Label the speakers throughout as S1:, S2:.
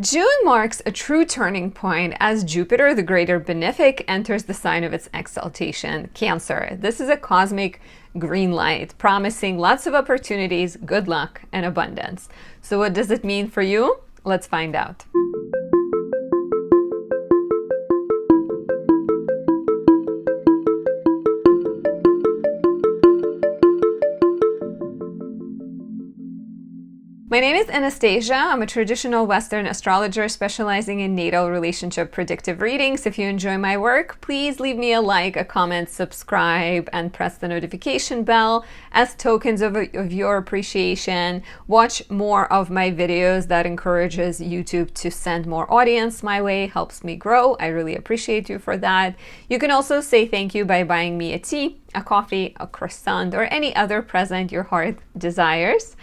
S1: June marks a true turning point as Jupiter, the greater benefic, enters the sign of its exaltation, Cancer. This is a cosmic green light, promising lots of opportunities, good luck, and abundance. So what does it mean for you? Let's find out. My name is Anastasia. I'm a traditional Western astrologer specializing in natal relationship predictive readings. If you enjoy my work, please leave me a like, a comment, subscribe, and press the notification bell as tokens of your appreciation. Watch more of my videos. That encourages YouTube to send more audience my way, helps me grow. I really appreciate you for that. You can also say thank you by buying me a tea, a coffee, a croissant, or any other present your heart desires.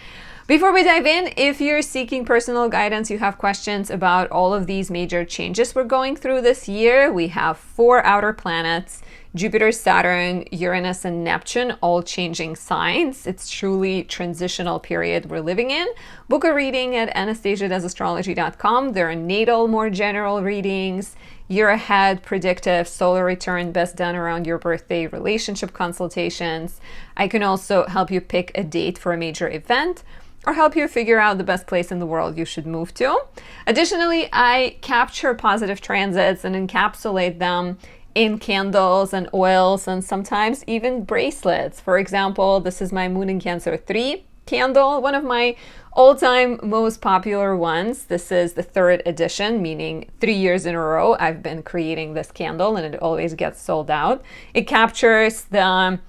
S1: Before we dive in, if you're seeking personal guidance, you have questions about all of these major changes we're going through this year, we have 4 outer planets, Jupiter, Saturn, Uranus, and Neptune, all changing signs. It's truly transitional period we're living in. Book a reading at anastasia.astrology.com. There are natal, more general readings, year ahead, predictive, solar return, best done around your birthday, relationship consultations. I can also help you pick a date for a major event, or help you figure out the best place in the world you should move to. Additionally, I capture positive transits and encapsulate them in candles and oils and sometimes even bracelets. For example, this is my Moon in Cancer 3 candle, one of my all-time most popular ones. This is the 3rd edition, meaning 3 years in a row I've been creating this candle and it always gets sold out. It captures the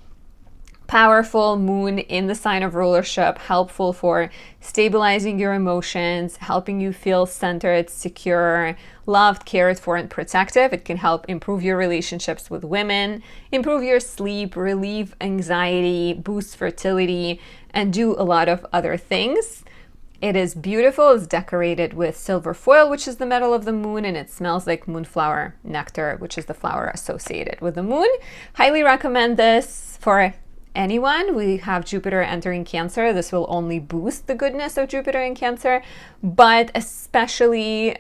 S1: powerful moon in the sign of rulership, helpful for stabilizing your emotions, helping you feel centered, secure, loved, cared for, and protective. It can help improve your relationships with women, improve your sleep, relieve anxiety, boost fertility, and do a lot of other things. It is beautiful. It's decorated with silver foil, which is the metal of the moon, and it smells like moonflower nectar, which is the flower associated with the moon. Highly recommend this for anyone. We have Jupiter entering Cancer. This will only boost the goodness of Jupiter in Cancer, but especially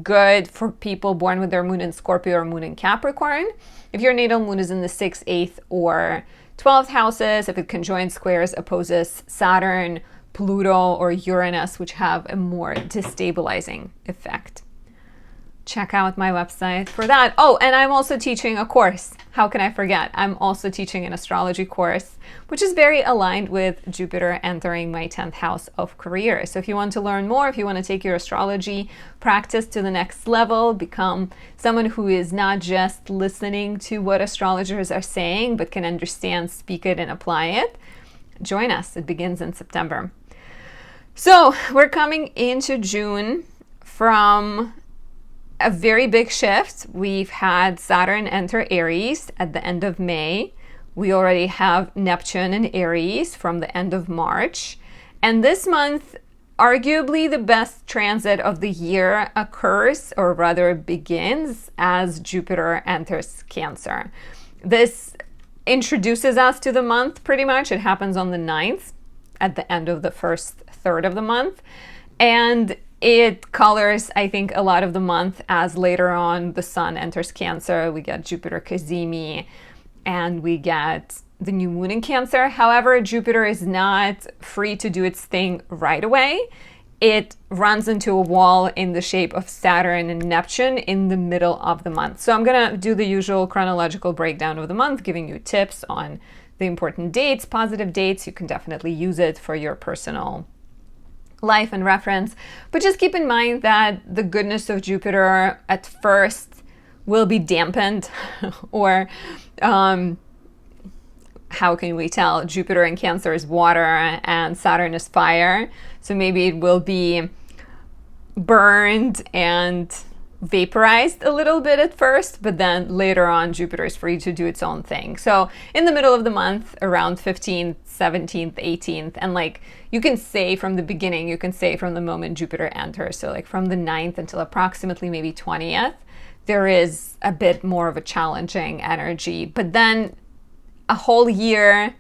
S1: good for people born with their moon in Scorpio or moon in Capricorn. If your natal moon is in the 6th, 8th, or 12th houses, if it conjoins, squares, opposes Saturn, Pluto, or Uranus, which have a more destabilizing effect. Check out my website for that. Oh, and I'm also teaching a course. How can I forget? I'm also teaching an astrology course, which is very aligned with Jupiter entering my 10th house of career. So if you want to learn more, if you want to take your astrology practice to the next level, become someone who is not just listening to what astrologers are saying, but can understand, speak it, and apply it, join us. It begins in September. So we're coming into June from a very big shift. We've had Saturn enter Aries at the end of May. We already have Neptune in Aries from the end of March. And this month, arguably the best transit of the year occurs, or rather begins, as Jupiter enters Cancer. This introduces us to the month pretty much. It happens on the 9th, at the end of the first third of the month. And it colors, I think, a lot of the month as later on the sun enters Cancer. We get Jupiter Cazimi and we get the new moon in Cancer. However, Jupiter is not free to do its thing right away. It runs into a wall in the shape of Saturn and Neptune in the middle of the month. So I'm going to do the usual chronological breakdown of the month, giving you tips on the important dates, positive dates. You can definitely use it for your personal life and reference, but just keep in mind that the goodness of Jupiter at first will be dampened or how can we tell? Jupiter in Cancer is water and Saturn is fire, so maybe it will be burned and vaporized a little bit at first, but then later on Jupiter is free to do its own thing. So in the middle of the month, around 15th, 17th, 18th, and like you can say from the beginning, you can say from the moment Jupiter enters, so like from the 9th until approximately maybe 20th, there is a bit more of a challenging energy. But then a whole year,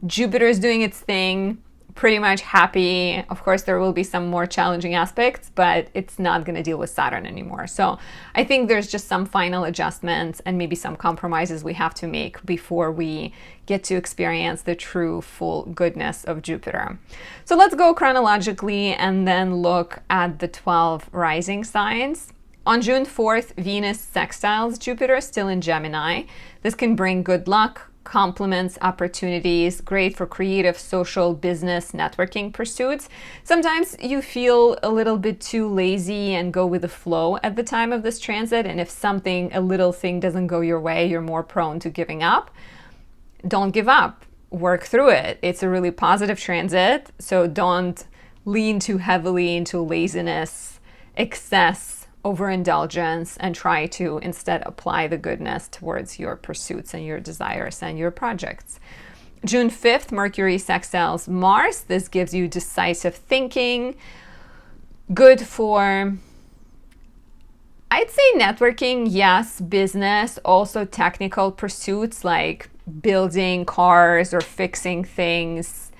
S1: Jupiter is doing its thing, pretty much happy. Of course, there will be some more challenging aspects, but it's not going to deal with Saturn anymore. So I think there's just some final adjustments and maybe some compromises we have to make before we get to experience the true full goodness of Jupiter. So let's go chronologically and then look at the 12 rising signs. On June 4th, Venus sextiles Jupiter, still in Gemini. This can bring good luck, compliments, opportunities, great for creative, social, business, networking pursuits. Sometimes you feel a little bit too lazy and go with the flow at the time of this transit. And if a little thing doesn't go your way, you're more prone to giving up. Don't give up. Work through it. It's a really positive transit. So don't lean too heavily into laziness, excess, overindulgence, and try to instead apply the goodness towards your pursuits and your desires and your projects. June 5th, Mercury sextiles Mars. This gives you decisive thinking, good for, I'd say, networking, yes, business, also technical pursuits like building cars or fixing things.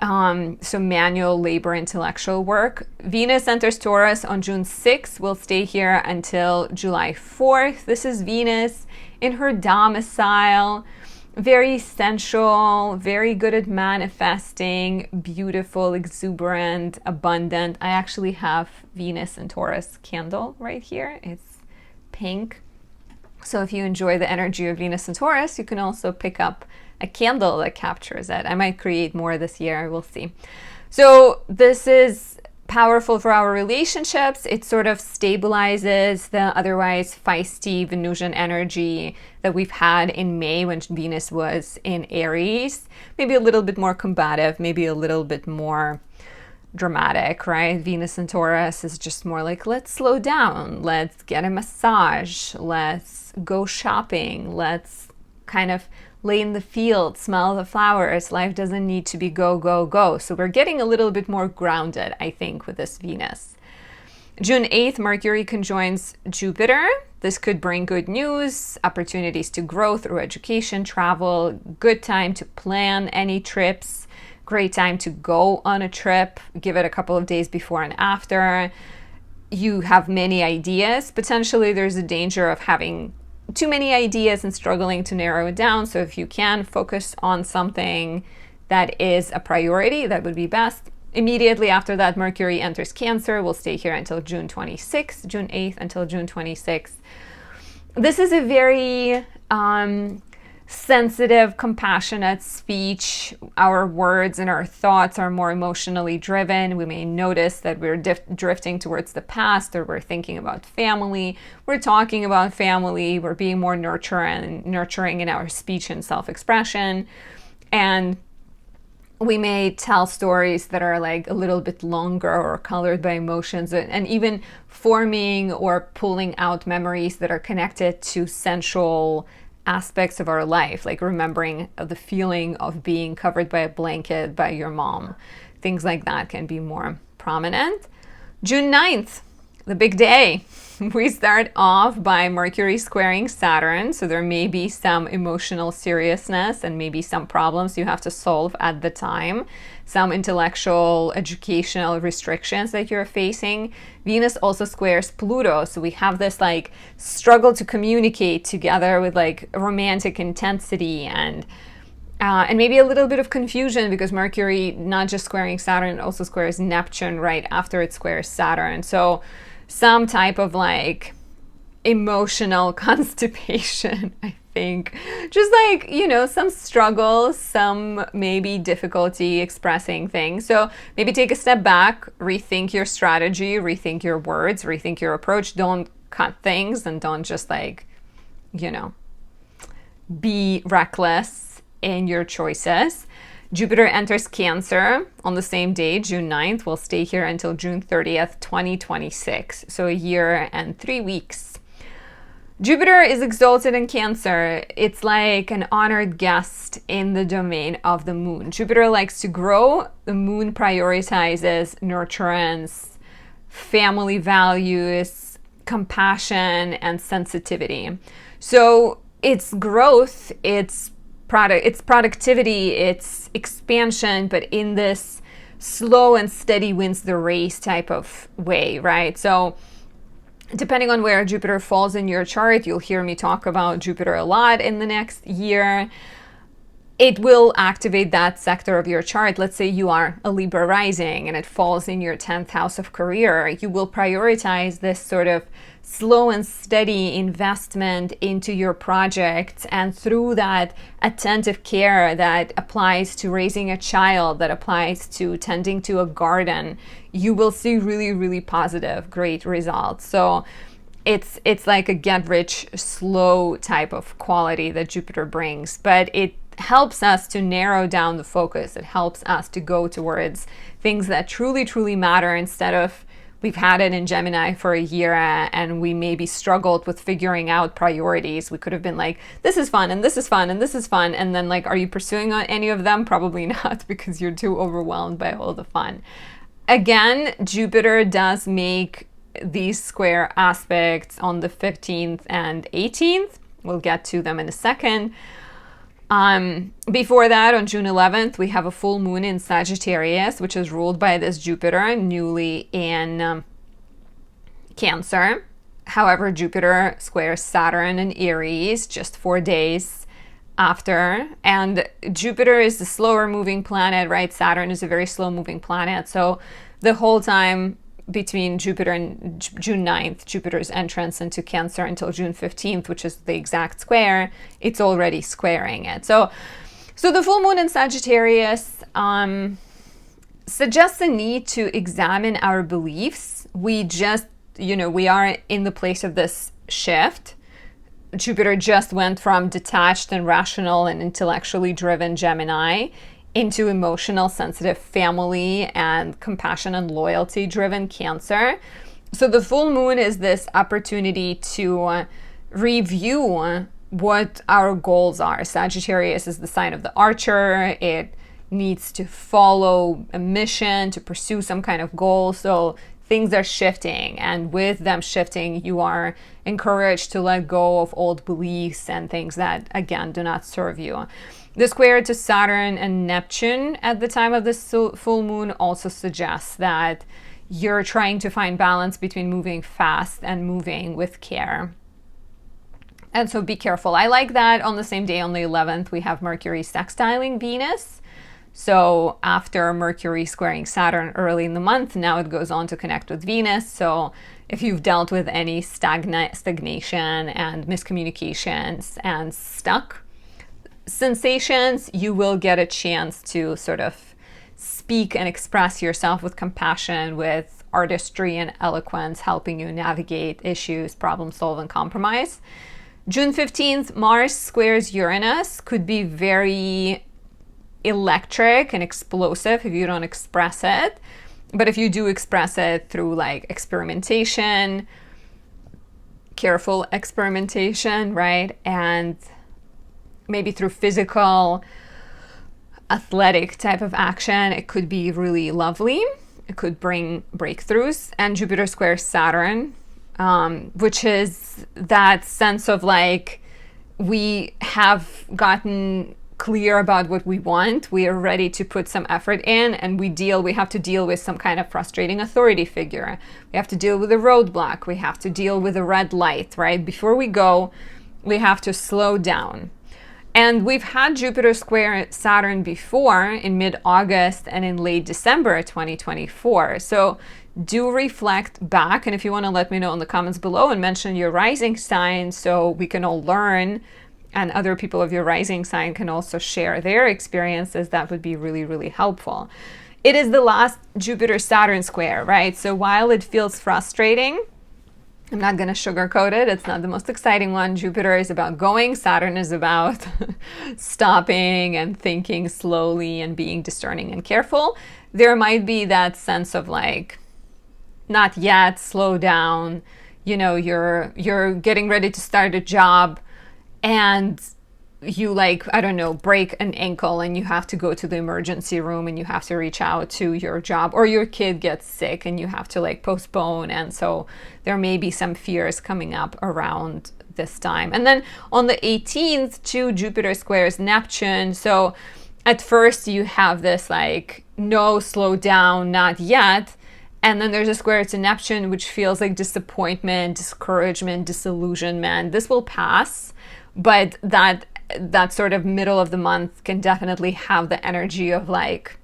S1: So manual labor, intellectual work. Venus enters Taurus on June 6th. Will stay here until July 4th. This is Venus in her domicile. Very sensual, very good at manifesting, beautiful, exuberant, abundant. I actually have Venus and Taurus candle right here. It's pink. So if you enjoy the energy of Venus and Taurus, you can also pick up a candle that captures it. I might create more this year, we'll see. So this is powerful for our relationships. It sort of stabilizes the otherwise feisty Venusian energy that we've had in May when Venus was in Aries. Maybe a little bit more combative, maybe a little bit more dramatic, right? Venus and Taurus is just more like, let's slow down, let's get a massage, let's go shopping, let's kind of lay in the field, smell the flowers. Life doesn't need to be go, go, go. So we're getting a little bit more grounded, I think, with this Venus. June 8th, Mercury conjoins Jupiter. This could bring good news, opportunities to grow through education, travel, good time to plan any trips, great time to go on a trip. Give it a couple of days before and after. You have many ideas. Potentially, there's a danger of having too many ideas and struggling to narrow it down. So if you can focus on something that is a priority, that would be best. Immediately after that, Mercury enters Cancer. We'll stay here until June 26th, June 8th until June 26th. This is a very sensitive, compassionate speech. Our words and our thoughts are more emotionally driven. We may notice that we're drifting towards the past, or we're thinking about family. We're talking about family. We're being more nurturing in our speech and self-expression. And we may tell stories that are like a little bit longer or colored by emotions, and even forming or pulling out memories that are connected to sensual aspects of our life, like remembering the feeling of being covered by a blanket by your mom. Things like that can be more prominent. June 9th, the big day. We start off by Mercury squaring Saturn, so there may be some emotional seriousness and maybe some problems you have to solve at the time, some intellectual, educational restrictions that you're facing. Venus also squares Pluto, so we have this like struggle to communicate together with like romantic intensity and maybe a little bit of confusion because Mercury, not just squaring Saturn, it also squares Neptune right after it squares Saturn. So some type of like emotional constipation, I think. Just like, you know, some struggles, some maybe difficulty expressing things. So maybe take a step back, rethink your strategy, rethink your words, rethink your approach. Don't cut things and don't just like, you know, be reckless in your choices. Jupiter enters Cancer on the same day, June 9th. We'll stay here until June 30th, 2026. So a year and 3 weeks. Jupiter is exalted in Cancer. It's like an honored guest in the domain of the moon. Jupiter likes to grow. The moon prioritizes nurturance, family values, compassion, and sensitivity. So it's growth, it's productivity, it's expansion, but in this slow and steady wins the race type of way, right? So depending on where Jupiter falls in your chart, you'll hear me talk about Jupiter a lot in the next year. It will activate that sector of your chart. Let's say you are a Libra rising and it falls in your 10th house of career. You will prioritize this sort of slow and steady investment into your project, and through that attentive care that applies to raising a child, that applies to tending to a garden, you will see really, really positive, great results. So it's like a get rich slow type of quality that Jupiter brings, but it helps us to narrow down the focus. It helps us to go towards things that truly, truly matter, instead of we've had it in Gemini for a year and we maybe struggled with figuring out priorities. We could have been like, this is fun and this is fun and this is fun. And then like, are you pursuing any of them? Probably not, because you're too overwhelmed by all the fun. Again, Jupiter does make these square aspects on the 15th and 18th. We'll get to them in a second. Before that, on June 11th, we have a full moon in Sagittarius, which is ruled by this Jupiter, newly in Cancer. However, Jupiter squares Saturn in Aries just 4 days after. And Jupiter is the slower moving planet, right? Saturn is a very slow moving planet. So the whole time between Jupiter and June 9th, Jupiter's entrance into Cancer, until June 15th, which is the exact square, it's already squaring it. So the full moon in Sagittarius suggests a need to examine our beliefs. We just, we are in the place of this shift. Jupiter just went from detached and rational and intellectually driven Gemini into emotional, sensitive, family and compassion and loyalty driven Cancer. So the full moon is this opportunity to review what our goals are. Sagittarius is the sign of the archer. It needs to follow a mission, to pursue some kind of goal. So things are shifting, and with them shifting, you are encouraged to let go of old beliefs and things that, again, do not serve you. The square to Saturn and Neptune at the time of this full moon also suggests that you're trying to find balance between moving fast and moving with care. And so be careful. I like that on the same day, on the 11th, we have Mercury sextiling Venus. So after Mercury squaring Saturn early in the month, now it goes on to connect with Venus. So if you've dealt with any stagnation and miscommunications and stuck sensations, you will get a chance to sort of speak and express yourself with compassion, with artistry and eloquence, helping you navigate issues, problem solve, and compromise. June 15th, Mars squares Uranus. Could be very electric and explosive if you don't express it. But if you do express it through like experimentation, careful experimentation, right? And maybe through physical, athletic type of action, it could be really lovely. It could bring breakthroughs. And Jupiter squares Saturn, which is that sense of like, we have gotten clear about what we want. We are ready to put some effort in, and we have to deal with some kind of frustrating authority figure. We have to deal with a roadblock. We have to deal with a red light, right? Before we go, we have to slow down. And we've had Jupiter square Saturn before in mid-August and in late December 2024. So do reflect back. And if you want to let me know in the comments below and mention your rising sign so we can all learn, and other people of your rising sign can also share their experiences, that would be really, really helpful. It is the last Jupiter-Saturn square, right? So while it feels frustrating, I'm not going to sugarcoat it. It's not the most exciting one. Jupiter is about going. Saturn is about stopping and thinking slowly and being discerning and careful. There might be that sense of like, not yet, slow down. You're getting ready to start a job and you break an ankle and you have to go to the emergency room and you have to reach out to your job, or your kid gets sick and you have to postpone. And so there may be some fears coming up around this time. And then on the 18th, Jupiter squares Neptune. So at first you have this no, slow down, not yet. And then there's a square to Neptune, which feels like disappointment, discouragement, disillusionment. This will pass, but that sort of middle of the month can definitely have the energy of like,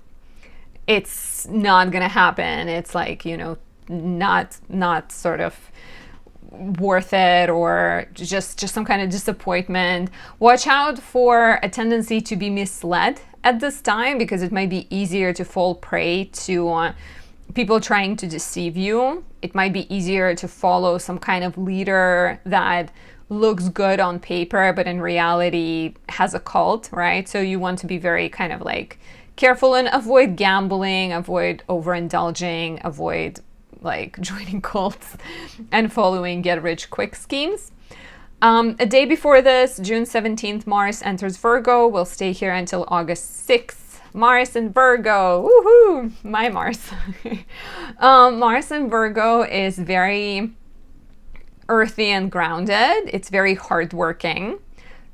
S1: it's not gonna happen. It's like, you know, not sort of worth it, or just some kind of disappointment. Watch out for a tendency to be misled at this time, because it might be easier to fall prey to people trying to deceive you. It might be easier to follow some kind of leader that looks good on paper, but in reality has a cult, right? So you want to be very kind of like careful and avoid gambling, avoid overindulging, avoid like joining cults and following get-rich-quick schemes. A day before this, June 17th, Mars enters Virgo. Will stay here until August 6th. Mars in Virgo, woohoo! My Mars. Mars in Virgo is very earthy and grounded. It's very hardworking.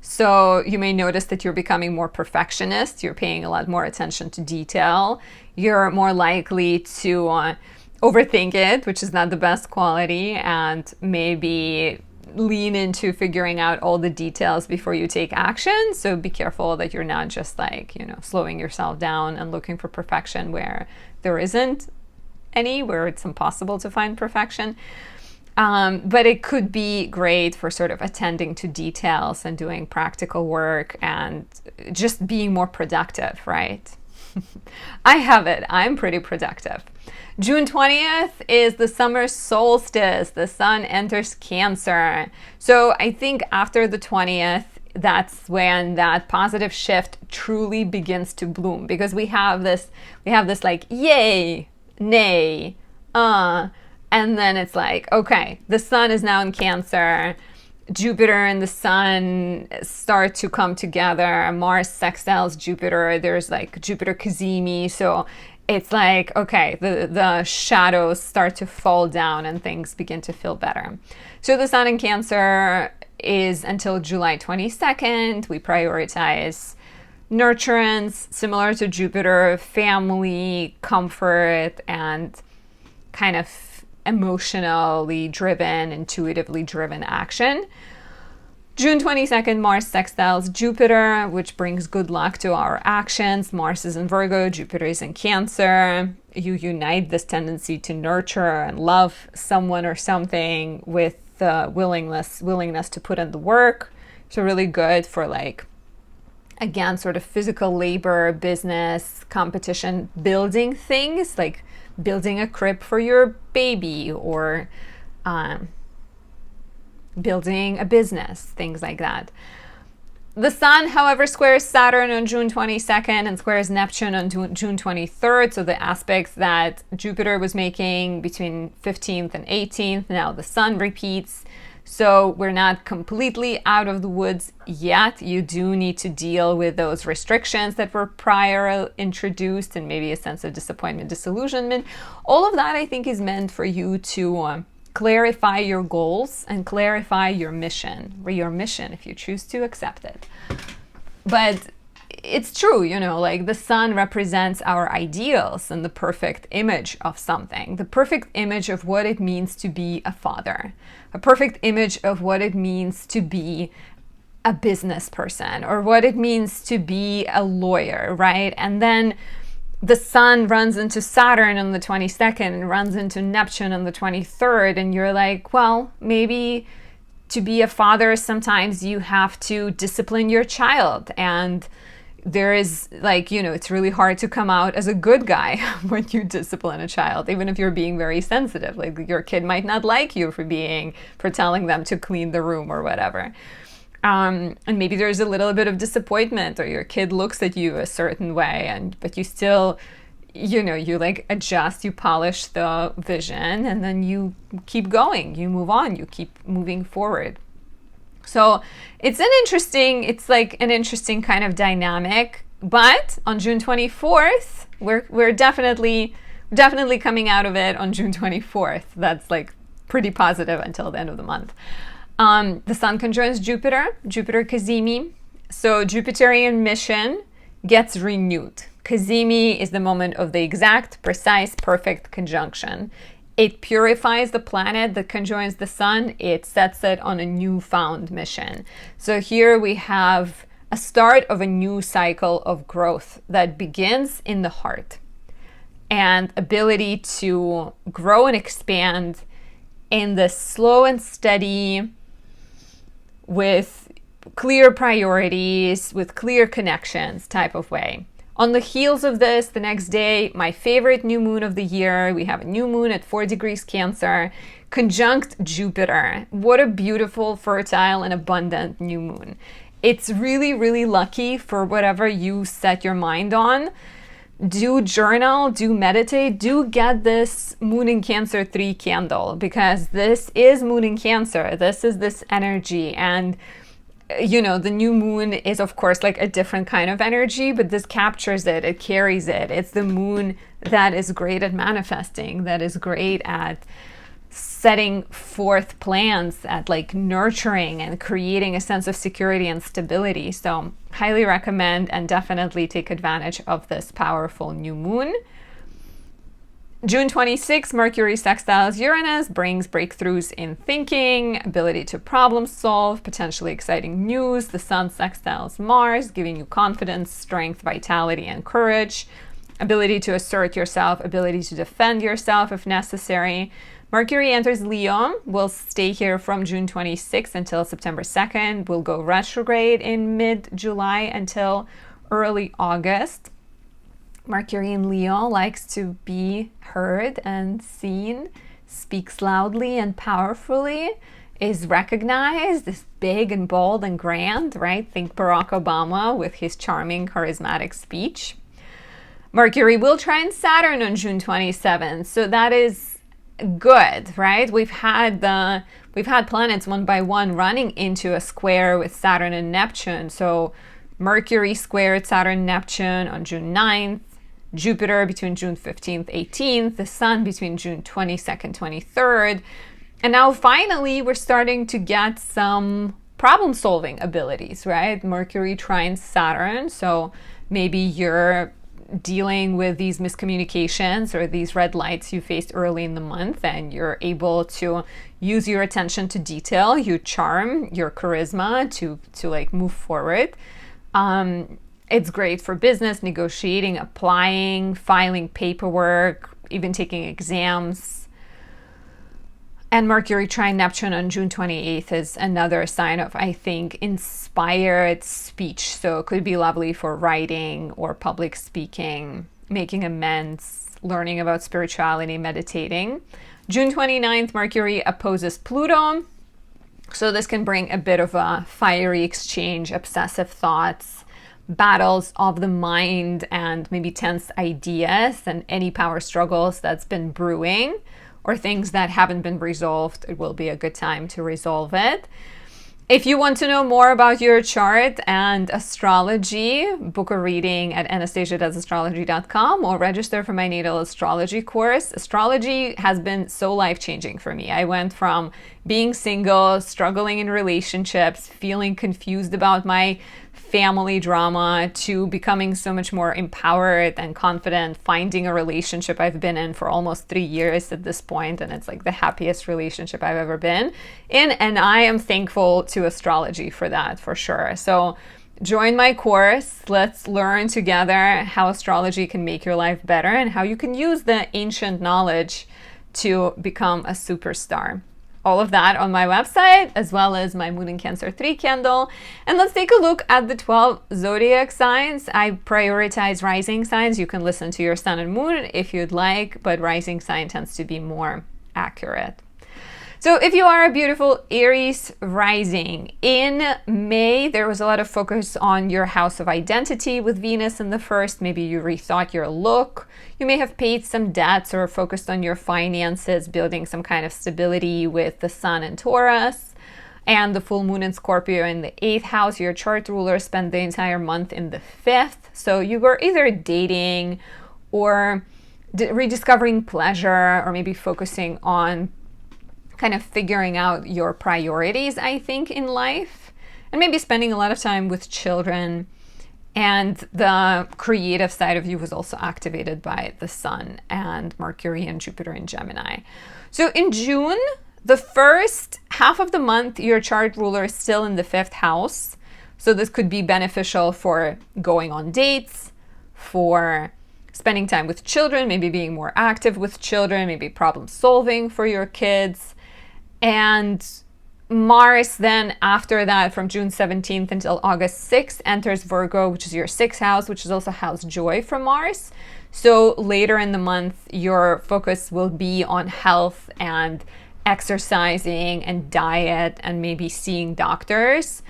S1: So you may notice that you're becoming more perfectionist. You're paying a lot more attention to detail. You're more likely to overthink it, which is not the best quality, and maybe lean into figuring out all the details before you take action. So be careful that you're not just like, you know, slowing yourself down and looking for perfection where there isn't any, where it's impossible to find perfection. But it could be great for sort of attending to details and doing practical work and just being more productive, right? I have it. I'm pretty productive. June 20th is the summer solstice. The sun enters Cancer. So I think after the 20th, that's when that positive shift truly begins to bloom, because we have this like yay, nay, and then it's like, okay, the sun is now in Cancer. Jupiter and the sun start to come together. Mars sextiles Jupiter. There's like Jupiter Cazimi. So it's like, okay, the shadows start to fall down and things begin to feel better. So the sun in Cancer is until July 22nd. We prioritize nurturance, similar to Jupiter, family, comfort, and kind of emotionally driven, intuitively driven action. June 22nd, Mars sextiles Jupiter, which brings good luck to our actions. Mars is in Virgo, Jupiter is in Cancer. You unite this tendency to nurture and love someone or something with the willingness to put in the work. So really good for like, again, sort of physical labor, business, competition, building things, like building a crib for your baby, or building a business, things like that. The sun, however, squares Saturn on June 22nd and squares Neptune on June 23rd. So the aspects that Jupiter was making between 15th and 18th, now the sun repeats. So we're not completely out of the woods yet. You do need to deal with those restrictions that were prior introduced, and maybe a sense of disappointment, disillusionment. All of that, I think, is meant for you to clarify your goals and clarify your mission, or your mission if you choose to accept it. But it's true, you know, like the sun represents our ideals and the perfect image of something, the perfect image of what it means to be a father, a perfect image of what it means to be a business person, or what it means to be a lawyer, right? And then the sun runs into Saturn on the 22nd and runs into Neptune on the 23rd, and you're like, well, maybe to be a father, sometimes you have to discipline your child, and there is like, you know, it's really hard to come out as a good guy when you discipline a child, even if you're being very sensitive. Like your kid might not like you for telling them to clean the room or whatever. And maybe there's a little bit of disappointment, or your kid looks at you a certain way, but you still, you know, you like adjust, you polish the vision, and then you keep going, you move on, you keep moving forward. So it's like an interesting kind of dynamic. But on June 24th, we're definitely coming out of it on June 24th. That's like pretty positive until the end of the month. The sun conjoins Jupiter Cazimi. So Jupiterian mission gets renewed, Cazimi is the moment of the exact, precise, perfect conjunction. It purifies the planet that conjoins the sun. It sets it on a newfound mission. So here we have a start of a new cycle of growth that begins in the heart, and ability to grow and expand in this slow and steady, with clear priorities, with clear connections type of way. On the heels of this, the next day, my favorite new moon of the year, we have a new moon at 4 degrees Cancer, conjunct Jupiter. What a beautiful, fertile, and abundant new moon. It's really, really lucky for whatever you set your mind on. Do journal, do meditate, do get this Moon in Cancer 3 candle, because this is Moon in Cancer. This is this energy. And you know, the new moon is, of course, like a different kind of energy, but this captures it, it carries it. It's the moon that is great at manifesting, that is great at setting forth plans, at like nurturing and creating a sense of security and stability. So highly recommend and definitely take advantage of this powerful new moon. June 26, Mercury sextiles Uranus brings breakthroughs in thinking, ability to problem solve, potentially exciting news. The Sun sextiles Mars, giving you confidence, strength, vitality, and courage, ability to assert yourself, ability to defend yourself if necessary. Mercury enters Leo, will stay here from June 26 until September 2nd, will go retrograde in mid-July until early August. Mercury in Leo likes to be heard and seen, speaks loudly and powerfully, is recognized, is big and bold and grand, right? Think Barack Obama with his charming, charismatic speech. Mercury will trine Saturn on June 27th, so that is good, right? We've had planets one by one running into a square with Saturn and Neptune. So Mercury squared Saturn and Neptune on June 9th, Jupiter between June 15th, 18th, the Sun between June 22nd, 23rd. And now finally, we're starting to get some problem-solving abilities, right? Mercury trines Saturn. So maybe you're dealing with these miscommunications or these red lights you faced early in the month, and you're able to use your attention to detail, your charm, your charisma to like move forward. It's great for business, negotiating, applying, filing paperwork, even taking exams. And Mercury trine Neptune on June 28th is another sign of, I think, inspired speech. So it could be lovely for writing or public speaking, making amends, learning about spirituality, meditating. June 29th, Mercury opposes Pluto. So this can bring a bit of a fiery exchange, obsessive thoughts, battles of the mind, and maybe tense ideas and any power struggles that's been brewing or things that haven't been resolved. It will be a good time to resolve it. If you want to know more about your chart and astrology, book a reading at anastasiadoesastrology.com or register for my natal astrology course. Astrology has been so life-changing for me. I went from being single, struggling in relationships, feeling confused about my family drama, to becoming so much more empowered and confident, finding a relationship I've been in for almost 3 years at this point, and it's like the happiest relationship I've ever been in, and I am thankful to astrology for that, for sure. So join my course. Let's learn together how astrology can make your life better and how you can use the ancient knowledge to become a superstar. All of that on my website, as well as my Moon in Cancer 3 candle. And let's take a look at the 12 zodiac signs. I prioritize rising signs. You can listen to your sun and moon if you'd like, but rising sign tends to be more accurate. So if you are a beautiful Aries rising, in May, there was a lot of focus on your house of identity with Venus in the first. Maybe you rethought your look. You may have paid some debts or focused on your finances, building some kind of stability with the Sun in Taurus. And the full moon in Scorpio in the 8th house. Your chart ruler spent the entire month in the 5th. So you were either dating or rediscovering pleasure, or maybe focusing on kind of figuring out your priorities, I think, in life, and maybe spending a lot of time with children And the creative side of you was also activated by the Sun and Mercury and Jupiter in Gemini. So in June, the first half of the month, your chart ruler is still in the 5th house. So this could be beneficial for going on dates, for spending time with children, maybe being more active with children, maybe problem solving for your kids. And Mars then, after that, from June 17th until August 6th, enters Virgo, which is your 6th house, which is also house joy from Mars. So later in the month, your focus will be on health and exercising and diet and maybe seeing doctors.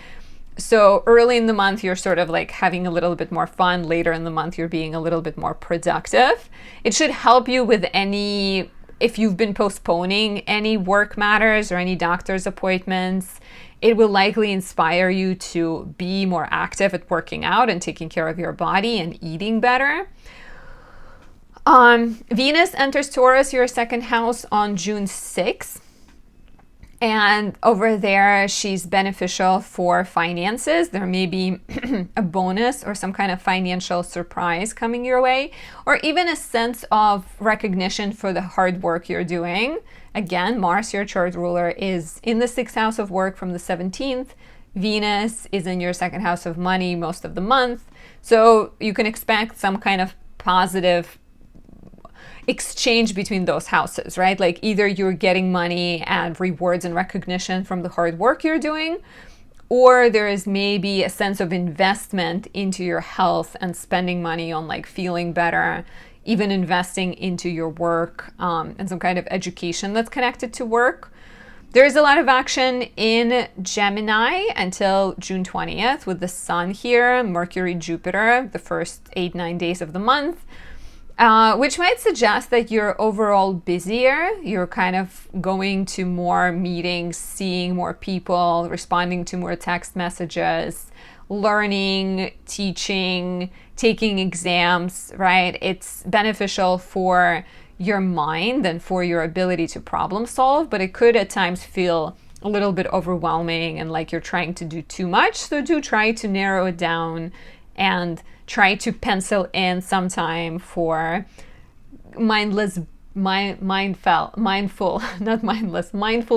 S1: So early in the month, you're sort of like having a little bit more fun. Later in the month, you're being a little bit more productive. It should help you with any, if you've been postponing any work matters or any doctor's appointments. It will likely inspire you to be more active at working out and taking care of your body and eating better. Venus enters Taurus, your 2nd house, on June 6th. And over there, she's beneficial for finances. There may be a bonus or some kind of financial surprise coming your way, or even a sense of recognition for the hard work you're doing. Again, Mars, your chart ruler, is in the 6th house of work from the 17th. Venus is in your 2nd house of money most of the month. So you can expect some kind of positive exchange between those houses, right? Like either you're getting money and rewards and recognition from the hard work you're doing, or there is maybe a sense of investment into your health and spending money on like feeling better, even investing into your work, and some kind of education that's connected to work. There's a lot of action in Gemini until June 20th with the Sun here, Mercury, Jupiter, the first 8-9 days of the month. Which might suggest that you're overall busier. You're kind of going to more meetings, seeing more people, responding to more text messages, learning, teaching, taking exams, right? It's beneficial for your mind and for your ability to problem solve, but it could at times feel a little bit overwhelming and like you're trying to do too much. So do try to narrow it down and try to pencil in some time for mindful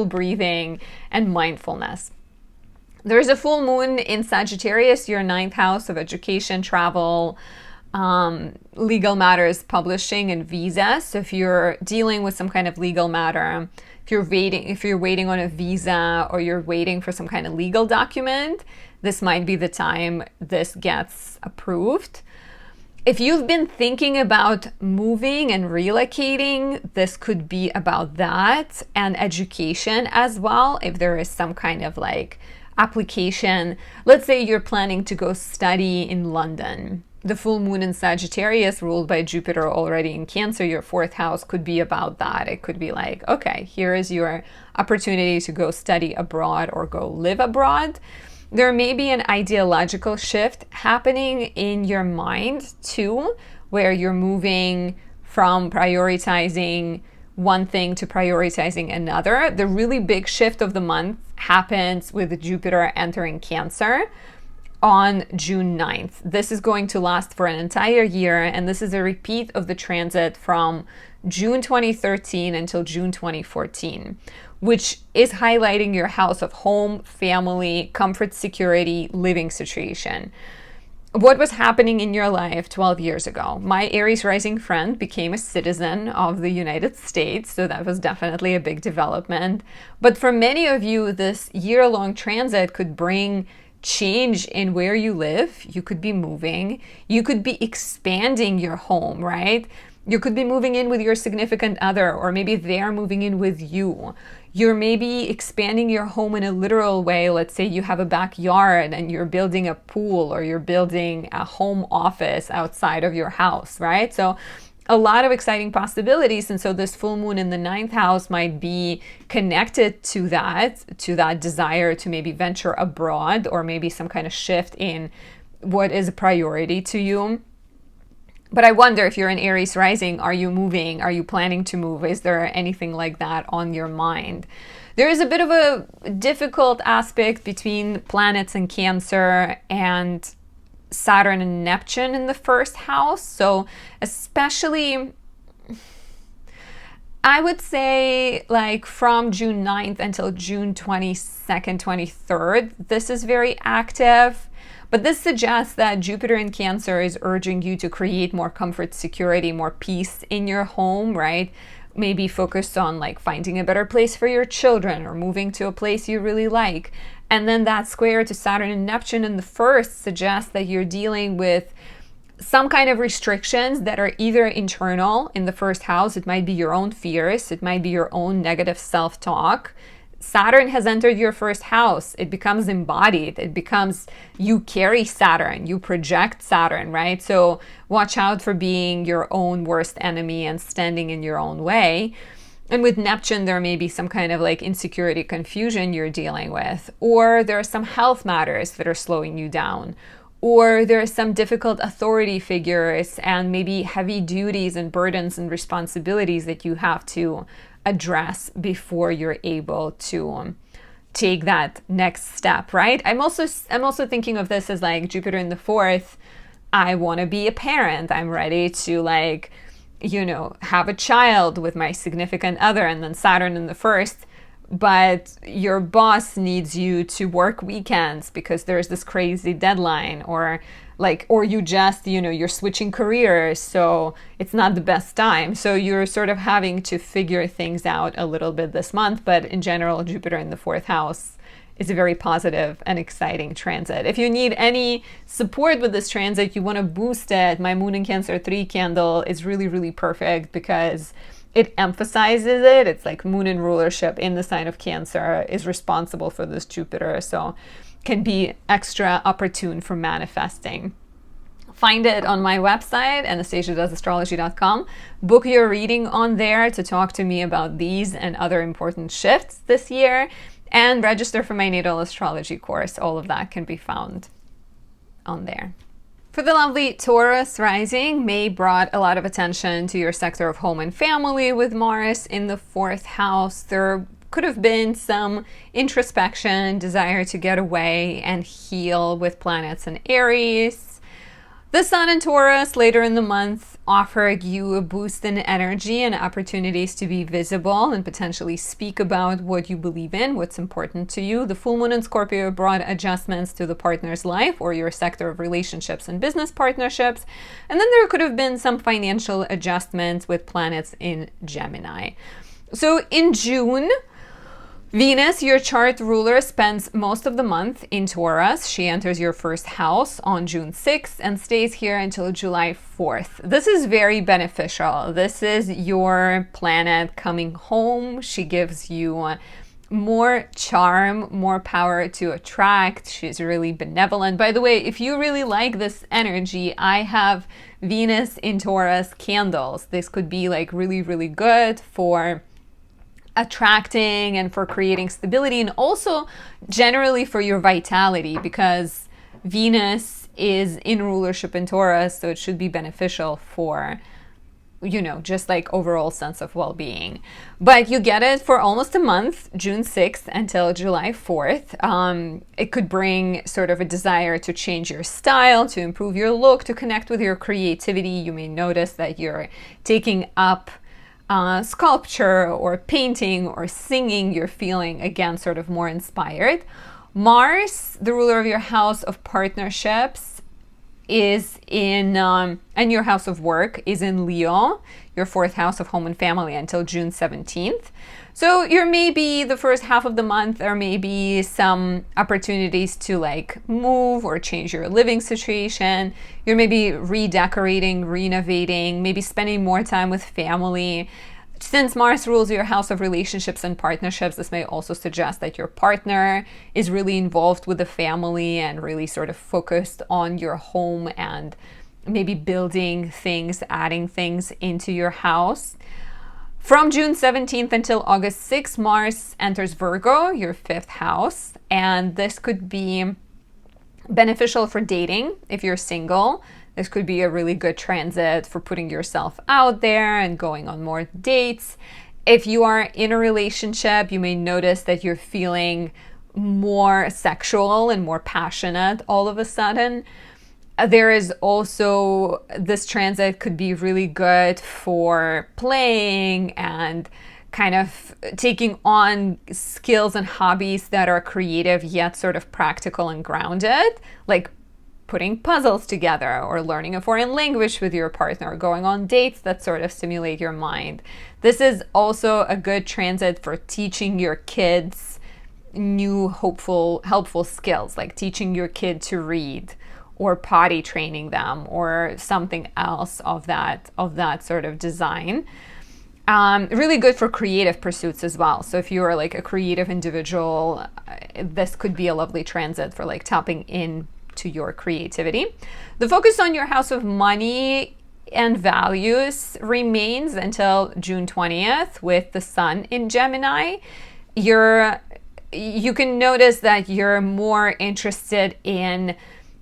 S1: breathing and mindfulness. There's a full moon in Sagittarius, your 9th house of education, travel, legal matters, publishing, and visa. So if you're dealing with some kind of legal matter, if you're waiting on a visa or you're waiting for some kind of legal document, this might be the time this gets approved. If you've been thinking about moving and relocating, this could be about that, and education as well. If there is some kind of like application, let's say you're planning to go study in London. The full moon in Sagittarius, ruled by Jupiter already in Cancer, your 4th house, could be about that. It could be like, okay, here is your opportunity to go study abroad or go live abroad. There may be an ideological shift happening in your mind too, where you're moving from prioritizing one thing to prioritizing another. The really big shift of the month happens with Jupiter entering Cancer on June 9th. This is going to last for an entire year, and this is a repeat of the transit from June 2013 until June 2014, which is highlighting your house of home, family, comfort, security, living situation. What was happening in your life 12 years ago? My Aries rising friend became a citizen of the United States, so that was definitely a big development. But for many of you, this year-long transit could bring change in where you live. You could be moving. You could be expanding your home, right? You could be moving in with your significant other, or maybe they're moving in with you. You're maybe expanding your home in a literal way. Let's say you have a backyard and you're building a pool, or you're building a home office outside of your house, right? So a lot of exciting possibilities. And so this full moon in the 9th house might be connected to that desire to maybe venture abroad, or maybe some kind of shift in what is a priority to you. But I wonder, if you're an Aries rising, are you moving? Are you planning to move? Is there anything like that on your mind? There is a bit of a difficult aspect between planets and Cancer, and Saturn and Neptune in the first house. So especially, I would say like from June 9th until June 22nd, 23rd, this is very active. But this suggests that Jupiter in Cancer is urging you to create more comfort, security, more peace in your home, right? Maybe focus on like finding a better place for your children or moving to a place you really like. And then that square to Saturn and Neptune in the first suggests that you're dealing with some kind of restrictions that are either internal in the first house. It might be your own fears. It might be your own negative self-talk. Saturn has entered your first house. It becomes embodied. It becomes, you carry Saturn, you project Saturn, right? So watch out for being your own worst enemy and standing in your own way. And with Neptune, there may be some kind of like insecurity, confusion you're dealing with, or there are some health matters that are slowing you down, or there are some difficult authority figures and maybe heavy duties and burdens and responsibilities that you have to address before you're able to take that next step, right? I'm also thinking of this as like Jupiter in the fourth. I want to be a parent. I'm ready to like, you know, have a child with my significant other, and then Saturn in the first. But your boss needs you to work weekends because there's this crazy deadline, or you just, you know, you're switching careers, so it's not the best time. So you're sort of having to figure things out a little bit this month. But in general, Jupiter in the fourth house is a very positive and exciting transit. If you need any support with this transit, you want to boost it, my Moon in Cancer 3 candle is really, really perfect because it emphasizes it. It's like Moon in rulership in the sign of Cancer is responsible for this Jupiter, so can be extra opportune for manifesting. Find it on my website, anastasiadoesastrology.com. Book your reading on there to talk to me about these and other important shifts this year, and register for my natal astrology course. All of that can be found on there. For the lovely Taurus rising, May brought a lot of attention to your sector of home and family with Mars in the fourth house. There could have been some introspection, desire to get away and heal with planets in Aries. The Sun in Taurus later in the month offered you a boost in energy and opportunities to be visible and potentially speak about what you believe in, what's important to you. The full moon in Scorpio brought adjustments to the partner's life or your sector of relationships and business partnerships. And then there could have been some financial adjustments with planets in Gemini. So in June, Venus, your chart ruler, spends most of the month in Taurus. She enters your first house on June 6th and stays here until July 4th. This is very beneficial. This is your planet coming home. She gives you more charm, more power to attract. She's really benevolent. By the way, if you really like this energy, I have Venus in Taurus candles. This could be like really, really good for attracting and for creating stability, and also generally for your vitality, because Venus is in rulership in Taurus, so it should be beneficial for, you know, just like overall sense of well-being. But you get it for almost a month, June 6th until July 4th. It could bring sort of a desire to change your style, to improve your look, to connect with your creativity. You may notice that you're taking up sculpture or painting or singing. You're feeling, again, sort of more inspired. Mars, the ruler of your house of partnerships, is in, and your house of work is in Leo, your fourth house of home and family, until June 17th. So you're maybe the first half of the month, there may be some opportunities to like move or change your living situation. You're maybe redecorating, renovating, maybe spending more time with family. Since Mars rules your house of relationships and partnerships, this may also suggest that your partner is really involved with the family and really sort of focused on your home and maybe building things, adding things into your house. From June 17th until August 6th, Mars enters Virgo, your fifth house, and this could be beneficial for dating if you're single. This could be a really good transit for putting yourself out there and going on more dates. If you are in a relationship, you may notice that you're feeling more sexual and more passionate all of a sudden. There is also, this transit could be really good for playing and kind of taking on skills and hobbies that are creative yet sort of practical and grounded, like putting puzzles together or learning a foreign language with your partner, going on dates that sort of stimulate your mind. This is also a good transit for teaching your kids new helpful skills, like teaching your kid to read or potty training them or something else of that sort of design. Really good for creative pursuits as well. So if you are like a creative individual, this could be a lovely transit for like tapping in to your creativity. The focus on your house of money and values remains until June 20th with the sun in Gemini. You can notice that you're more interested in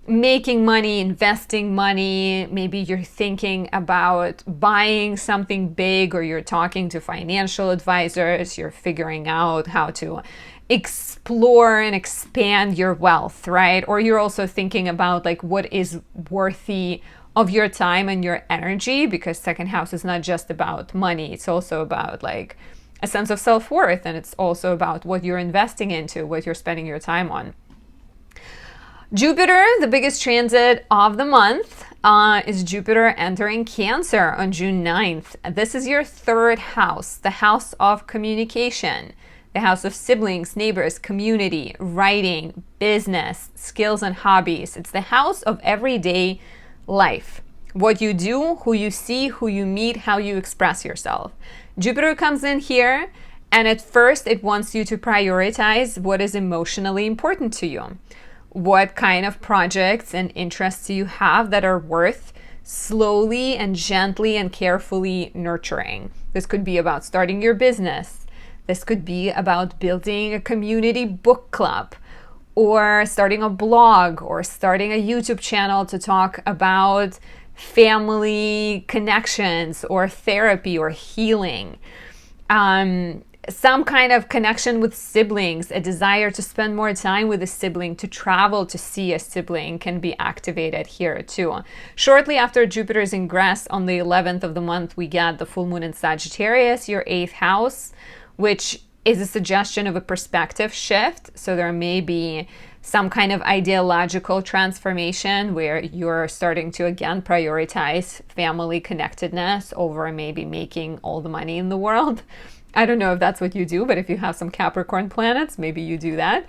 S1: making money, investing money. Maybe you're thinking about buying something big, or you're talking to financial advisors. You're figuring out how to explore and expand your wealth, right? Or you're also thinking about like what is worthy of your time and your energy, because second house is not just about money. It's also about like a sense of self-worth, and it's also about what you're investing into, what you're spending your time on. Jupiter, the biggest transit of the month, is Jupiter entering Cancer on June 9th. This is your third house, the house of communication, the house of siblings, neighbors, community, writing, business, skills and hobbies. It's the house of everyday life. What you do, who you see, who you meet, how you express yourself. Jupiter comes in here, and at first it wants you to prioritize what is emotionally important to you. What kind of projects and interests do you have that are worth slowly and gently and carefully nurturing? This could be about starting your business. This could be about building a community book club, or starting a blog, or starting a YouTube channel to talk about family connections or therapy or healing. Some kind of connection with siblings, a desire to spend more time with a sibling, to travel to see a sibling can be activated here too. Shortly after Jupiter's ingress on the 11th of the month, we get the full moon in Sagittarius, your 8th house, which is a suggestion of a perspective shift. So there may be some kind of ideological transformation where you're starting to again prioritize family connectedness over maybe making all the money in the world. I don't know if that's what you do, but if you have some Capricorn planets, maybe you do that.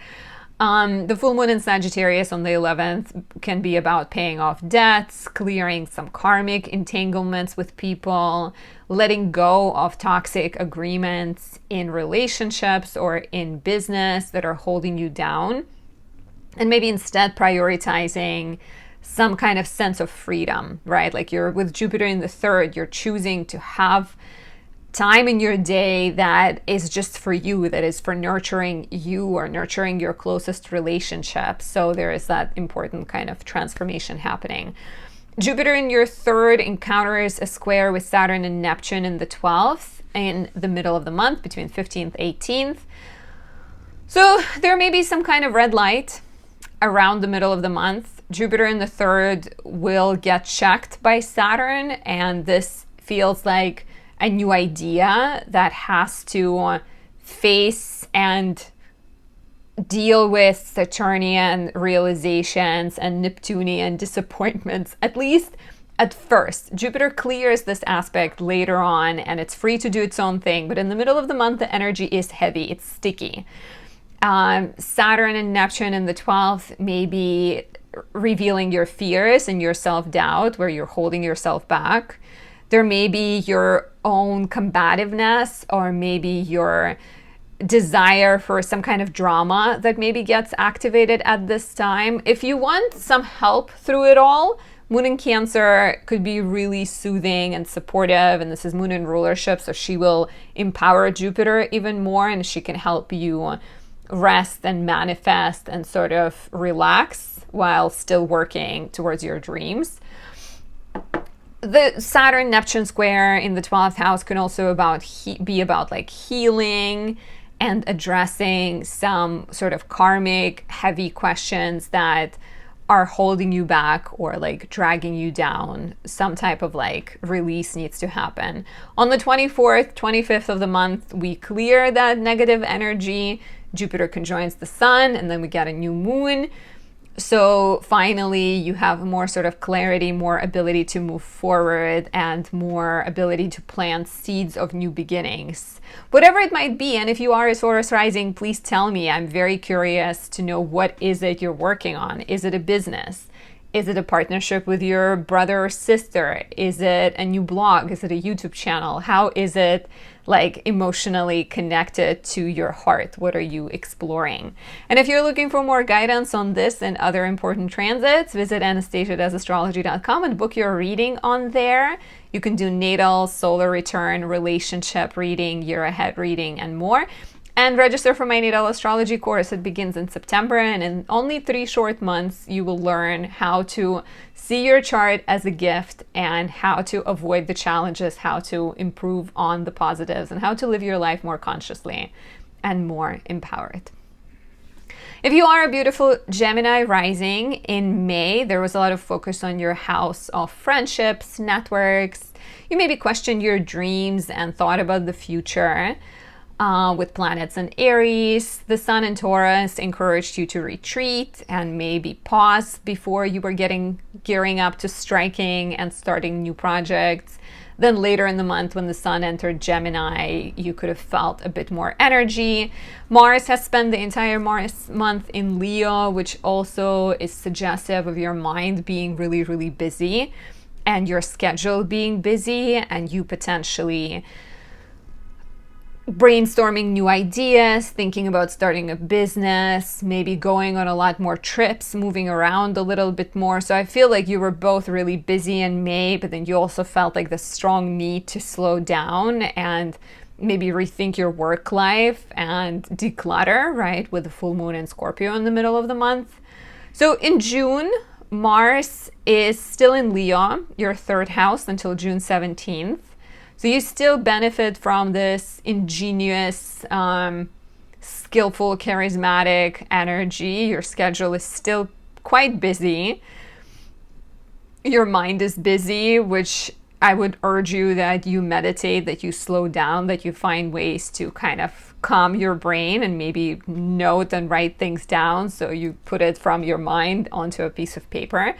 S1: The full moon in Sagittarius on the 11th can be about paying off debts, clearing some karmic entanglements with people, letting go of toxic agreements in relationships or in business that are holding you down, and maybe instead prioritizing some kind of sense of freedom, right? Like you're with Jupiter in the third, you're choosing to have time in your day that is just for you, that is for nurturing you or nurturing your closest relationships. So there is that important kind of transformation happening. Jupiter in your third encounters a square with Saturn and Neptune in the 12th in the middle of the month, between 15th and 18th. So there may be some kind of red light around the middle of the month. Jupiter in the third will get checked by Saturn, and this feels like a new idea that has to face and deal with Saturnian realizations and Neptunian disappointments, at least at first. Jupiter clears this aspect later on, and it's free to do its own thing. But in the middle of the month, the energy is heavy. It's sticky. Saturn and Neptune in the 12th may be revealing your fears and your self-doubt, where you're holding yourself back. There may be your own combativeness, or maybe your desire for some kind of drama that maybe gets activated at this time. If you want some help through it all, Moon in Cancer could be really soothing and supportive, and this is Moon in rulership, so she will empower Jupiter even more, and she can help you rest and manifest and sort of relax while still working towards your dreams. The Saturn-Neptune square in the 12th house can also be about like healing and addressing some sort of karmic heavy questions that are holding you back or like dragging you down. Some type of like release needs to happen. On the 24th, 25th of the month, we clear that negative energy. Jupiter conjoins the sun, and then we get a new moon. So finally, you have more sort of clarity, more ability to move forward, and more ability to plant seeds of new beginnings, whatever it might be. And if you are a Taurus rising, please tell me. I'm very curious to know, what is it you're working on? Is it a business? Is it a partnership with your brother or sister? Is it a new blog? Is it a YouTube channel? How is it like emotionally connected to your heart? What are you exploring? And if you're looking for more guidance on this and other important transits, visit Anastasia.astrology.com and book your reading on there. You can do natal, solar return, relationship reading, year ahead reading, and more. And register for my natal astrology course. It begins in September, and in only 3 short months, you will learn how to see your chart as a gift and how to avoid the challenges, how to improve on the positives, and how to live your life more consciously and more empowered. If you are a beautiful Gemini rising, in May, there was a lot of focus on your house of friendships, networks. You maybe questioned your dreams and thought about the future. With planets in Aries, the sun in Taurus encouraged you to retreat and maybe pause before you were gearing up to striking and starting new projects. Then later in the month, when the sun entered Gemini, you could have felt a bit more energy. Mars has spent the entire Mars month in Leo, which also is suggestive of your mind being really, really busy and your schedule being busy, and you potentially brainstorming new ideas, thinking about starting a business, maybe going on a lot more trips, moving around a little bit more. So I feel like you were both really busy in May, but then you also felt like the strong need to slow down and maybe rethink your work life and declutter, right? With the full moon in Scorpio in the middle of the month. So in June, Mars is still in Leo, your 3rd house, until June 17th. So you still benefit from this ingenious, skillful, charismatic energy. Your schedule is still quite busy. Your mind is busy, which I would urge you that you meditate, that you slow down, that you find ways to kind of calm your brain and maybe note and write things down so you put it from your mind onto a piece of paper.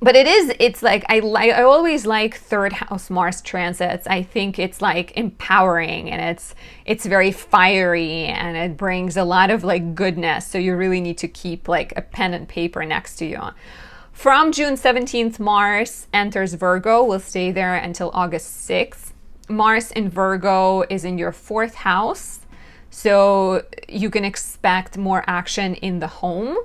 S1: But it's like, I always like 3rd house Mars transits. I think it's like empowering, and it's very fiery, and it brings a lot of like goodness. So you really need to keep like a pen and paper next to you. From June 17th, Mars enters Virgo. Will stay there until August 6th. Mars in Virgo is in your 4th house. So you can expect more action in the home.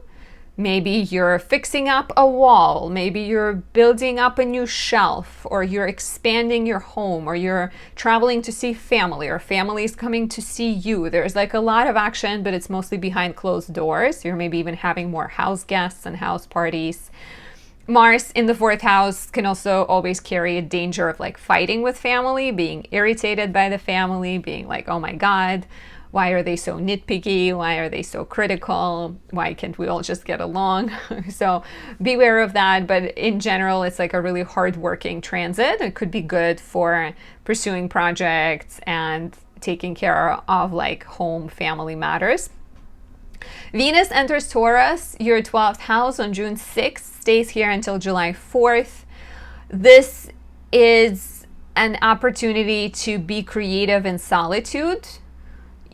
S1: Maybe you're fixing up a wall, maybe you're building up a new shelf, or you're expanding your home, or you're traveling to see family, or family's coming to see you. There's like a lot of action, but it's mostly behind closed doors. You're maybe even having more house guests and house parties. Mars in the 4th house can also always carry a danger of like fighting with family, being irritated by the family, being like, oh my God, why are they so nitpicky? Why are they so critical? Why can't we all just get along? So beware of that. But in general, it's like a really hardworking transit. It could be good for pursuing projects and taking care of like home family matters. Venus enters Taurus, your 12th house, on June 6th, stays here until July 4th. This is an opportunity to be creative in solitude.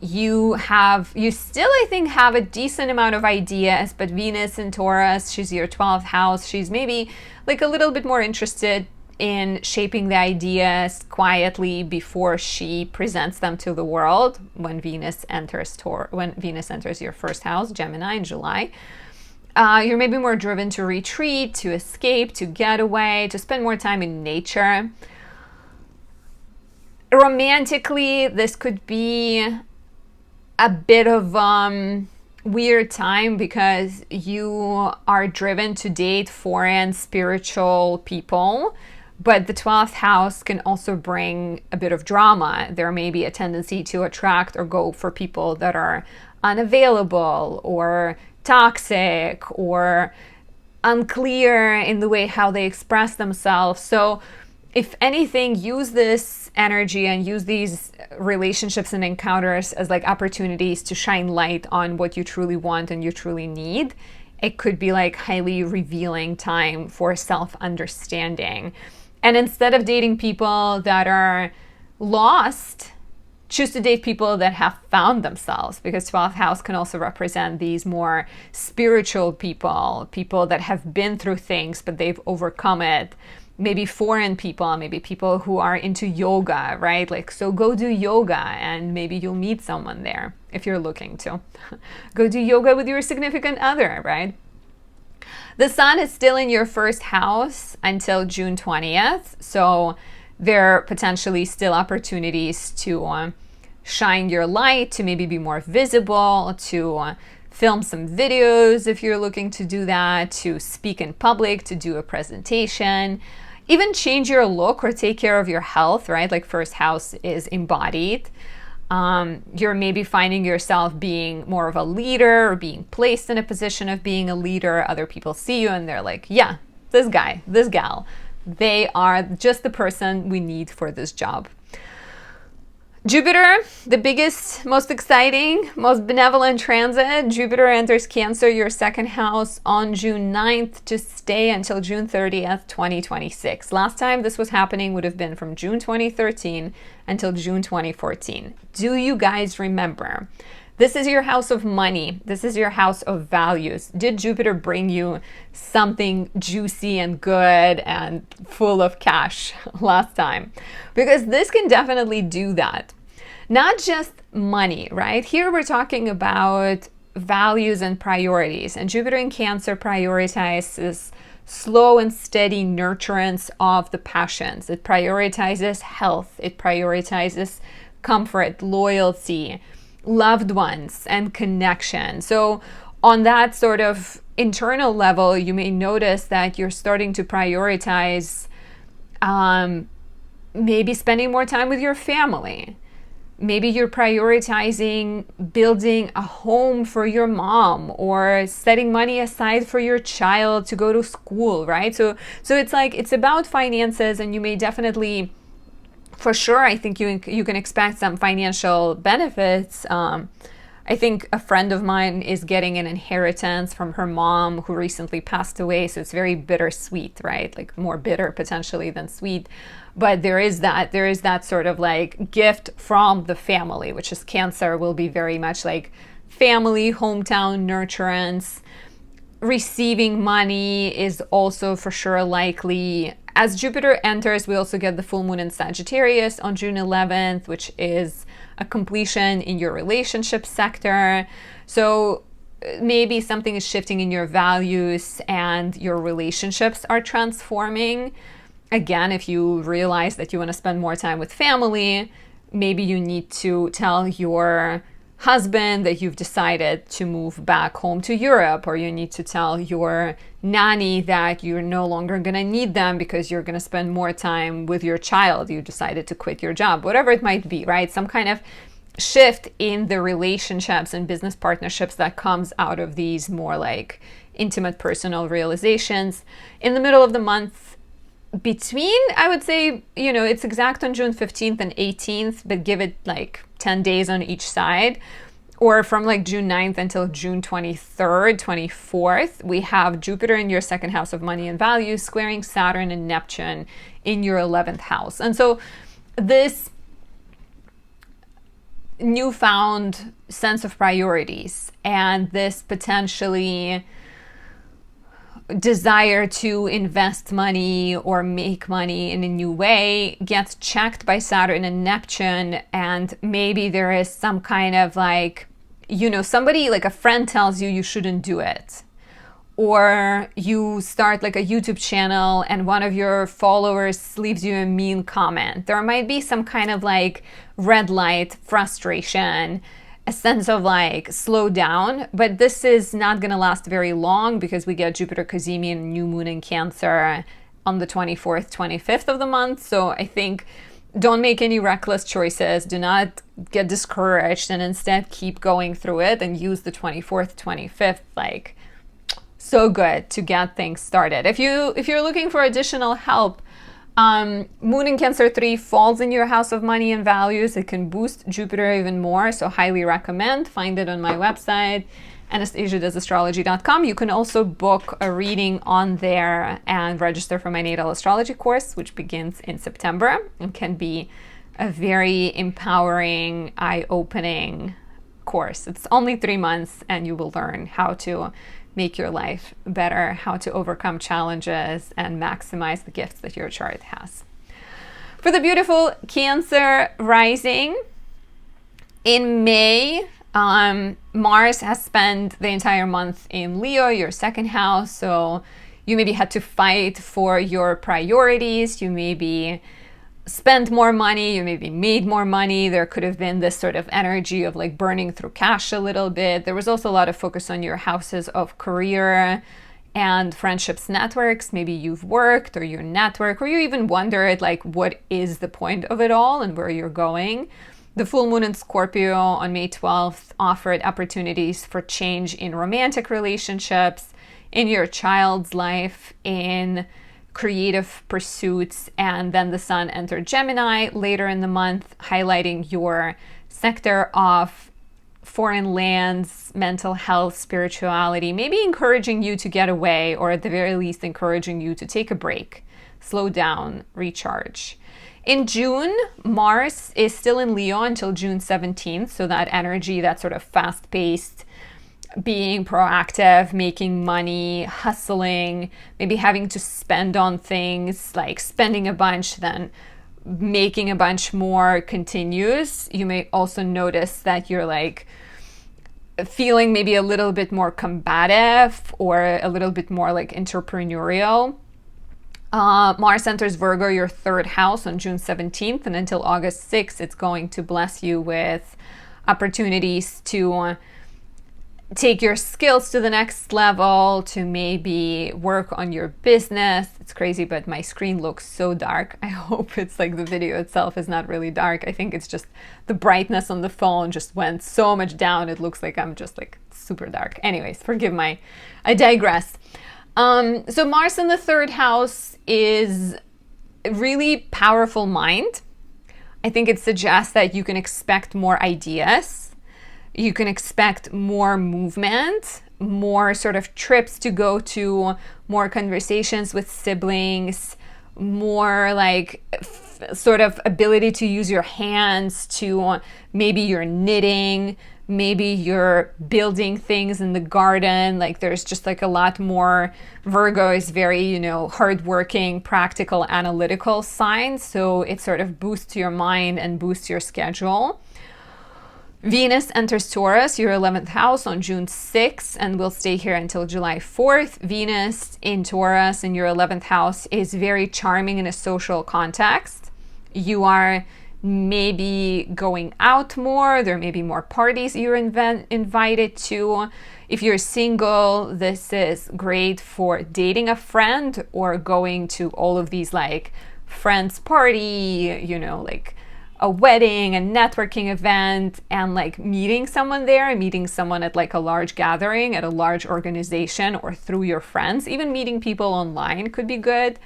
S1: You still, I think, have a decent amount of ideas, but Venus in Taurus, she's your 12th house. She's maybe like a little bit more interested in shaping the ideas quietly before she presents them to the world. When Venus enters your 1st house, Gemini, in July, you're maybe more driven to retreat, to escape, to get away, to spend more time in nature. Romantically, this could be a bit of weird time because you are driven to date foreign spiritual people, but the 12th house can also bring a bit of drama. There may be a tendency to attract or go for people that are unavailable or toxic or unclear in the way how they express themselves. So if anything, use this energy and use these relationships and encounters as like opportunities to shine light on what you truly want and you truly need. It could be like highly revealing time for self-understanding. And instead of dating people that are lost, choose to date people that have found themselves, because 12th house can also represent these more spiritual people, people that have been through things, but they've overcome it. Maybe foreign people, maybe people who are into yoga, right? Like, so go do yoga and maybe you'll meet someone there if you're looking to. Go do yoga with your significant other, right? The sun is still in your first house until June 20th. So there are potentially still opportunities to shine your light, to maybe be more visible, to film some videos if you're looking to do that, to speak in public, to do a presentation, even change your look or take care of your health, right? Like first house is embodied. You're maybe finding yourself being more of a leader or being placed in a position of being a leader. Other people see you and they're like, yeah, this guy, this gal, they are just the person we need for this job. Jupiter, the biggest, most exciting, most benevolent transit. Jupiter enters Cancer, your second house, on June 9th to stay until June 30th, 2026. Last time this was happening would have been from June 2013 until June 2014. Do you guys remember? This is your house of money. This is your house of values. Did Jupiter bring you something juicy and good and full of cash last time? Because this can definitely do that. Not just money, right? Here we're talking about values and priorities. And Jupiter in Cancer prioritizes slow and steady nurturance of the passions. It prioritizes health. It prioritizes comfort, loyalty, loved ones, and connection. So on that sort of internal level, you may notice that you're starting to prioritize maybe spending more time with your family. Maybe you're prioritizing building a home for your mom or setting money aside for your child to go to school, right? So it's like, it's about finances, and you may definitely, for sure, I think you can expect some financial benefits. I think a friend of mine is getting an inheritance from her mom who recently passed away. So it's very bittersweet, right? Like more bitter potentially than sweet. But there is that sort of like gift from the family, which is Cancer, will be very much like family, hometown nurturance. Receiving money is also for sure likely. As Jupiter enters, we also get the full moon in Sagittarius on June 11th, which is a completion in your relationship sector. So maybe something is shifting in your values and your relationships are transforming. Again, if you realize that you want to spend more time with family, maybe you need to tell your husband that you've decided to move back home to Europe, or you need to tell your nanny that you're no longer going to need them because you're going to spend more time with your child. You decided to quit your job, whatever it might be, right? Some kind of shift in the relationships and business partnerships that comes out of these more like intimate personal realizations. In the middle of the month, between, I would say, it's exact on June 15th and 18th, but give it like 10 days on each side, or from like June 9th until June 23rd, 24th, we have Jupiter in your second house of money and values squaring Saturn and Neptune in your 11th house. And so this newfound sense of priorities and this potentially desire to invest money or make money in a new way gets checked by Saturn and Neptune. And maybe there is some kind of like, somebody, like a friend tells you you shouldn't do it. Or you start like a YouTube channel and one of your followers leaves you a mean comment. There might be some kind of like red light, frustration, a sense of like slow down, but this is not going to last very long because we get Jupiter Cazimi and new moon in Cancer on the 24th, 25th of the month. So I think don't make any reckless choices. Do not get discouraged, and instead keep going through it and use the 24th, 25th, like, so good to get things started. If you're looking for additional help, Moon in Cancer 3 falls in your house of money and values. It can boost Jupiter even more, so highly recommend. Find it on my website, anastasiadoesastrology.com. You can also book a reading on there and register for my natal astrology course, which begins in September and can be a very empowering, eye-opening course. It's only 3 months and you will learn how to make your life better, how to overcome challenges and maximize the gifts that your chart has. For the beautiful Cancer rising, in May, Mars has spent the entire month in Leo, your second house. So you maybe had to fight for your priorities. You maybe spent more money. You maybe made more money. There could have been this sort of energy of like burning through cash a little bit. There was also a lot of focus on your houses of career and friendships, networks. Maybe you've worked or your network, or you even wondered like, what is the point of it all and where you're going. The full moon in Scorpio on May 12th offered opportunities for change in romantic relationships, in your child's life, in creative pursuits. And then the sun entered Gemini later in the month, highlighting your sector of foreign lands, mental health, spirituality, maybe encouraging you to get away, or at the very least encouraging you to take a break, slow down, recharge. In June, Mars is still in Leo until June 17th. So that energy, that sort of fast-paced, being proactive, making money, hustling, maybe having to spend on things, like spending a bunch, then making a bunch more, continues. You may also notice that you're like feeling maybe a little bit more combative or a little bit more like entrepreneurial. Mars enters Virgo, your third house, on June 17th, and until August 6th, it's going to bless you with opportunities to take your skills to the next level, to maybe work on your business. It's crazy, but my screen looks so dark. I hope it's like the video itself is not really dark. I think it's just the brightness on the phone just went so much down. It looks like I'm just like super dark. Anyways, forgive I digress. So Mars in the third house is a really powerful mind. I think it suggests that you can expect more ideas. You can expect more movement, more sort of trips to go to, more conversations with siblings, more like sort of ability to use your hands to, maybe you're knitting, maybe you're building things in the garden. Like there's just like a lot more. Virgo is very, hardworking, practical, analytical sign. So it sort of boosts your mind and boosts your schedule. Venus enters Taurus, your 11th house, on June 6th, and will stay here until July 4th. Venus in Taurus in your 11th house is very charming in a social context. You are maybe going out more. There may be more parties you're invited to. If you're single, this is great for dating a friend or going to all of these like friends party, like a wedding, a networking event, and like meeting someone there, meeting someone at like a large gathering, at a large organization, or through your friends. Even meeting people online could be good.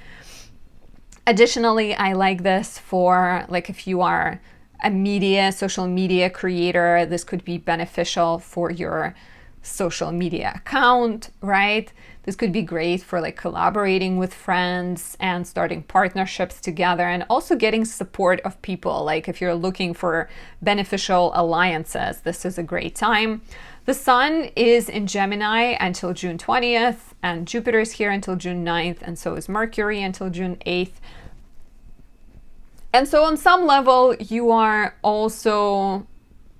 S1: Additionally, I like this for like if you are a social media creator, this could be beneficial for your social media account, right? This could be great for like collaborating with friends and starting partnerships together, and also getting support of people. Like if you're looking for beneficial alliances, this is a great time. The sun is in Gemini until June 20th, and Jupiter is here until June 9th, and so is Mercury until June 8th. And so on some level, you are also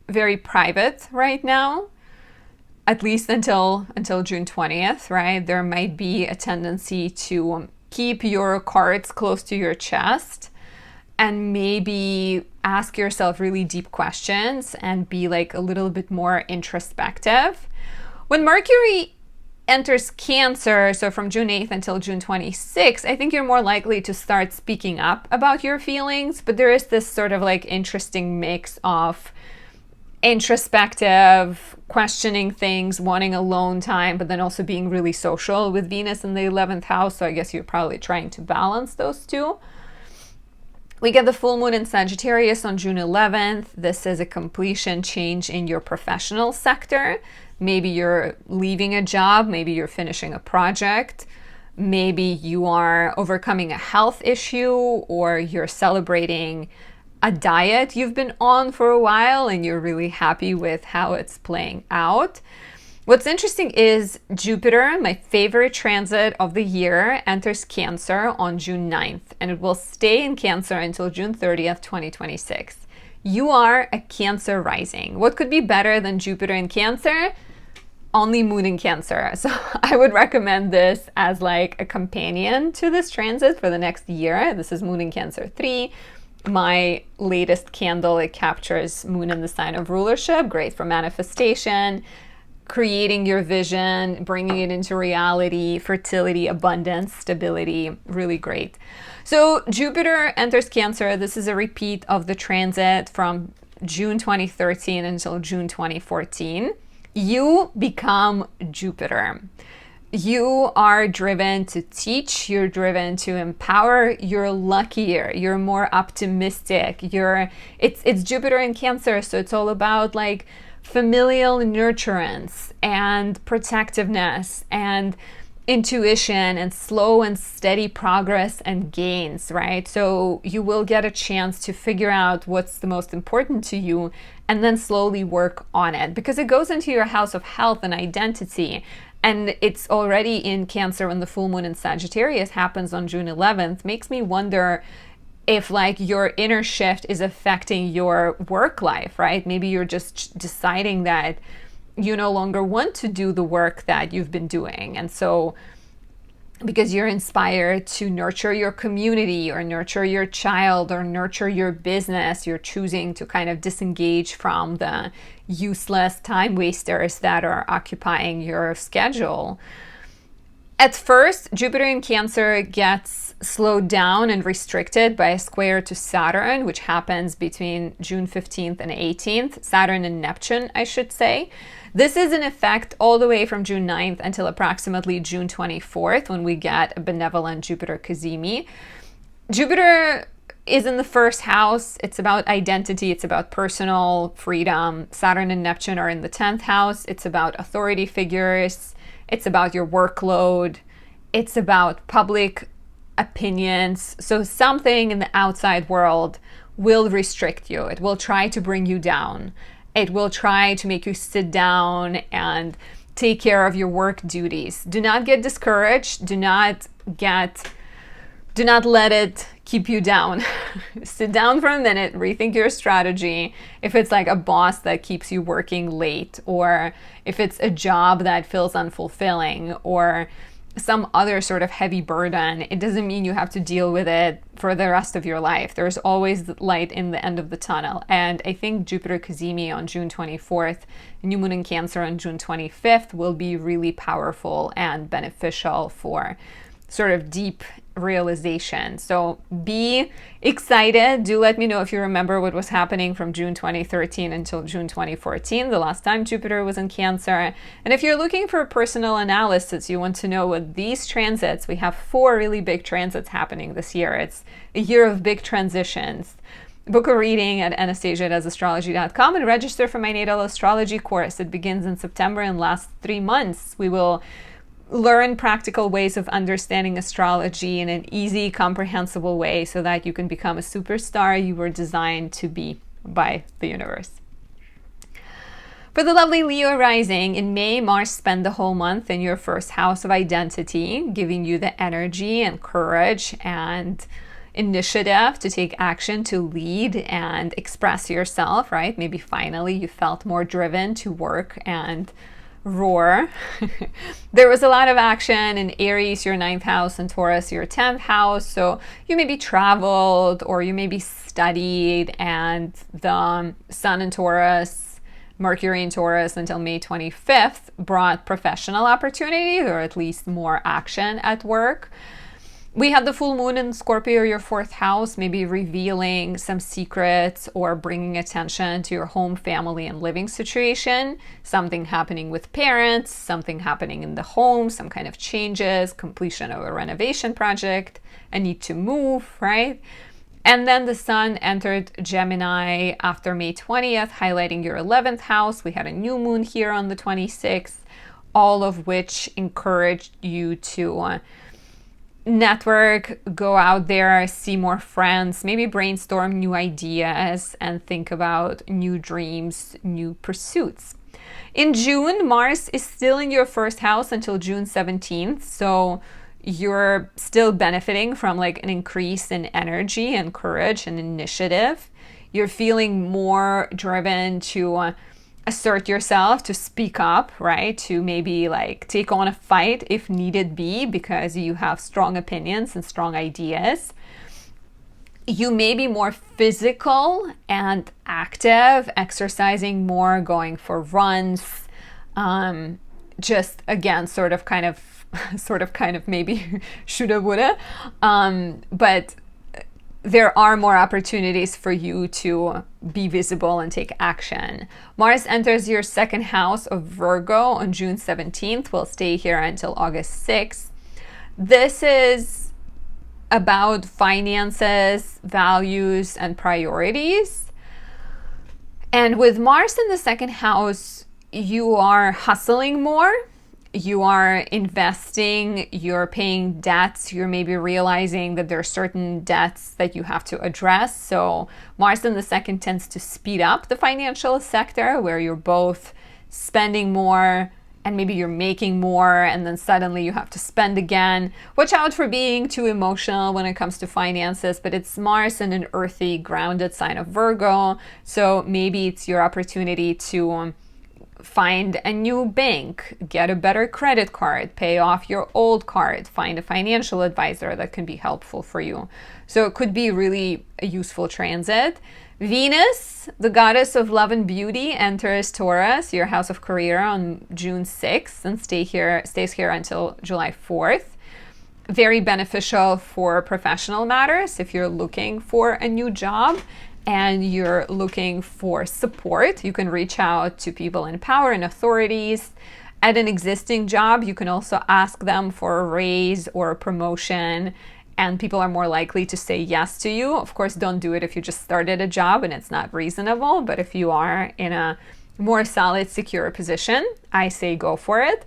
S1: very private right now, at least until June 20th, right? There might be a tendency to keep your cards close to your chest and maybe ask yourself really deep questions and be like a little bit more introspective. When Mercury enters Cancer, so from June 8th until June 26th, I think you're more likely to start speaking up about your feelings, but there is this sort of like interesting mix of introspective, questioning things, wanting alone time, but then also being really social with Venus in the 11th house. So I guess you're probably trying to balance those two. We get the full moon in Sagittarius on June 11th. This is a completion change in your professional sector. Maybe you're leaving a job, maybe you're finishing a project, maybe you are overcoming a health issue, or you're celebrating a diet you've been on for a while and you're really happy with how it's playing out. What's interesting is Jupiter, my favorite transit of the year, enters Cancer on June 9th, and it will stay in Cancer until June 30th, 2026. You are a Cancer rising. What could be better than Jupiter in Cancer? Only moon in Cancer. So I would recommend this as like a companion to this transit for the next year. This is moon in Cancer 3. My latest candle, it captures moon in the sign of rulership, great for manifestation, creating your vision, bringing it into reality, fertility, abundance, stability, really great. So Jupiter enters Cancer. This is a repeat of the transit from June 2013 until June 2014. You become Jupiter. You are driven to teach, you're driven to empower, you're luckier, you're more optimistic, it's Jupiter in Cancer, so it's all about like familial nurturance and protectiveness and intuition and slow and steady progress and gains, right? So you will get a chance to figure out what's the most important to you and then slowly work on it, because it goes into your house of health and identity. And it's already in Cancer when the full moon in Sagittarius happens on June 11th. Makes me wonder if like your inner shift is affecting your work life, right? Maybe you're just deciding that you no longer want to do the work that you've been doing. And so because you're inspired to nurture your community or nurture your child or nurture your business, you're choosing to kind of disengage from the useless time wasters that are occupying your schedule. At first, Jupiter in Cancer gets slowed down and restricted by a square to Saturn, which happens between June 15th and 18th, Saturn and Neptune, I should say. This is in effect all the way from June 9th until approximately June 24th, when we get a benevolent Jupiter Cazimi. Jupiter is in the first house. It's about identity. It's about personal freedom. Saturn and Neptune are in the 10th house. It's about authority figures. It's about your workload. It's about public opinions. So something in the outside world will restrict you. It will try to bring you down. It will try to make you sit down and take care of your work duties. Do not get discouraged. Do not let it keep you down. Sit down for a minute, rethink your strategy. If it's like a boss that keeps you working late, or if it's a job that feels unfulfilling, or some other sort of heavy burden, it doesn't mean you have to deal with it for the rest of your life. There's always light in the end of the tunnel. And I think Jupiter Cazimi on June 24th, new moon in Cancer on June 25th will be really powerful and beneficial for sort of deep realization. So be excited. Do let me know if you remember what was happening from June 2013 until June 2014, the last time Jupiter was in Cancer. And if you're looking for a personal analysis, you want to know what these transits, we have 4 really big transits happening this year. It's a year of big transitions. Book a reading at anastasia.astrology.com and register for my natal astrology course. It begins in September and lasts 3 months. We will learn practical ways of understanding astrology in an easy, comprehensible way so that you can become a superstar you were designed to be by the universe. For the lovely Leo rising, in May, Mars spent the whole month in your first house of identity, giving you the energy and courage and initiative to take action, to lead and express yourself, right? Maybe finally you felt more driven to work and roar. There was a lot of action in Aries, your 9th house, and Taurus, your 10th house. So you maybe traveled or you maybe studied, and the Sun in Taurus Mercury in Taurus until May 25th brought professional opportunities, or at least more action at work. We had the full moon in Scorpio, your 4th house, maybe revealing some secrets or bringing attention to your home, family, and living situation. Something happening with parents, something happening in the home, some kind of changes, completion of a renovation project, a need to move, right? And then the sun entered Gemini after May 20th, highlighting your 11th house. We had a new moon here on the 26th, all of which encouraged you to network, go out there, see more friends, maybe brainstorm new ideas and think about new dreams, new pursuits. In June, Mars is still in your 1st house until June 17th. So you're still benefiting from like an increase in energy and courage and initiative. You're feeling more driven to assert yourself, to speak up, right? To maybe like take on a fight if needed be, because you have strong opinions and strong ideas. You may be more physical and active, exercising more, going for runs. Just again, sort of kind of maybe shoulda, woulda. But there are more opportunities for you to be visible and take action. Mars enters your 2nd house of Virgo on June 17th. Will stay here until August 6th. This is about finances, values, and priorities. And with Mars in the 2nd house, you are hustling more. You are investing, you're paying debts, you're maybe realizing that there are certain debts that you have to address. So Mars in the 2nd tends to speed up the financial sector, where you're both spending more and maybe you're making more and then suddenly you have to spend again. Watch out for being too emotional when it comes to finances, but it's Mars in an earthy, grounded sign of Virgo. So maybe it's your opportunity to find a new bank, get a better credit card, pay off your old card, find a financial advisor that can be helpful for you. So it could be really a useful transit. Venus, the goddess of love and beauty, enters Taurus, your house of career, on June 6th and stays here until July 4th. Very beneficial for professional matters if you're looking for a new job and you're looking for support. You can reach out to people in power and authorities. At an existing job, you can also ask them for a raise or a promotion, and people are more likely to say yes to you. Of course, don't do it if you just started a job and it's not reasonable, but if you are in a more solid, secure position, I say go for it.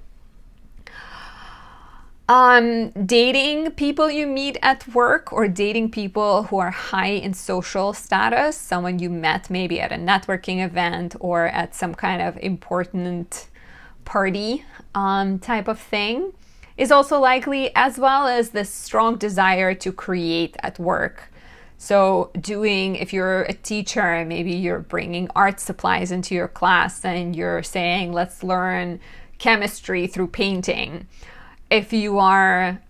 S1: Dating people you meet at work, or dating people who are high in social status, someone you met maybe at a networking event or at some kind of important party type of thing, is also likely, as well as this strong desire to create at work. So if you're a teacher, maybe you're bringing art supplies into your class and you're saying, let's learn chemistry through painting. If you're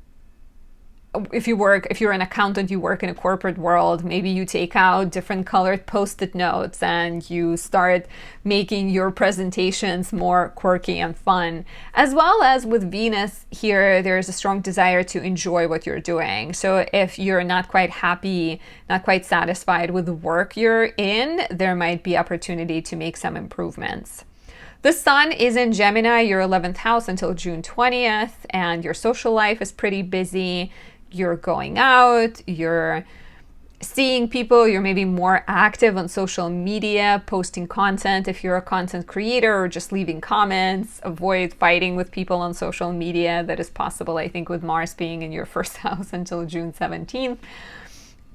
S1: an accountant, you work in a corporate world, maybe you take out different colored Post-it notes and you start making your presentations more quirky and fun. As well as with Venus here, there's a strong desire to enjoy what you're doing. So if you're not quite happy, not quite satisfied with the work you're in, there might be opportunity to make some improvements. The sun is in Gemini, your 11th house, until June 20th, and your social life is pretty busy. You're going out, you're seeing people, you're maybe more active on social media, posting content if you're a content creator, or just leaving comments. Avoid fighting with people on social media. That is possible, I think, with Mars being in your 1st house until June 17th.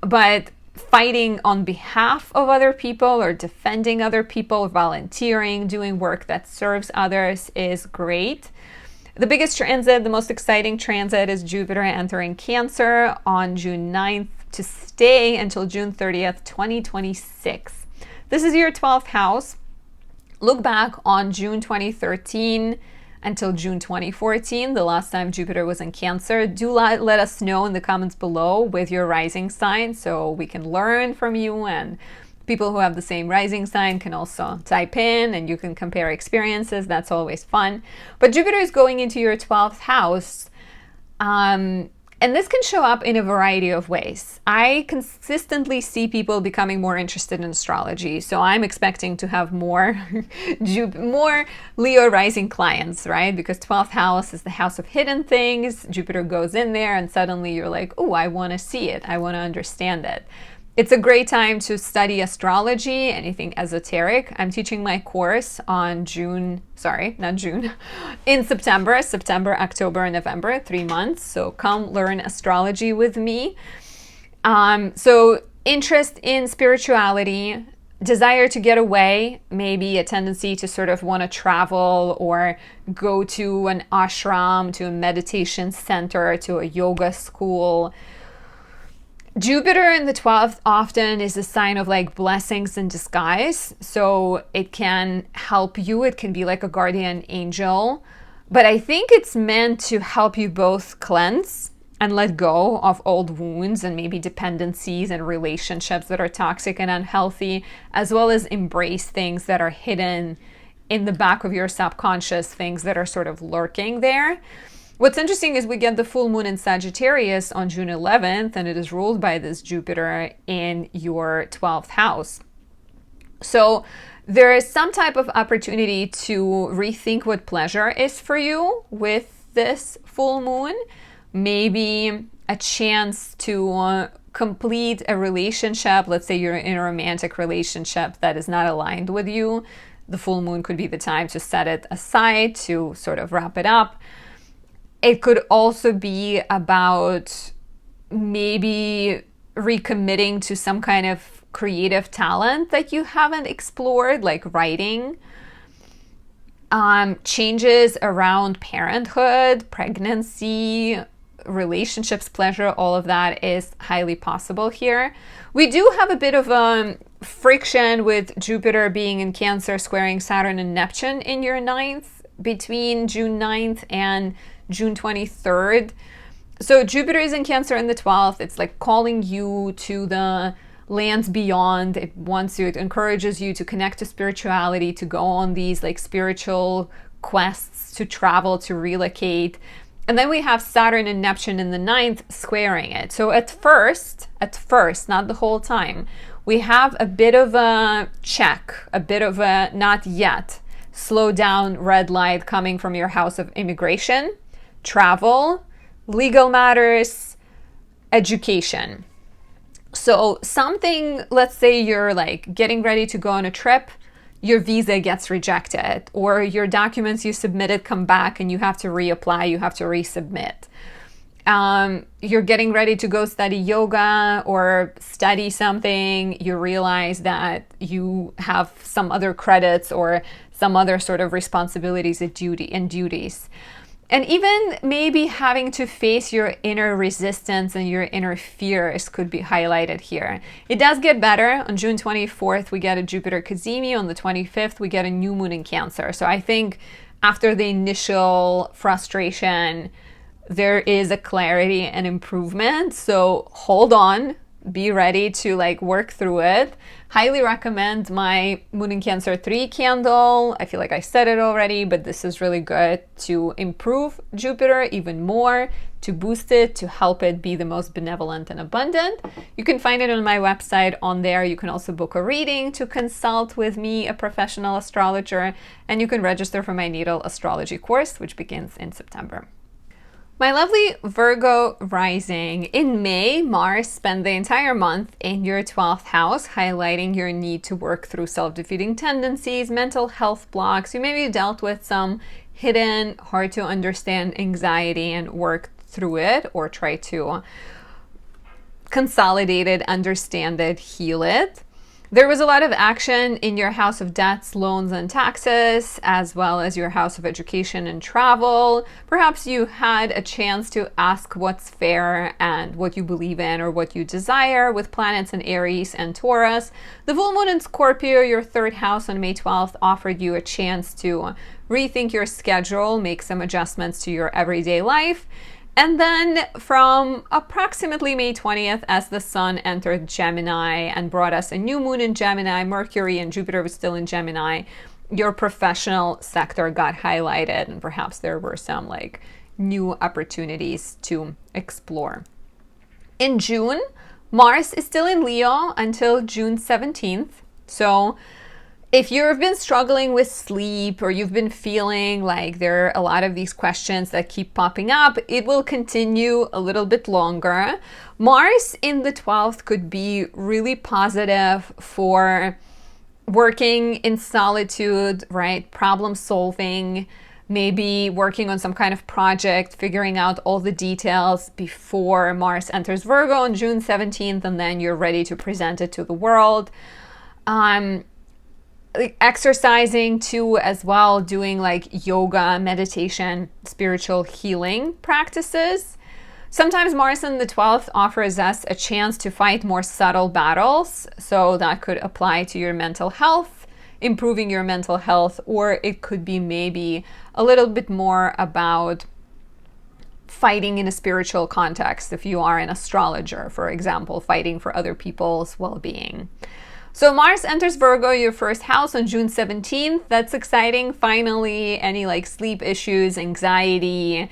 S1: But fighting on behalf of other people or defending other people, volunteering, doing work that serves others is great. The biggest transit, the most exciting transit, is Jupiter entering Cancer on June 9th to stay until June 30th, 2026. This is your 12th house. Look back on June 2013 until June 2014, the last time Jupiter was in Cancer. Do let us know in the comments below with your rising sign so we can learn from you and People who have the same rising sign can also type in and you can compare experiences. That's always fun. But Jupiter is going into your 12th house. And this can show up in a variety of ways. I consistently see people becoming more interested in astrology. So I'm expecting to have more Leo rising clients, right? Because 12th house is the house of hidden things. Jupiter goes in there and suddenly you're like, oh, I want to see it. I want to understand it. It's a great time to study astrology, anything esoteric. I'm teaching my course on in September, October, and November, 3 months. So come learn astrology with me. So interest in spirituality, desire to get away, maybe a tendency to sort of want to travel or go to an ashram, to a meditation center, to a yoga school. Jupiter in the 12th often is a sign of like blessings in disguise. So it can help you. It can be like a guardian angel. But I think it's meant to help you both cleanse and let go of old wounds and maybe dependencies and relationships that are toxic and unhealthy, as well as embrace things that are hidden in the back of your subconscious, things that are sort of lurking there. What's interesting is we get the full moon in Sagittarius on June 11th, and it is ruled by this Jupiter in your 12th house. So there is some type of opportunity to rethink what pleasure is for you with this full moon. Maybe a chance to complete a relationship. Let's say you're in a romantic relationship that is not aligned with you. The full moon could be the time to set it aside, to sort of wrap it up. It could also be about maybe recommitting to some kind of creative talent that you haven't explored, like writing. Changes around parenthood, pregnancy, relationships, pleasure, all of that is highly possible here. We do have a bit of friction with Jupiter being in Cancer, squaring Saturn and Neptune in your 9th between June 9th and June 23rd. So Jupiter is in Cancer in the 12th. It's like calling you to the lands beyond. It encourages you to connect to spirituality, to go on these like spiritual quests, to travel, to relocate. And then we have Saturn and Neptune in the 9th squaring it. So at first, not the whole time, we have a bit of a check, a bit of a not yet, slow down red light coming from your house of immigration, travel, legal matters, education. So something, let's say you're like getting ready to go on a trip, your visa gets rejected, or your documents you submitted come back and you have to reapply, you have to resubmit. You're getting ready to go study yoga or study something, you realize that you have some other credits or some other sort of responsibilities and duties. And even maybe having to face your inner resistance and your inner fears could be highlighted here. It does get better. On June 24th, we get a Jupiter Cazimi. On the 25th, we get a new moon in Cancer. So I think after the initial frustration, there is a clarity and improvement. So hold on. Be ready to like work through it. Highly recommend my Moon in Cancer 3 candle. I feel like I said it already, but this is really good to improve Jupiter even more, to boost it, to help it be the most benevolent and abundant. You can find it on my website. On there, you can also book a reading to consult with me, a professional astrologer, and you can register for my natal astrology course, which begins in September. My lovely Virgo rising. In May, Mars spent the entire month in your 12th house, highlighting your need to work through self-defeating tendencies, mental health blocks. You maybe dealt with some hidden, hard to understand anxiety and work through it, or try to consolidate it, understand it, heal it. There was a lot of action in your house of debts, loans, and taxes, as well as your house of education and travel. Perhaps you had a chance to ask what's fair and what you believe in or what you desire with planets in Aries and Taurus. The full moon in Scorpio, your 3rd house on May 12th, offered you a chance to rethink your schedule, make some adjustments to your everyday life. And then from approximately May 20th, as the sun entered Gemini and brought us a new moon in Gemini, Mercury and Jupiter was still in Gemini, your professional sector got highlighted, and perhaps there were some like new opportunities to explore. In June, Mars is still in Leo until June 17th. So if you've been struggling with sleep, or you've been feeling like there are a lot of these questions that keep popping up, it will continue a little bit longer. Mars in the 12th could be really positive for working in solitude, right? Problem solving, maybe working on some kind of project, figuring out all the details before Mars enters Virgo on June 17th, and then you're ready to present it to the world. Exercising too as well, doing like yoga, meditation, spiritual healing practices. Sometimes Mars in the 12th offers us a chance to fight more subtle battles. So that could apply to your mental health, improving your mental health, or it could be maybe a little bit more about fighting in a spiritual context. If you are an astrologer, for example, fighting for other people's well-being. So Mars enters Virgo, your first house, on June 17th. That's exciting. Finally, any like sleep issues, anxiety,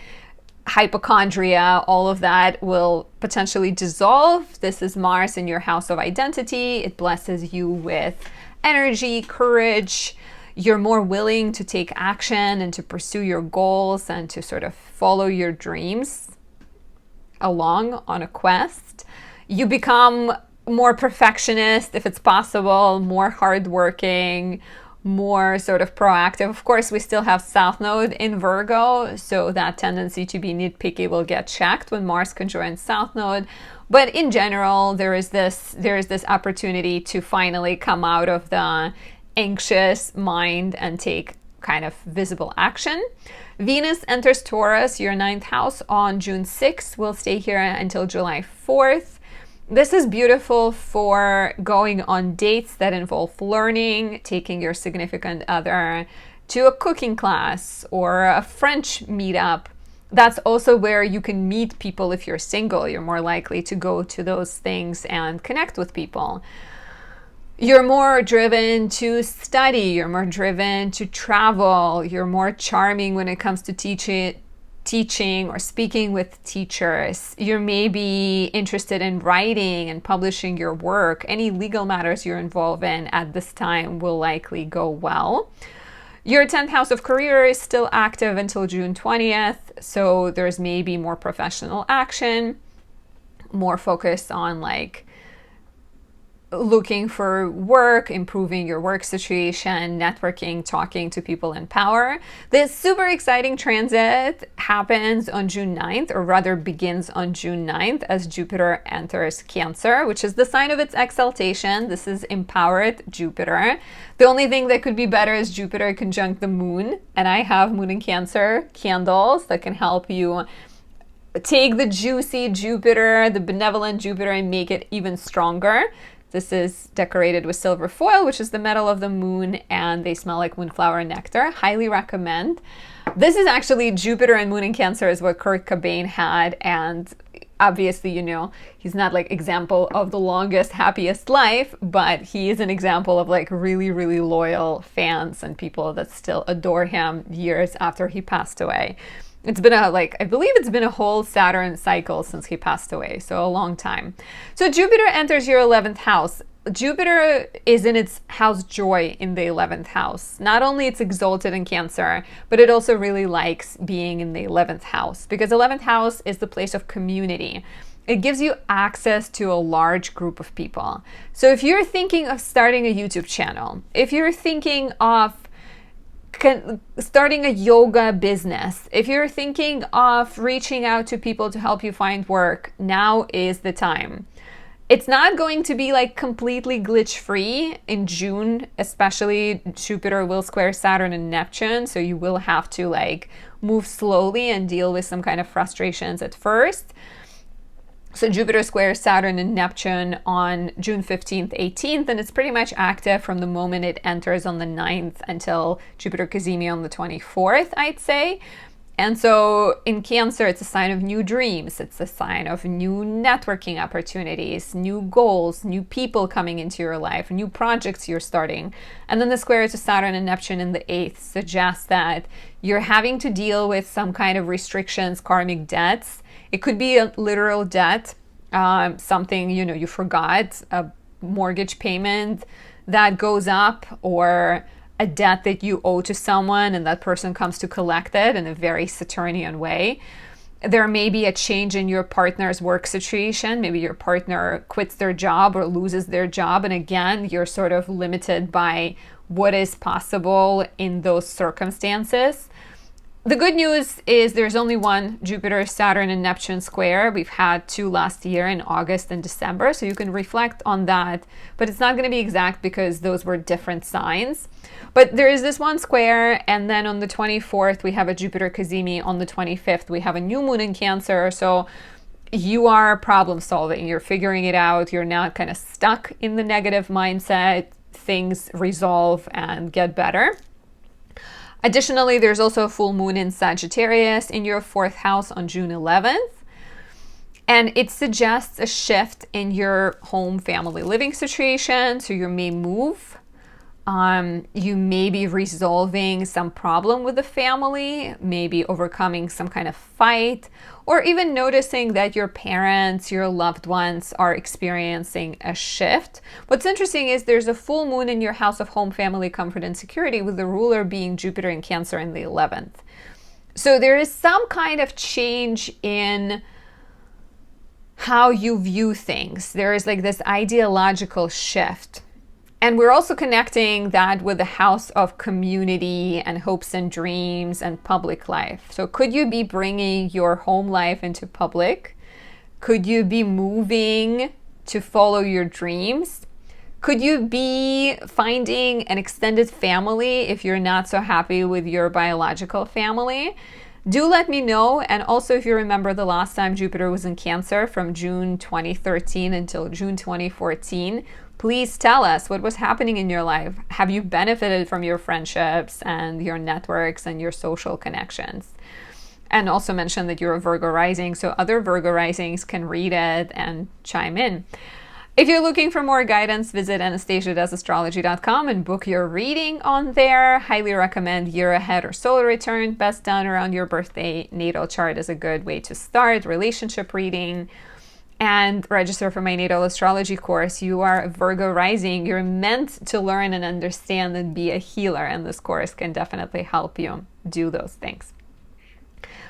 S1: hypochondria, all of that will potentially dissolve. This is Mars in your house of identity. It blesses you with energy, courage. You're more willing to take action and to pursue your goals and to sort of follow your dreams along on a quest. You become more perfectionist, if it's possible, more hardworking, more sort of proactive. Of course, we still have South Node in Virgo, so that tendency to be nitpicky will get checked when Mars conjoins South Node. But in general, there is this opportunity to finally come out of the anxious mind and take kind of visible action. Venus enters Taurus, your 9th house, on June 6th. Will stay here until July 4th. This is beautiful for going on dates that involve learning, taking your significant other to a cooking class or a French meetup. That's also where you can meet people. If you're single, you're more likely to go to those things and connect with people. You're more driven to study, you're more driven to travel, you're more charming when it comes to teaching or speaking with teachers. You may be interested in writing and publishing your work. Any legal matters you're involved in at this time will likely go well. Your 10th house of career is still active until June 20th, so there's maybe more professional action, more focus on like looking for work, improving your work situation, networking, talking to people in power. This super exciting transit happens on June 9th, or rather begins on June 9th as Jupiter enters Cancer, which is the sign of its exaltation. This is empowered Jupiter. The only thing that could be better is Jupiter conjunct the moon, and I have Moon in Cancer candles that can help you take the juicy Jupiter, the benevolent Jupiter, and make it even stronger. This is decorated with silver foil, which is the metal of the moon, and they smell like moonflower nectar. Highly recommend. This is actually Jupiter and Moon in Cancer is what Kurt Cobain had, and obviously, you know, he's not like example of the longest, happiest life, but he is an example of like really, really loyal fans and people that still adore him years after he passed away. It's been I believe it's been a whole Saturn cycle since he passed away, so a long time. So Jupiter enters your 11th house. Jupiter is in its house joy in the 11th house. Not only it's exalted in Cancer, but it also really likes being in the 11th house, because 11th house is the place of community. It gives you access to a large group of people. So if you're thinking of starting a YouTube channel, if you're thinking of starting a yoga business, if you're thinking of reaching out to people to help you find work, now is the time. It's not going to be like completely glitch free in June, especially Jupiter will square Saturn and Neptune, so you will have to like move slowly and deal with some kind of frustrations at first. So Jupiter squares Saturn and Neptune on June 15th, 18th, and it's pretty much active from the moment it enters on the 9th until Jupiter Cazimi on the 24th, I'd say. And so in Cancer, it's a sign of new dreams. It's a sign of new networking opportunities, new goals, new people coming into your life, new projects you're starting. And then the square to Saturn and Neptune in the 8th suggests that you're having to deal with some kind of restrictions, karmic debts. It could be a literal debt, something, you forgot, a mortgage payment that goes up, or a debt that you owe to someone and that person comes to collect it in a very Saturnian way. There may be a change in your partner's work situation. Maybe your partner quits their job or loses their job. And again, you're sort of limited by what is possible in those circumstances. The good news is there's only one Jupiter, Saturn, and Neptune square. We've had 2 last year in August and December, so you can reflect on that. But it's not going to be exact because those were different signs. But there is this one square, and then on the 24th, we have a Jupiter Cazimi. On the 25th, we have a new moon in Cancer. So you are problem solving. You're figuring it out. You're not kind of stuck in the negative mindset. Things resolve and get better. Additionally, there's also a full moon in Sagittarius in your 4th house on June 11th. And it suggests a shift in your home family living situation. So you may move. You may be resolving some problem with the family, maybe overcoming some kind of fight, or even noticing that your parents, your loved ones are experiencing a shift. What's interesting is there's a full moon in your house of home, family, comfort, and security, with the ruler being Jupiter in Cancer in the 11th. So there is some kind of change in how you view things. There is like this ideological shift. And we're also connecting that with the house of community and hopes and dreams and public life. So could you be bringing your home life into public? Could you be moving to follow your dreams? Could you be finding an extended family if you're not so happy with your biological family? Do let me know. And also, if you remember the last time Jupiter was in Cancer from June 2013 until June 2014, please tell us what was happening in your life. Have you benefited from your friendships and your networks and your social connections? And also mention that you're a Virgo rising, so other Virgo risings can read it and chime in. If you're looking for more guidance, visit anastasiadoesastrology.com and book your reading on there. Highly recommend year ahead or solar return. Best done around your birthday. Natal chart is a good way to start relationship reading. And register for my natal astrology course. You are a Virgo rising. You're meant to learn and understand and be a healer, and this course can definitely help you do those things.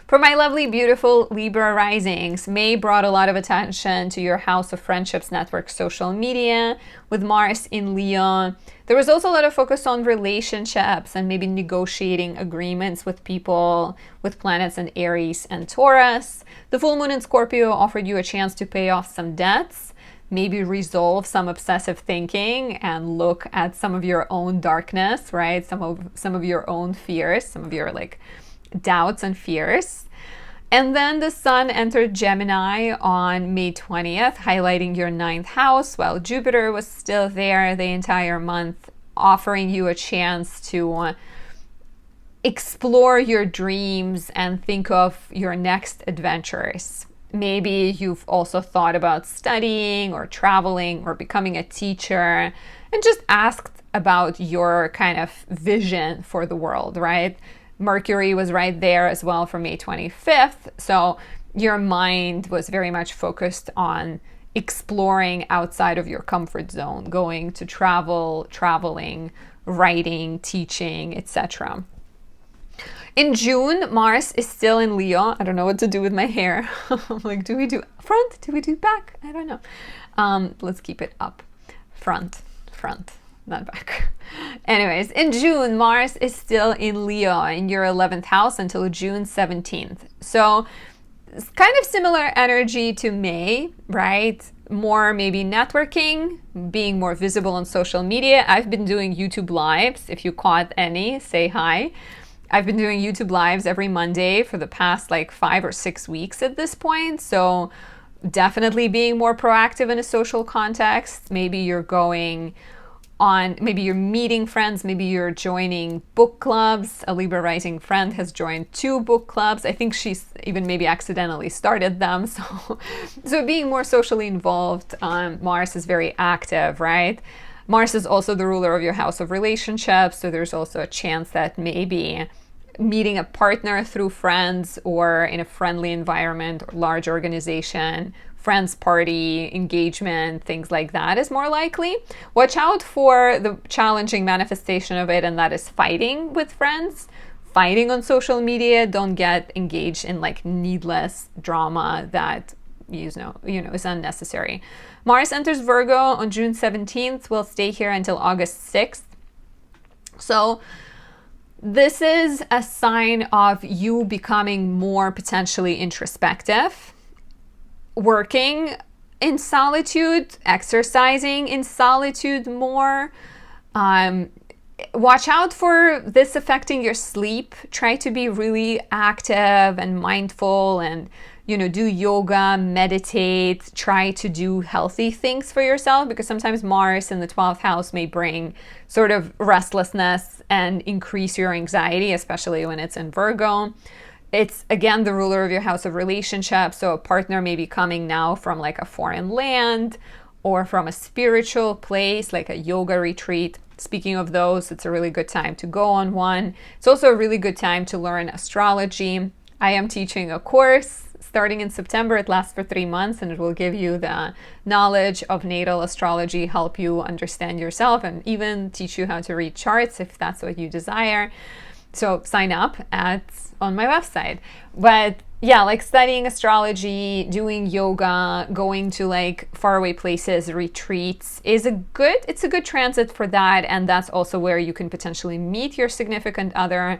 S1: For my lovely, beautiful Libra risings, May brought a lot of attention to your house of friendships, networks, social media, with Mars in Leo. There was also a lot of focus on relationships and maybe negotiating agreements with people, with planets in Aries and Taurus. The full moon in Scorpio offered you a chance to pay off some debts, maybe resolve some obsessive thinking and look at some of your own darkness, right? Some of your own fears, some of your doubts and fears. And then the sun entered Gemini on May 20th, highlighting your 9th house, while Jupiter was still there the entire month, offering you a chance to explore your dreams and think of your next adventures. Maybe you've also thought about studying or traveling or becoming a teacher, and just asked about your kind of vision for the world, right? Mercury was right there as well for May 25th. So your mind was very much focused on exploring outside of your comfort zone, going to traveling, writing, teaching, etc. In June, Mars is still in Leo. I don't know what to do with my hair. I'm like, do we do front? Do we do back? I don't know. Let's keep it up. Front, not back. Anyways, in June, Mars is still in Leo in your 11th house until June 17th. So it's kind of similar energy to May, right? More maybe networking, being more visible on social media. I've been doing YouTube lives. If you caught any, say hi. I've been doing YouTube lives every Monday for the past 5 or 6 weeks at this point. So definitely being more proactive in a social context. Maybe you're going on, maybe you're meeting friends, maybe you're joining book clubs. A Libra rising friend has joined 2 book clubs. I think she's even maybe accidentally started them. So being more socially involved, Mars is very active, right? Mars is also the ruler of your house of relationships. So there's also a chance that maybe meeting a partner through friends or in a friendly environment or large organization, friends party, engagement, things like that is more likely. Watch out for the challenging manifestation of it, and that is fighting with friends, fighting on social media. Don't get engaged in like needless drama that is unnecessary. Mars enters Virgo on June 17th, will stay here until August 6th. So this is a sign of you becoming more potentially introspective, working in solitude, exercising in solitude more. Watch out for this affecting your sleep. Try to be really active and mindful and, do yoga, meditate, try to do healthy things for yourself, because sometimes Mars in the 12th house may bring sort of restlessness and increase your anxiety, especially when it's in Virgo. It's, again, the ruler of your house of relationships. So a partner may be coming now from like a foreign land or from a spiritual place, like a yoga retreat. Speaking of those, it's a really good time to go on one. It's also a really good time to learn astrology. I am teaching a course starting in September. It lasts for 3 months, and it will give you the knowledge of natal astrology, help you understand yourself, and even teach you how to read charts if that's what you desire. So sign up on my website. But yeah, like studying astrology, doing yoga, going to like faraway places, retreats it's a good transit for that. And that's also where you can potentially meet your significant other.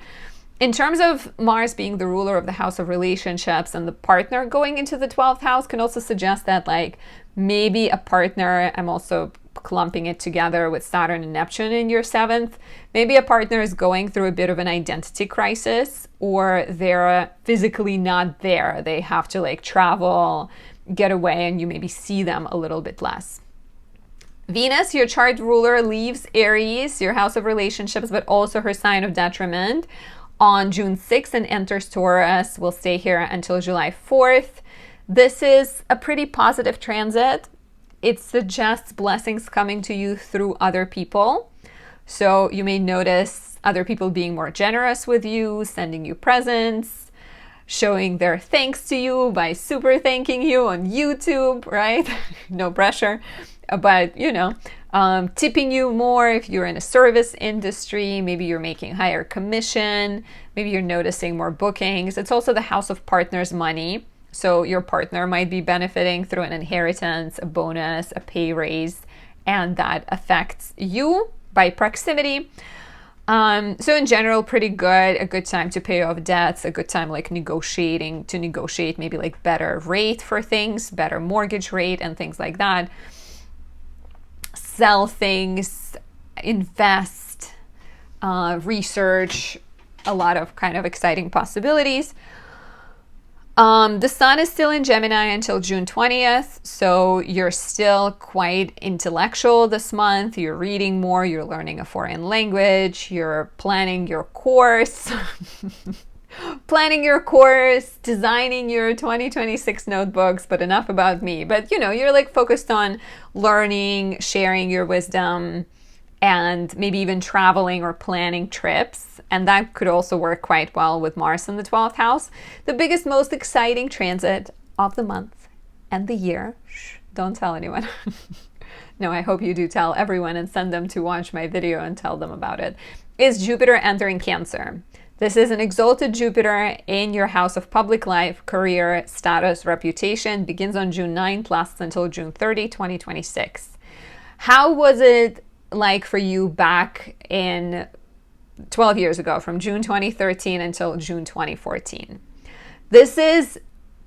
S1: In terms of Mars being the ruler of the house of relationships, and the partner going into the 12th house can also suggest that like maybe a partner, I'm also clumping it together with Saturn and Neptune in your 7th. Maybe a partner is going through a bit of an identity crisis, or they're physically not there. They have to like travel, get away, and you maybe see them a little bit less. Venus, your chart ruler, leaves Aries, your house of relationships, but also her sign of detriment, on June 6th and enters Taurus. Will stay here until July 4th. This is a pretty positive transit. It suggests blessings coming to you through other people. So you may notice other people being more generous with you, sending you presents, showing their thanks to you by super thanking you on YouTube, right? No pressure. But, tipping you more if you're in a service industry. Maybe you're making higher commission. Maybe you're noticing more bookings. It's also the house of partners' money. So your partner might be benefiting through an inheritance, a bonus, a pay raise, and that affects you by proximity. So in general, pretty good. A good time to pay off debts, a good time like to negotiate maybe like better rate for things, better mortgage rate and things like that. Sell things, invest, research, a lot of kind of exciting possibilities. The sun is still in Gemini until June 20th, so you're still quite intellectual this month. You're reading more, you're learning a foreign language, you're planning your course, designing your 2026 notebooks, but enough about me. But you're like focused on learning, sharing your wisdom, and maybe even traveling or planning trips. And that could also work quite well with Mars in the 12th house. The biggest, most exciting transit of the month and the year, don't tell anyone. No, I hope you do tell everyone and send them to watch my video and tell them about it, is Jupiter entering Cancer. This is an exalted Jupiter in your house of public life, career, status, reputation, begins on June 9th, lasts until June 30, 2026. How was it like for you back in 12 years ago, from June 2013 until June 2014? This is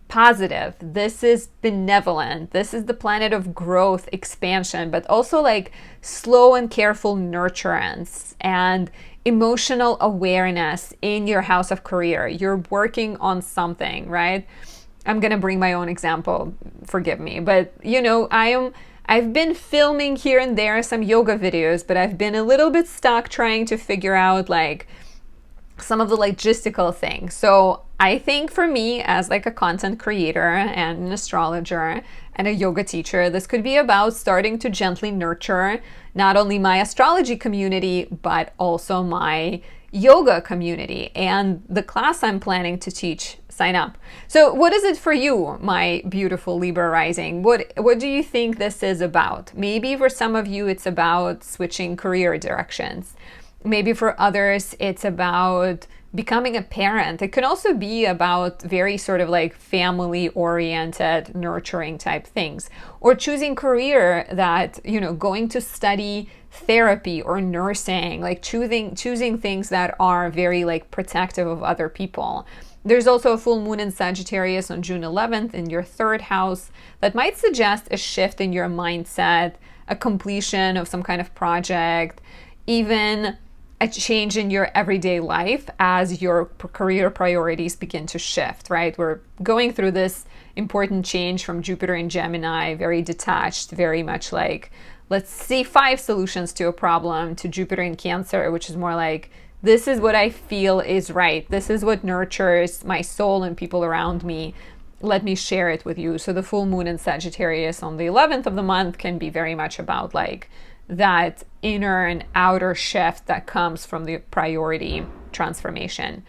S1: positive. This is benevolent. This is the planet of growth, expansion, but also like slow and careful nurturance and emotional awareness in your house of career. You're working on something, right? I'm going to bring my own example. Forgive me. But, I've been filming here and there some yoga videos, but I've been a little bit stuck trying to figure out like some of the logistical things. So I think for me as like a content creator and an astrologer and a yoga teacher, this could be about starting to gently nurture not only my astrology community, but also my yoga community and the class I'm planning to teach. Sign up. So what is it for you, my beautiful Libra rising? What do you think this is about? Maybe for some of you, it's about switching career directions. Maybe for others, it's about becoming a parent. It could also be about very sort of like family-oriented, nurturing type things. Or choosing career that, you know, going to study therapy or nursing, like choosing things that are very like protective of other people. There's also a full moon in Sagittarius on June 11th in your 3rd house that might suggest a shift in your mindset, a completion of some kind of project, even a change in your everyday life as your career priorities begin to shift, right? We're going through this important change from Jupiter in Gemini, very detached, very much like, let's see 5 solutions to a problem, to Jupiter in Cancer, which is more like, this is what I feel is right. This is what nurtures my soul and people around me. Let me share it with you. So the full moon in Sagittarius on the 11th of the month can be very much about like that inner and outer shift that comes from the priority transformation.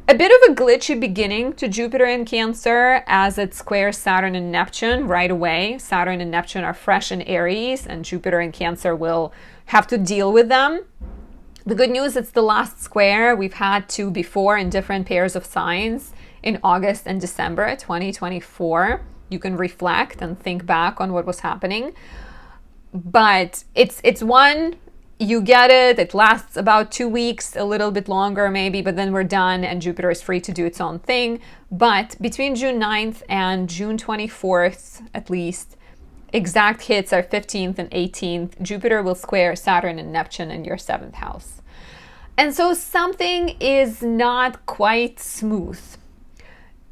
S1: A bit of a glitchy beginning to Jupiter in Cancer as it squares Saturn and Neptune right away. Saturn and Neptune are fresh in Aries, and Jupiter in Cancer will have to deal with them. The good news, it's the last square. We've had 2 before in different pairs of signs in August and December 2024. You can reflect and think back on what was happening. But it's one, you get it, it lasts about 2 weeks, a little bit longer maybe, but then we're done and Jupiter is free to do its own thing. But between June 9th and June 24th, at least, exact hits are 15th and 18th. Jupiter will square Saturn and Neptune in your 7th house. And so something is not quite smooth.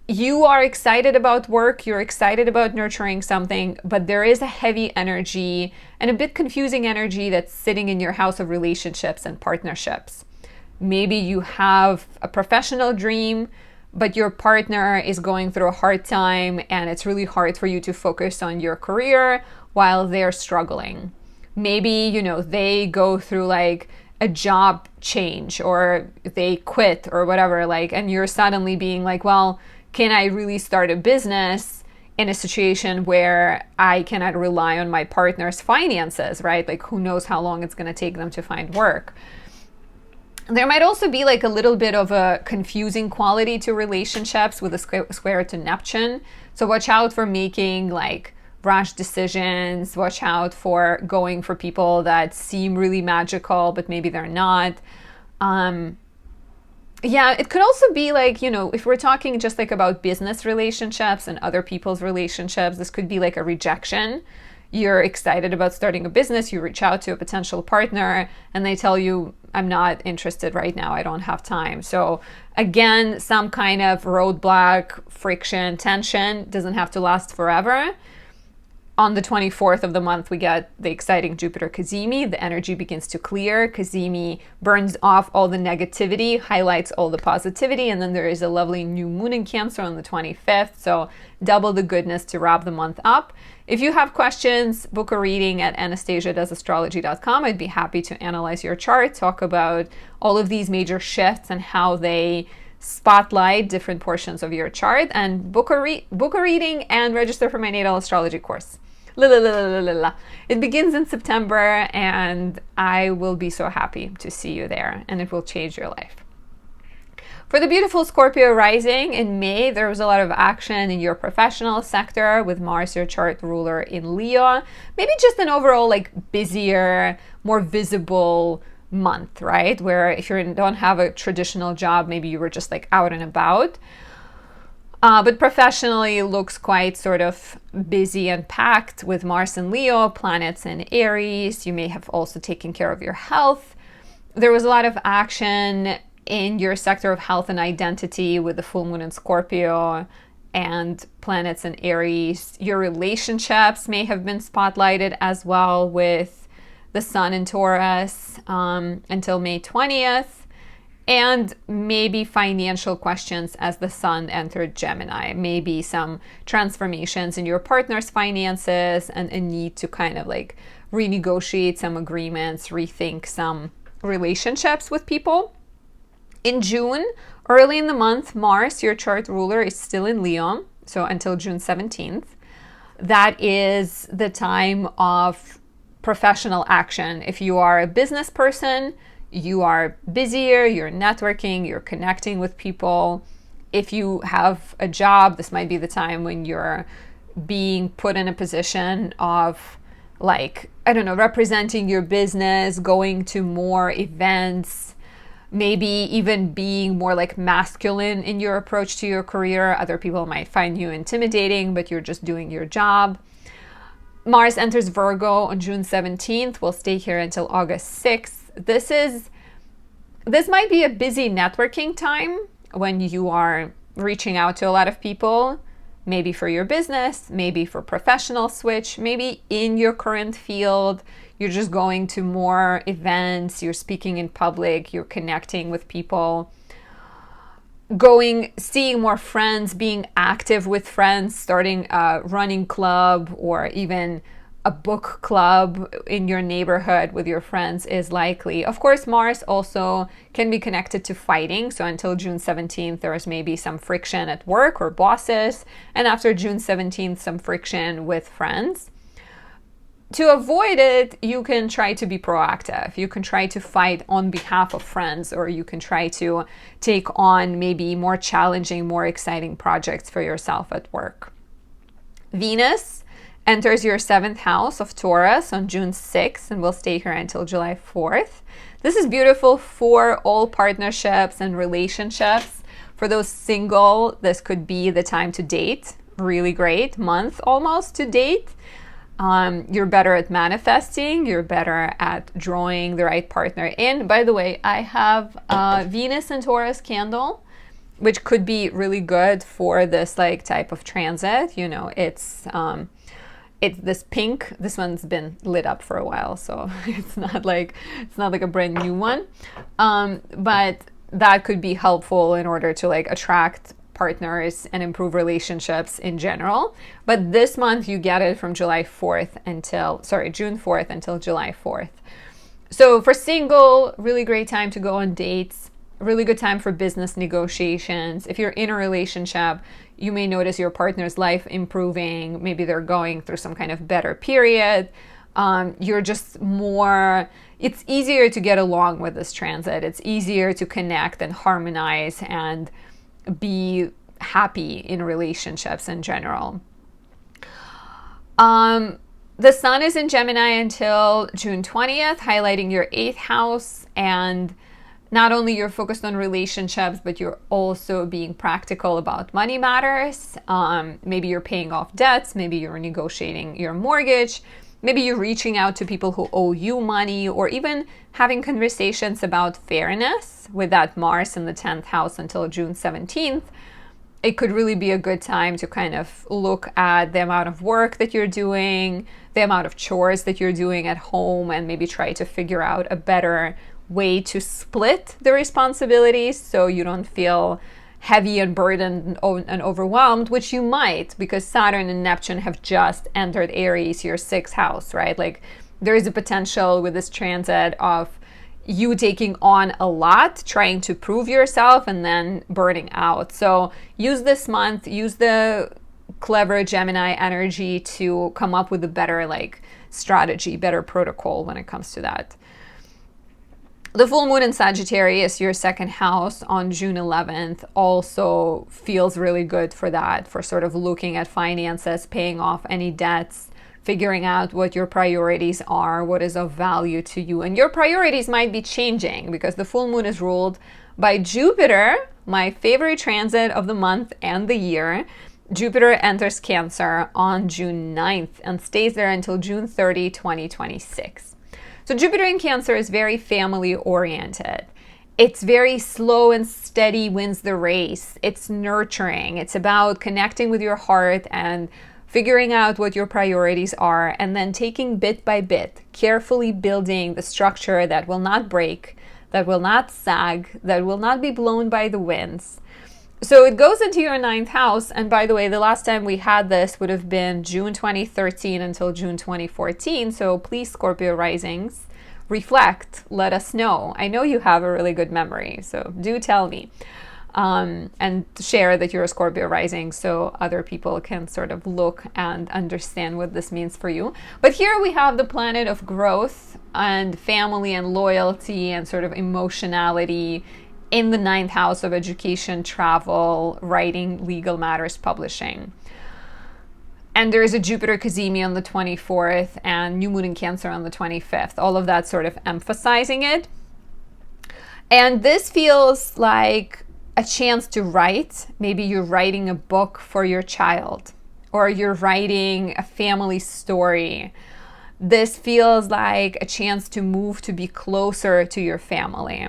S1: You are excited about work, you're excited about nurturing something, but there is a heavy energy and a bit confusing energy that's sitting in your house of relationships and partnerships. Maybe you have a professional dream, but your partner is going through a hard time and it's really hard for you to focus on your career while they're struggling. Maybe, you know, they go through like a job change or they quit or whatever, like, and you're suddenly being like, well, can I really start a business in a situation where I cannot rely on my partner's finances, right? Like, who knows how long it's going to take them to find work. There might also be like a little bit of a confusing quality to relationships with a square to Neptune. So watch out for making like rash decisions. Watch out for going for people that seem really magical, but maybe they're not. Yeah, it could also be like, you know, if we're talking just like about business relationships and other people's relationships, this could be like a rejection. You're excited about starting a business, you reach out to a potential partner and they tell you, I'm not interested right now, I don't have time. So again, some kind of roadblock, friction, tension, doesn't have to last forever. On the 24th of the month, we get the exciting Jupiter Cazimi. The energy begins to clear. Cazimi burns off all the negativity, highlights all the positivity, and then there is a lovely new moon in Cancer on the 25th. So double the goodness to wrap the month up. If you have questions, book a reading at anastasiadoesastrology.com. I'd be happy to analyze your chart, talk about all of these major shifts and how they spotlight different portions of your chart, and book a reading and register for my natal astrology course. It begins in September and I will be so happy to see you there and it will change your life. For the beautiful Scorpio rising, in May, there was a lot of action in your professional sector with Mars, your chart ruler, in Leo. Maybe just an overall like busier, more visible month, right? Where if you don't have a traditional job, maybe you were just like out and about. But professionally, it looks quite sort of busy and packed with Mars and Leo, planets in Aries. You may have also taken care of your health. There was a lot of action in your sector of health and identity with the full moon in Scorpio and planets in Aries. Your relationships may have been spotlighted as well with the Sun in Taurus until May 20th. And maybe financial questions as the Sun entered Gemini. Maybe some transformations in your partner's finances and a need to kind of like renegotiate some agreements, rethink some relationships with people. In June, early in the month, Mars, your chart ruler, is still in Leo, so until June 17th. That is the time of professional action. If you are a business person, you are busier, you're networking, you're connecting with people. If you have a job, this might be the time when you're being put in a position of, like, I don't know, representing your business, going to more events, maybe even being more like masculine in your approach to your career. Other people might find you intimidating, but you're just doing your job. Mars enters Virgo on June 17th. We'll stay here until August 6th. This might be a busy networking time when you are reaching out to a lot of people, maybe for your business, maybe for professional switch, maybe in your current field, you're just going to more events, you're speaking in public, you're connecting with people, seeing more friends, being active with friends, starting a running club or even a book club in your neighborhood with your friends is likely. Of course, Mars also can be connected to fighting. So until June 17th, there is maybe some friction at work or bosses. And after June 17th, some friction with friends. To avoid it, you can try to be proactive. You can try to fight on behalf of friends, or you can try to take on maybe more challenging, more exciting projects for yourself at work. Venus enters your 7th house of Taurus on June 6th and will stay here until July 4th. This is beautiful for all partnerships and relationships. For those single, this could be the time to date. Really great month almost to date. You're better at manifesting. You're better at drawing the right partner in. By the way, I have a Venus and Taurus candle, which could be really good for this like type of transit. You know, it's this pink. This one's been lit up for a while, so it's not like a brand new one. But that could be helpful in order to like attract partners and improve relationships in general. But this month you get it from June 4th until July 4th. So for single, really great time to go on dates. Really good time for business negotiations. If you're in a relationship, you may notice your partner's life improving. Maybe they're going through some kind of better period. You're just more, it's easier to get along with this transit. It's easier to connect and harmonize and be happy in relationships in general. The Sun is in Gemini until June 20th, highlighting your 8th house. And not only you're focused on relationships, but you're also being practical about money matters. Maybe you're paying off debts. Maybe you're negotiating your mortgage. Maybe you're reaching out to people who owe you money, or even having conversations about fairness with that Mars in the 10th house until June 17th. It could really be a good time to kind of look at the amount of work that you're doing, the amount of chores that you're doing at home, and maybe try to figure out a better way to split the responsibilities so you don't feel heavy and burdened and overwhelmed, which you might, because Saturn and Neptune have just entered Aries, your 6th house, right? Like there is a potential with this transit of you taking on a lot, trying to prove yourself, and then burning out. So use this month, use the clever Gemini energy to come up with a better like strategy, better protocol when it comes to that. The full moon in Sagittarius, your 2nd house on June 11th, also feels really good for that, for sort of looking at finances, paying off any debts, figuring out what your priorities are, what is of value to you. And your priorities might be changing because the full moon is ruled by Jupiter, my favorite transit of the month and the year. Jupiter enters Cancer on June 9th and stays there until June 30, 2026. So Jupiter in Cancer is very family oriented. It's very slow and steady wins the race. It's nurturing. It's about connecting with your heart and figuring out what your priorities are, and then taking bit by bit, carefully building the structure that will not break, that will not sag, that will not be blown by the winds. So it goes into your 9th house. And by the way, the last time we had this would have been June 2013 until June 2014. So please, Scorpio risings, reflect, let us know. I know you have a really good memory, so do tell me. And share that you're a Scorpio rising so other people can sort of look and understand what this means for you. But here we have the planet of growth and family and loyalty and sort of emotionality in the 9th house of education, travel, writing, legal matters, publishing. And there is a Jupiter Cazimi on the 24th and new moon in Cancer on the 25th. All of that sort of emphasizing it. And this feels like a chance to write. Maybe you're writing a book for your child, or you're writing a family story. This feels like a chance to move to be closer to your family.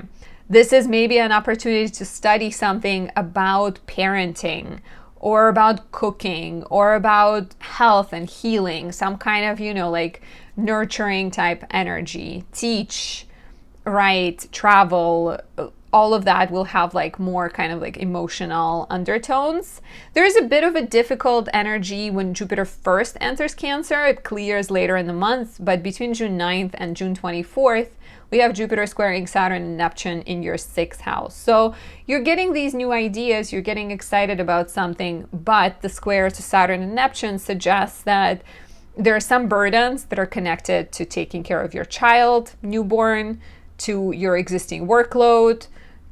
S1: This is maybe an opportunity to study something about parenting, or about cooking, or about health and healing, some kind of, like nurturing type energy. Teach, write, travel, all of that will have like more kind of like emotional undertones. There is a bit of a difficult energy when Jupiter first enters Cancer. It clears later in the month, but between June 9th and June 24th, we have Jupiter squaring Saturn and Neptune in your 6th house. So you're getting these new ideas, you're getting excited about something, but the square to Saturn and Neptune suggests that there are some burdens that are connected to taking care of your child, newborn, to your existing workload,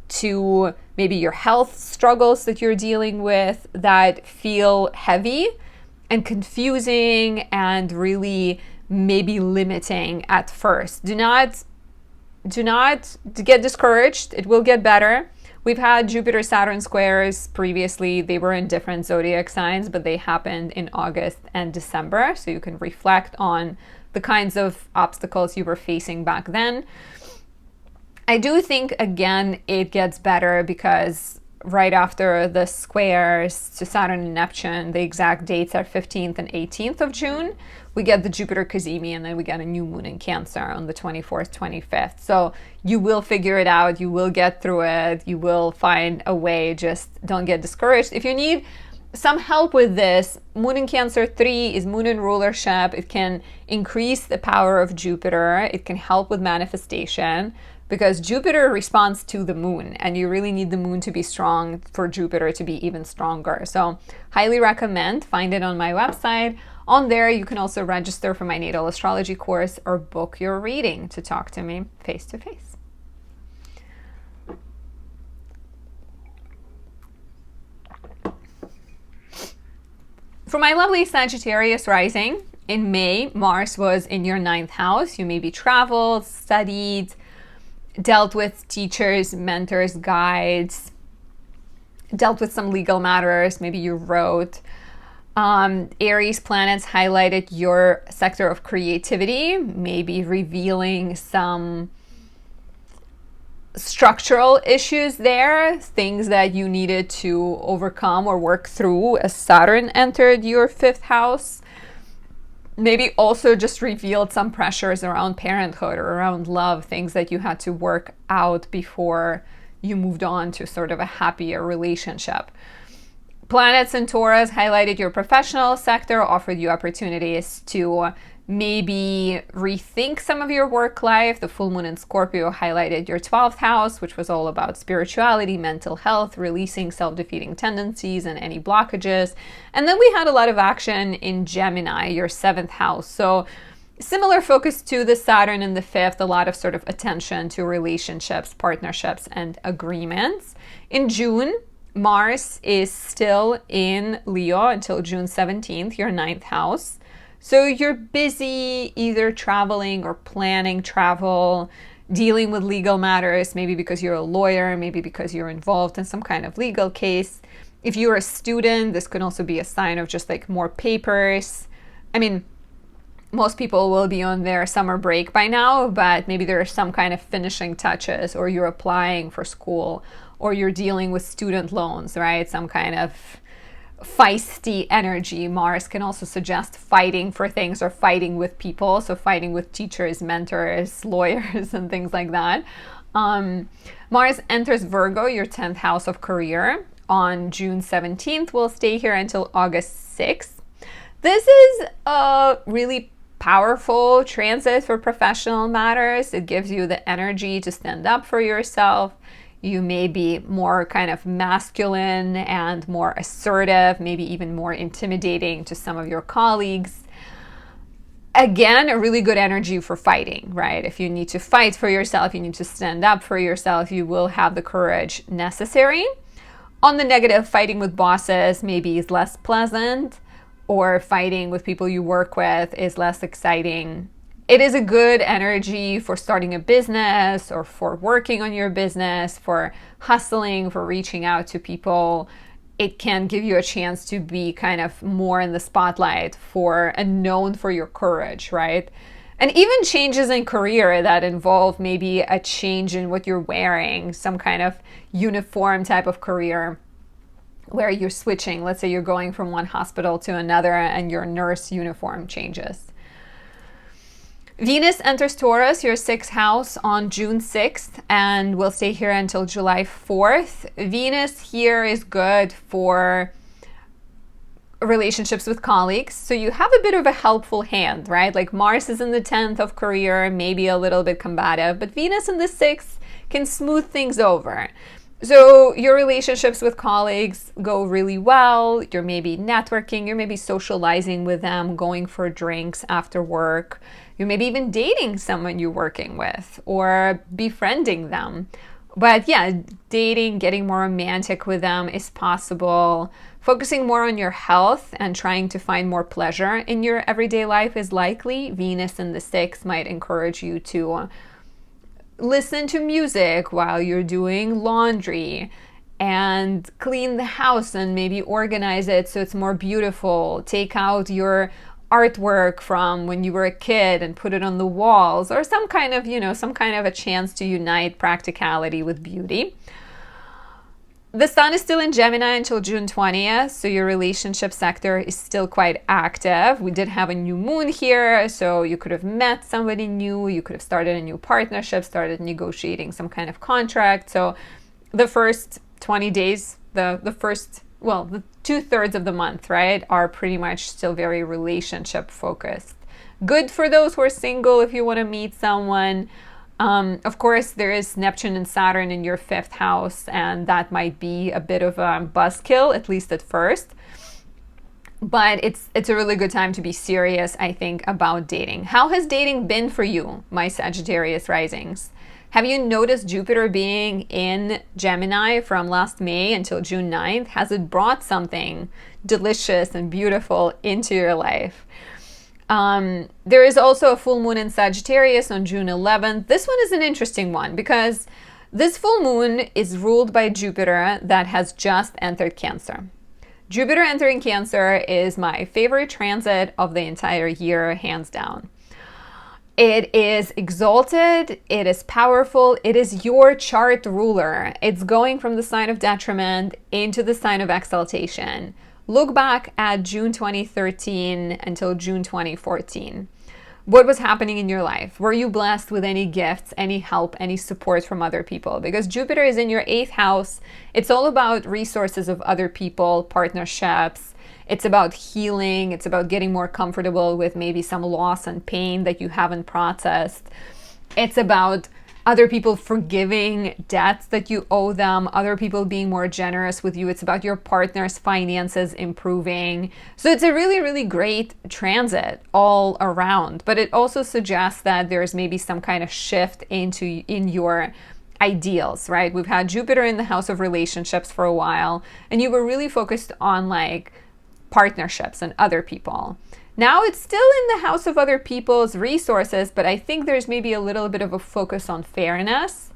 S1: to maybe your health struggles that you're dealing with that feel heavy and confusing and really maybe limiting at first. Do not get discouraged. It will get better. We've had Jupiter-Saturn squares previously. They were in different zodiac signs, but they happened in August and December. So you can reflect on the kinds of obstacles you were facing back then. I do think, again, it gets better because right after the squares to Saturn and Neptune, the exact dates are 15th and 18th of June. We get the Jupiter Cazimi, and then we get a new moon in Cancer on the 24th, 25th. So you will figure it out. You will get through it. You will find a way. Just don't get discouraged. If you need some help with this, moon in Cancer 3 is moon in rulership. It can increase the power of Jupiter. It can help with manifestation, because Jupiter responds to the moon, and you really need the moon to be strong for Jupiter to be even stronger. So highly recommend. Find it on my website. On there, you can also register for my natal astrology course or book your reading to talk to me face to face. For my lovely Sagittarius rising, in May, Mars was in your 9th house. You maybe traveled, studied, dealt with teachers, mentors, guides, dealt with some legal matters, maybe you wrote. Aries planets highlighted your sector of creativity, maybe revealing some structural issues there, things that you needed to overcome or work through as Saturn entered your 5th house. Maybe also just revealed some pressures around parenthood or around love, things that you had to work out before you moved on to sort of a happier relationship. Planets in Taurus highlighted your professional sector, offered you opportunities to maybe rethink some of your work life. The full moon in Scorpio highlighted your 12th house, which was all about spirituality, mental health, releasing self-defeating tendencies and any blockages. And then we had a lot of action in Gemini, your 7th house. So similar focus to the Saturn in the 5th, a lot of sort of attention to relationships, partnerships, and agreements. In June, Mars is still in Leo until June 17th, your 9th house. So you're busy either traveling or planning travel, dealing with legal matters, maybe because you're a lawyer, maybe because you're involved in some kind of legal case. If you're a student, this could also be a sign of just like more papers. I mean, most people will be on their summer break by now, but maybe there are some kind of finishing touches, or you're applying for school, or you're dealing with student loans, right? Some kind of feisty energy. Mars can also suggest fighting for things or fighting with people. So fighting with teachers, mentors, lawyers, and things like that. Mars enters Virgo, your 10th house of career, on June 17th. Will stay here until August 6th. This is a really powerful transit for professional matters. It gives you the energy to stand up for yourself. You may be more kind of masculine and more assertive, maybe even more intimidating to some of your colleagues. Again, a really good energy for fighting, right? If you need to fight for yourself, you need to stand up for yourself, you will have the courage necessary. On the negative, fighting with bosses maybe is less pleasant, or fighting with people you work with is less exciting. It is a good energy for starting a business, or for working on your business, for hustling, for reaching out to people. It can give you a chance to be kind of more in the spotlight for and known for your courage, right? And even changes in career that involve maybe a change in what you're wearing, some kind of uniform type of career where you're switching. Let's say you're going from one hospital to another and your nurse uniform changes. Venus enters Taurus, your 6th house, on June 6th and will stay here until July 4th. Venus here is good for relationships with colleagues. So you have a bit of a helpful hand, right? Like Mars is in the 10th of career, maybe a little bit combative, but Venus in the 6th can smooth things over. So your relationships with colleagues go really well. You're maybe networking, you're maybe socializing with them, going for drinks after work. You're maybe even dating someone you're working with or befriending them. But yeah, dating, getting more romantic with them is possible. Focusing more on your health and trying to find more pleasure in your everyday life is likely. Venus in the 6th might encourage you to listen to music while you're doing laundry and clean the house and maybe organize it so it's more beautiful. Take out your artwork from when you were a kid and put it on the walls, or some kind of a chance to unite practicality with beauty. The sun is still in Gemini until June 20th, so your relationship sector is still quite active. We did have a new moon here, so you could have met somebody new, you could have started a new partnership, started negotiating some kind of contract. So the first 20 days, the 2/3 of the month, right, are pretty much still very relationship focused. Good for those who are single if you want to meet someone. Of course, there is Neptune and Saturn in your 5th house, and that might be a bit of a buzzkill, at least at first. But it's a really good time to be serious, I think, about dating. How has dating been for you, my Sagittarius risings? Have you noticed Jupiter being in Gemini from last May until June 9th? Has it brought something delicious and beautiful into your life? There is also a full moon in Sagittarius on June 11th. This one is an interesting one because this full moon is ruled by Jupiter that has just entered Cancer. Jupiter entering Cancer is my favorite transit of the entire year, hands down. It is exalted, it is powerful, it is your chart ruler. It's going from the sign of detriment into the sign of exaltation. Look back at June 2013 until June 2014. What was happening in your life? Were you blessed with any gifts, any help, any support from other people? Because Jupiter is in your 8th house. It's all about resources of other people, partnerships. It's about healing. It's about getting more comfortable with maybe some loss and pain that you haven't processed. It's about other people forgiving debts that you owe them, other people being more generous with you. It's about your partner's finances improving. So it's a really, really great transit all around. But it also suggests that there's maybe some kind of shift in your ideals, right? We've had Jupiter in the house of relationships for a while, and you were really focused on like partnerships and other people. Now it's still in the house of other people's resources, but I think there's maybe a little bit of a focus on fairness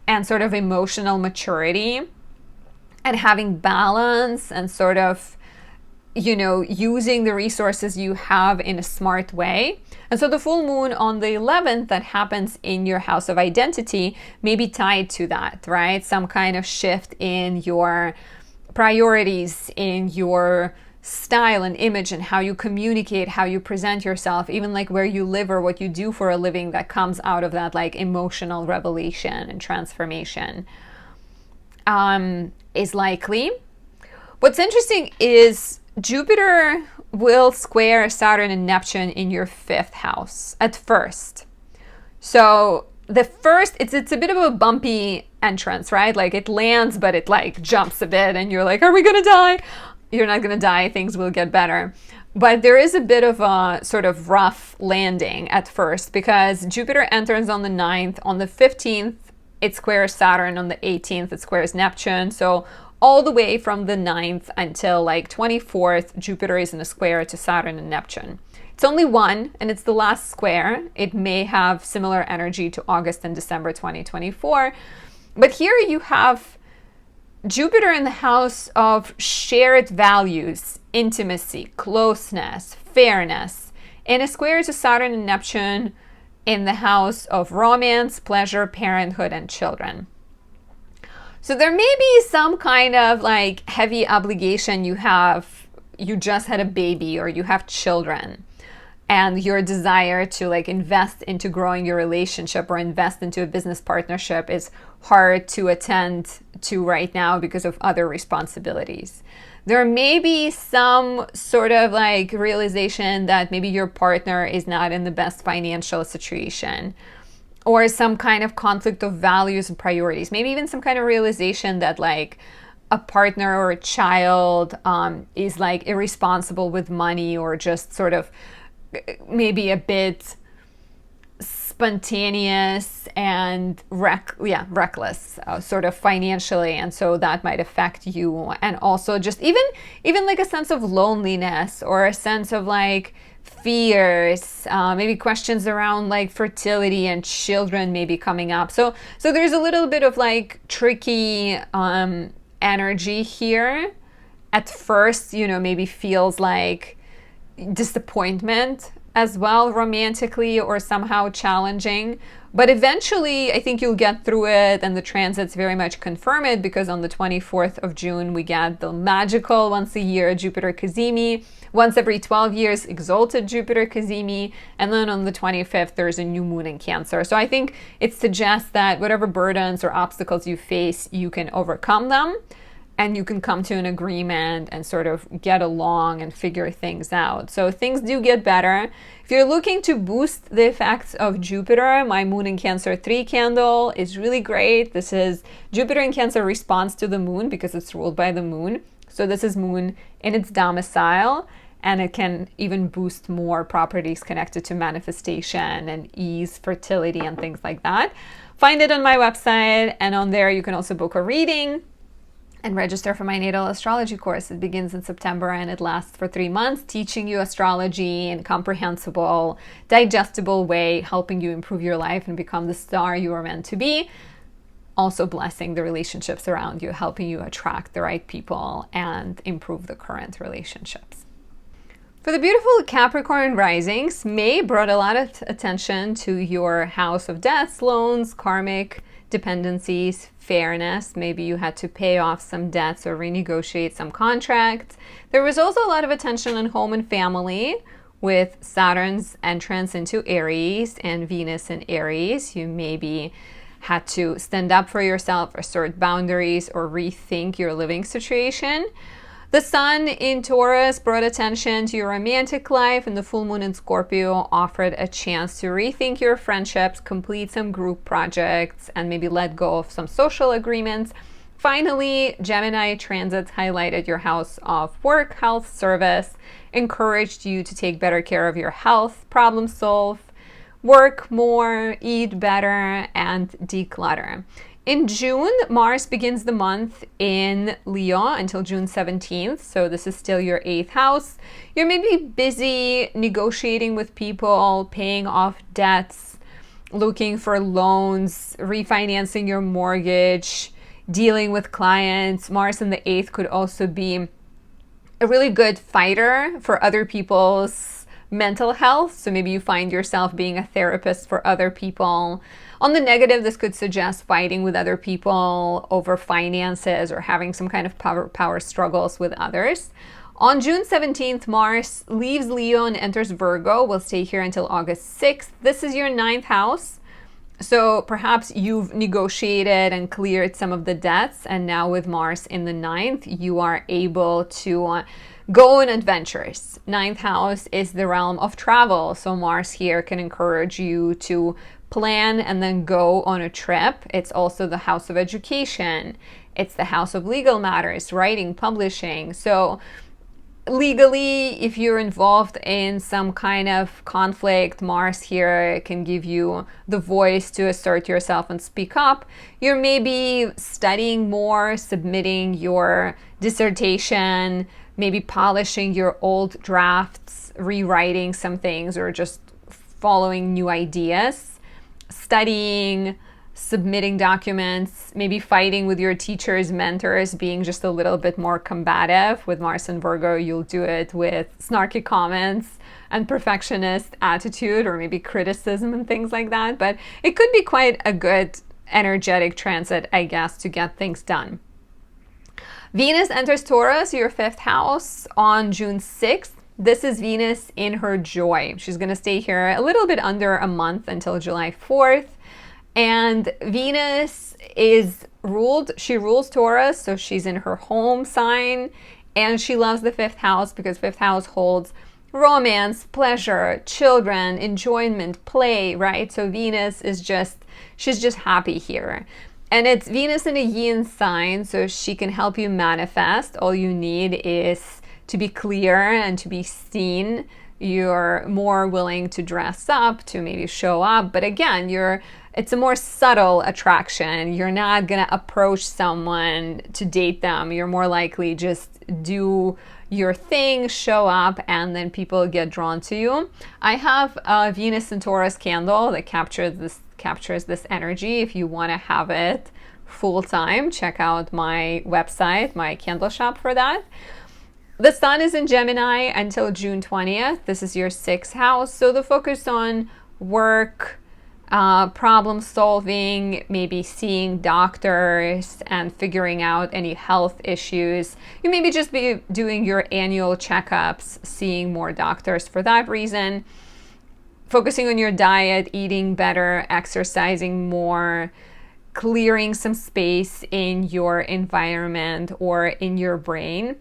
S1: and sort of emotional maturity and having balance and sort of using the resources you have in a smart way. And so the full moon on the 11th that happens in your house of identity may be tied to that, right? Some kind of shift in your priorities, in your style and image, and how you communicate, how you present yourself, even like where you live or what you do for a living, that comes out of that like emotional revelation and transformation is likely. What's interesting is Jupiter will square Saturn and Neptune in your 5th house at first. So the first, it's a bit of a bumpy entrance, right? Like it lands, but it like jumps a bit and you're like, are we gonna die? You're not gonna die, things will get better. But there is a bit of a sort of rough landing at first, because Jupiter enters on the 9th, on the 15th, it squares Saturn, on the 18th, it squares Neptune. So all the way from the 9th until like 24th, Jupiter is in a square to Saturn and Neptune. It's only one, and it's the last square. It may have similar energy to August and December 2024. But here you have Jupiter in the house of shared values, intimacy, closeness, fairness, in a square to Saturn and Neptune in the house of romance, pleasure, parenthood, and children. So there may be some kind of like heavy obligation you have. You just had a baby or you have children, and your desire to like invest into growing your relationship or invest into a business partnership is hard to attend to right now because of other responsibilities. There may be some sort of like realization that maybe your partner is not in the best financial situation, or some kind of conflict of values and priorities. Maybe even some kind of realization that like a partner or a child is like irresponsible with money, or just sort of maybe a bit spontaneous and reckless sort of financially, and so that might affect you. And also just even like a sense of loneliness, or a sense of like fears, maybe questions around like fertility and children may be coming up. So there's a little bit of like tricky energy here. At first, maybe feels like disappointment as well, romantically, or somehow challenging. But eventually, I think you'll get through it, and the transits very much confirm it, because on the 24th of June, we get the magical once a year Jupiter Cazimi, once every 12 years exalted Jupiter Cazimi, and then on the 25th, there's a new moon in Cancer. So I think it suggests that whatever burdens or obstacles you face, you can overcome them, and you can come to an agreement and sort of get along and figure things out. So things do get better. If you're looking to boost the effects of Jupiter, my Moon in Cancer 3 candle is really great. This is Jupiter in Cancer responds to the moon because it's ruled by the moon. So this is moon in its domicile, and it can even boost more properties connected to manifestation and ease, fertility, and things like that. Find it on my website, and on there you can also book a reading and register for my natal astrology course. It begins in September and it lasts for 3 months, teaching you astrology in a comprehensible, digestible way, helping you improve your life and become the star you are meant to be. Also blessing the relationships around you, helping you attract the right people and improve the current relationships. For the beautiful Capricorn risings, May brought a lot of attention to your house of debts, loans, karmic dependencies, fairness. Maybe you had to pay off some debts or renegotiate some contracts. There was also a lot of attention on home and family, with Saturn's entrance into Aries and Venus in Aries. You maybe had to stand up for yourself, assert boundaries, or rethink your living situation. The Sun in Taurus brought attention to your romantic life, and the full moon in Scorpio offered a chance to rethink your friendships, complete some group projects, and maybe let go of some social agreements. Finally, Gemini transits highlighted your house of work, health, service, encouraged you to take better care of your health, problem solve, work more, eat better, and declutter. In June, Mars begins the month in Leo until June 17th, so this is still your 8th house. You're maybe busy negotiating with people, paying off debts, looking for loans, refinancing your mortgage, dealing with clients. Mars in the 8th could also be a really good fighter for other people's mental health. So maybe you find yourself being a therapist for other people. On the negative, this could suggest fighting with other people over finances or having some kind of power struggles with others. On June 17th, Mars leaves Leo and enters Virgo. Will stay here until August 6th. This is your 9th house. So perhaps you've negotiated and cleared some of the debts, and now with Mars in the 9th, you are able to go on adventures. 9th house is the realm of travel. So Mars here can encourage you to plan and then go on a trip. It's also the house of education. It's the house of legal matters, writing, publishing. So legally, if you're involved in some kind of conflict, Mars here can give you the voice to assert yourself and speak up. You're maybe studying more, submitting your dissertation, maybe polishing your old drafts, rewriting some things, or just following new ideas, studying, submitting documents, maybe fighting with your teachers, mentors, being just a little bit more combative. With Mars and Virgo, you'll do it with snarky comments and perfectionist attitude, or maybe criticism and things like that. But it could be quite a good energetic transit, I guess, to get things done. Venus enters Taurus, your 5th house, on June 6th. This is Venus in her joy. She's going to stay here a little bit under a month until July 4th. And Venus she rules Taurus, so she's in her home sign, and she loves the 5th house because 5th house holds romance, pleasure, children, enjoyment, play, right? So Venus she's just happy here. And it's Venus in a yin sign, so she can help you manifest. All you need is to be clear and to be seen. You're more willing to dress up, to maybe show up. But again, it's a more subtle attraction. You're not going to approach someone to date them. You're more likely just do your thing, show up, and then people get drawn to you. I have a Venus and Taurus candle that captures this energy. If you want to have it full time, check out my website, my candle shop for that. The sun is in Gemini until June 20th. This is your 6th house. So the focus on work, problem solving, maybe seeing doctors and figuring out any health issues. You maybe just be doing your annual checkups, seeing more doctors for that reason. Focusing on your diet, eating better, exercising more, clearing some space in your environment or in your brain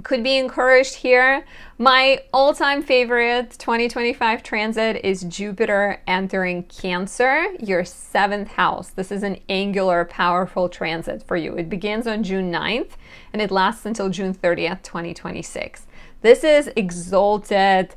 S1: could be encouraged here. My all-time favorite 2025 transit is Jupiter entering Cancer, your 7th house. This is an angular, powerful transit for you. It begins on June 9th and it lasts until June 30th, 2026. This is exalted,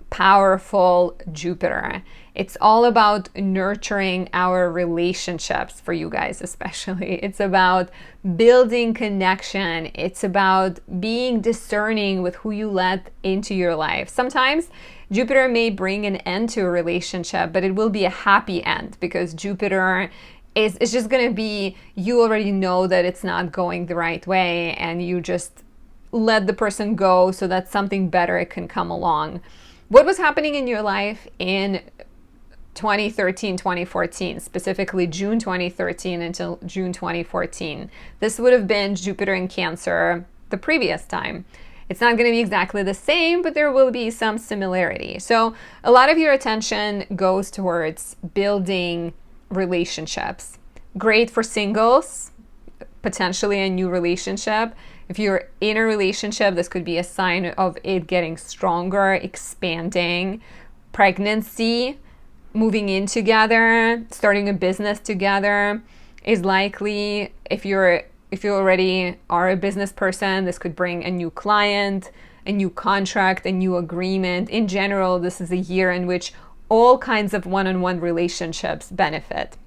S1: powerful Jupiter. It's all about nurturing our relationships for you guys, especially. It's about building connection. It's about being discerning with who you let into your life. Sometimes Jupiter may bring an end to a relationship, but it will be a happy end because Jupiter is just going to be, you already know that it's not going the right way and you just let the person go so that something better can come along. What was happening in your life in 2013, 2014, specifically June 2013 until June 2014? This would have been Jupiter in Cancer the previous time. It's not going to be exactly the same, but there will be some similarity. So a lot of your attention goes towards building relationships. Great for singles, potentially a new relationship. If you're in a relationship, this could be a sign of it getting stronger, expanding. Pregnancy, moving in together, starting a business together is likely. If you already are a business person, this could bring a new client, a new contract, a new agreement. In general, this is a year in which all kinds of one-on-one relationships benefit.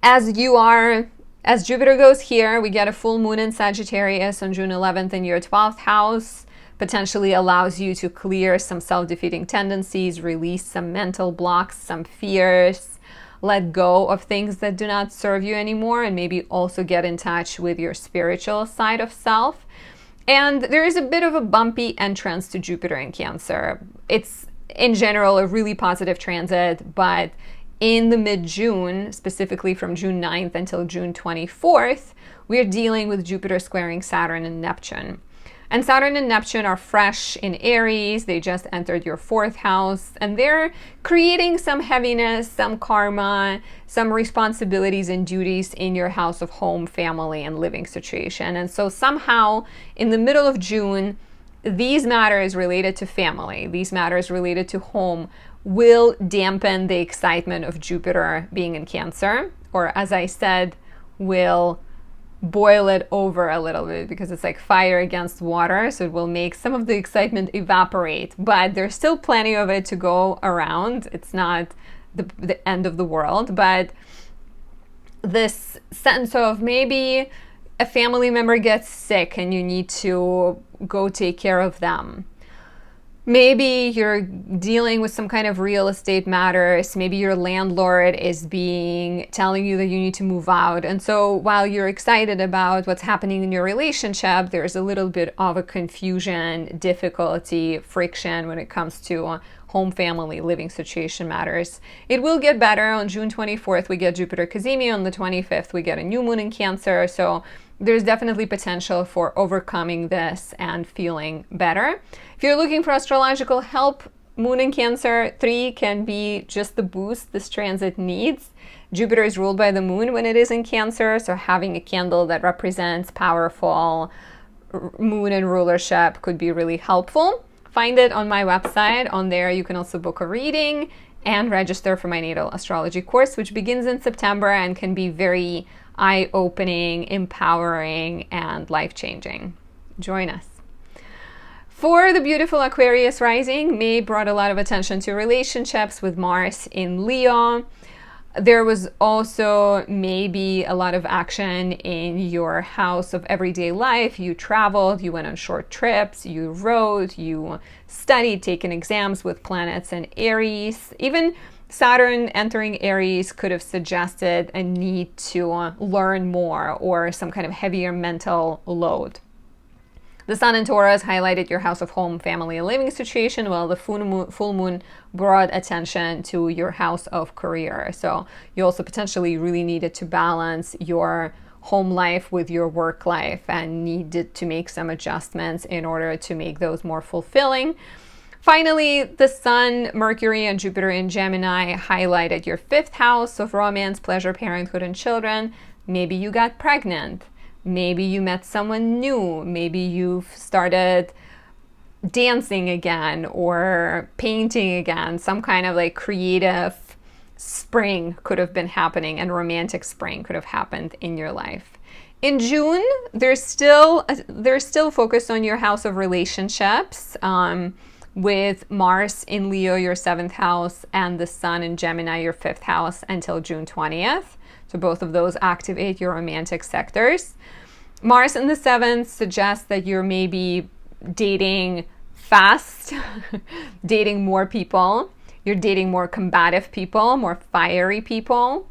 S1: As Jupiter goes here, we get a full moon in Sagittarius on June 11th in your 12th house. Potentially allows you to clear some self-defeating tendencies, release some mental blocks, some fears, let go of things that do not serve you anymore, and maybe also get in touch with your spiritual side of self. And there is a bit of a bumpy entrance to Jupiter in Cancer. It's, in general, a really positive transit, but in the mid-June, specifically from June 9th until June 24th, we're dealing with Jupiter squaring Saturn and Neptune. And Saturn and Neptune are fresh in Aries. They just entered your 4th house, and they're creating some heaviness, some karma, some responsibilities and duties in your house of home, family, and living situation. And so somehow in the middle of June, these matters related to family, these matters related to home, will dampen the excitement of Jupiter being in Cancer, or as I said, will boil it over a little bit, because it's like fire against water, so it will make some of the excitement evaporate, but there's still plenty of it to go around. It's not the end of the world, but this sense of maybe a family member gets sick and you need to go take care of them. Maybe you're dealing with some kind of real estate matters. Maybe your landlord is telling you that you need to move out. And so while you're excited about what's happening in your relationship, there's a little bit of a confusion, difficulty, friction when it comes to home, family, living situation matters. It will get better. On June 24th, we get Jupiter Cazimi. On the 25th, we get a new moon in Cancer. So there's definitely potential for overcoming this and feeling better. If you're looking for astrological help, Moon in Cancer 3 can be just the boost this transit needs. Jupiter is ruled by the moon when it is in Cancer, so having a candle that represents powerful moon and rulership could be really helpful. Find it on my website. On there, you can also book a reading and register for my natal astrology course, which begins in September and can be very eye-opening, empowering, and life-changing. Join us. For the beautiful Aquarius rising, May brought a lot of attention to relationships with Mars in Leo. There was also maybe a lot of action in your house of everyday life. You traveled, you went on short trips, you wrote, you studied, taken exams with planets in Aries. Even Saturn entering Aries could have suggested a need to learn more or some kind of heavier mental load. The Sun in Taurus highlighted your house of home, family, and living situation, while the full moon brought attention to your house of career. So you also potentially really needed to balance your home life with your work life and needed to make some adjustments in order to make those more fulfilling. Finally, the Sun, Mercury, and Jupiter in Gemini highlighted your 5th house of romance, pleasure, parenthood, and children. Maybe you got pregnant. Maybe you met someone new. Maybe you've started dancing again or painting again. Some kind of like creative spring could have been happening, and romantic spring could have happened in your life. In June, there's still focus on your house of relationships, with Mars in Leo, your 7th house, and the Sun in Gemini, your 5th house, until June 20th. So both of those activate your romantic sectors. Mars in the 7th suggests that you're maybe dating fast, dating more people. You're dating more combative people, more fiery people.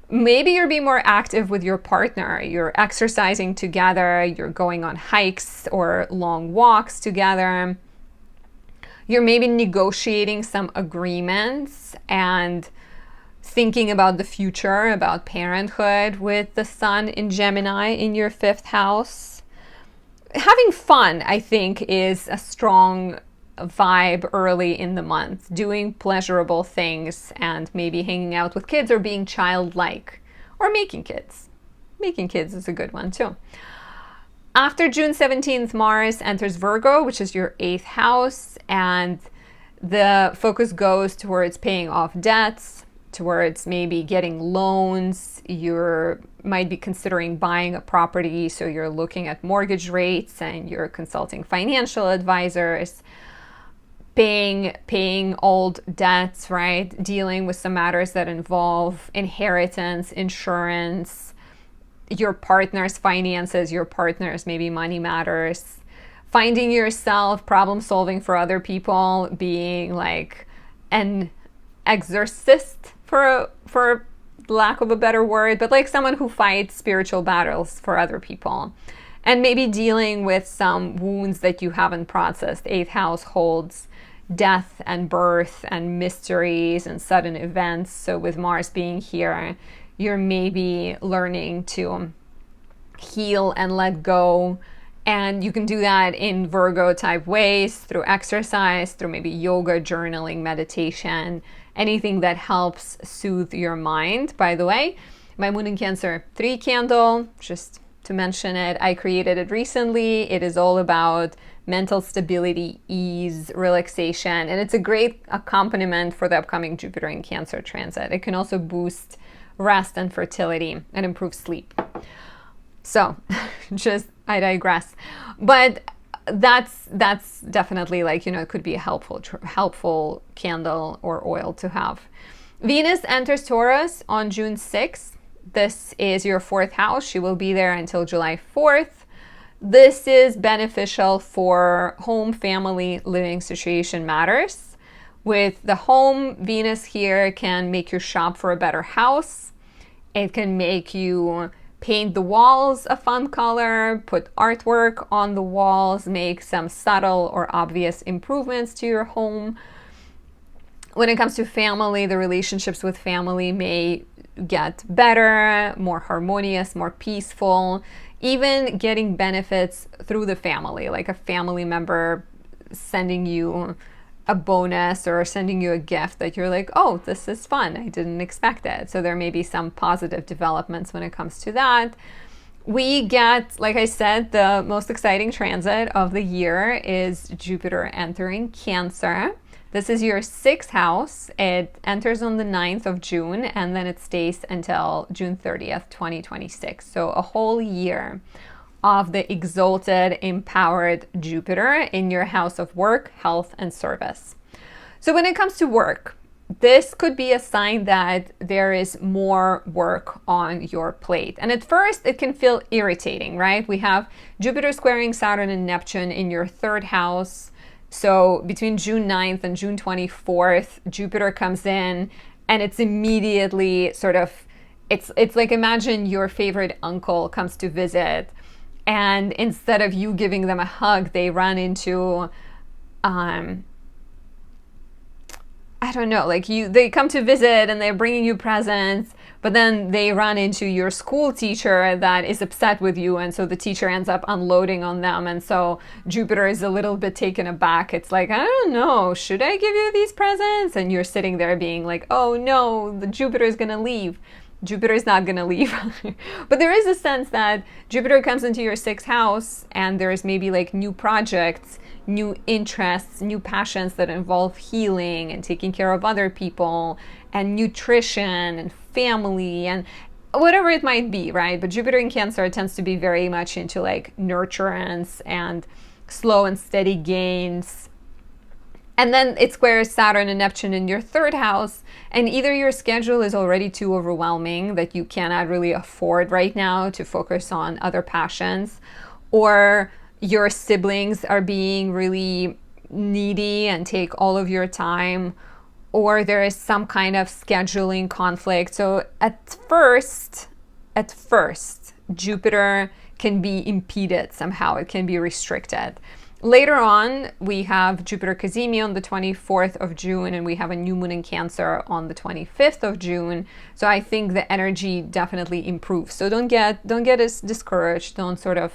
S1: Maybe you're being more active with your partner. You're exercising together. You're going on hikes or long walks together. You're maybe negotiating some agreements and thinking about the future, about parenthood with the Sun in Gemini in your 5th house. Having fun, I think, is a strong vibe early in the month. Doing pleasurable things and maybe hanging out with kids or being childlike or making kids. Making kids is a good one too. After June 17th, Mars enters Virgo, which is your 8th house, and the focus goes towards paying off debts, towards maybe getting loans. You might be considering buying a property, so you're looking at mortgage rates and you're consulting financial advisors, paying old debts, right? Dealing with some matters that involve inheritance, insurance, your partner's finances, your partner's maybe money matters, finding yourself problem solving for other people, being like an exorcist for lack of a better word, but like someone who fights spiritual battles for other people. and maybe dealing with some wounds that you haven't processed. 8th house holds death and birth and mysteries and sudden events. So with Mars being here, you're maybe learning to heal and let go. And you can do that in Virgo type ways, through exercise, through maybe yoga, journaling, meditation, anything that helps soothe your mind. By the way, my Moon in Cancer 3 candle, just to mention it, I created it recently. It is all about mental stability, ease, relaxation, and it's a great accompaniment for the upcoming Jupiter in Cancer transit. It can also boost rest and fertility and improve sleep. So just, I digress. But that's definitely, like, it could be a helpful candle or oil to have. Venus enters Taurus on June 6th. This is your 4th house. She will be there until July 4th. This is beneficial for home, family, living situation matters. With the home, Venus here can make you shop for a better house. It can make you paint the walls a fun color, put artwork on the walls, make some subtle or obvious improvements to your home. When it comes to family, the relationships with family may get better, more harmonious, more peaceful, even getting benefits through the family, like a family member sending you a bonus or sending you a gift that you're like, oh, this is fun, I didn't expect it. So there may be some positive developments when it comes to that. We get, like I said, the most exciting transit of the year is Jupiter entering Cancer. This is your 6th house. It enters on the 9th of June and then it stays until June 30th, 2026. So a whole year of the exalted, empowered Jupiter in your house of work, health, and service. So when it comes to work, this could be a sign that there is more work on your plate. And at first, it can feel irritating, right? We have Jupiter squaring Saturn and Neptune in your 3rd house. So between June 9th and June 24th, Jupiter comes in and it's immediately sort of, it's like, imagine your favorite uncle comes to visit, and instead of you giving them a hug, they run into, I don't know, like they come to visit and they're bringing you presents, but then they run into your school teacher that is upset with you, and so the teacher ends up unloading on them, and so Jupiter is a little bit taken aback. It's like, I don't know, should I give you these presents? And you're sitting there being like, oh no, the Jupiter is gonna leave. Jupiter is not going to leave. But there is a sense that Jupiter comes into your 6th house and there's maybe like new projects, new interests, new passions that involve healing and taking care of other people and nutrition and family and whatever it might be, right? But Jupiter in Cancer tends to be very much into like nurturance and slow and steady gains. And then it squares Saturn and Neptune in your 3rd house, and either your schedule is already too overwhelming that you cannot really afford right now to focus on other passions, or your siblings are being really needy and take all of your time, or there is some kind of scheduling conflict. So at first, Jupiter can be impeded somehow. It can be restricted. Later on, we have Jupiter Cazimi on the 24th of June, and we have a new moon in Cancer on the 25th of June. So I think the energy definitely improves. So don't get as discouraged. Don't sort of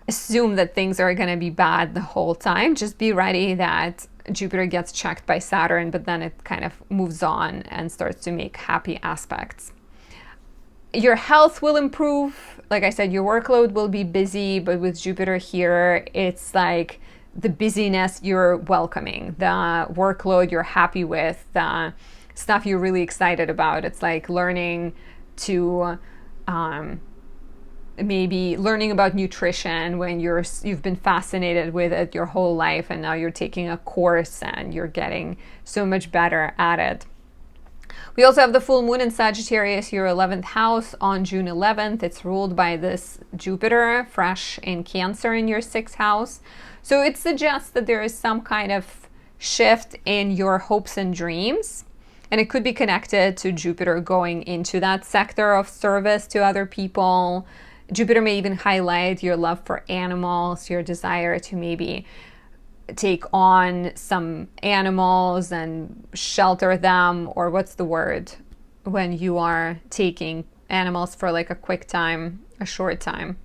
S1: assume that things are going to be bad the whole time. Just be ready that Jupiter gets checked by Saturn, but then it kind of moves on and starts to make happy aspects. Your health will improve. Like I said, your workload will be busy, but with Jupiter here, it's like the busyness you're welcoming, the workload you're happy with, the stuff you're really excited about. It's like learning to maybe learning about nutrition when you've been fascinated with it your whole life, and now you're taking a course and you're getting so much better at it. We also have the full moon in Sagittarius, your 11th house, on June 11th. It's ruled by this Jupiter, fresh in Cancer in your 6th house. So it suggests that there is some kind of shift in your hopes and dreams. And it could be connected to Jupiter going into that sector of service to other people, Jupiter may even highlight your love for animals, your desire to maybe take on some animals and shelter them, or what's the word when you are taking animals for like a quick time, a short time.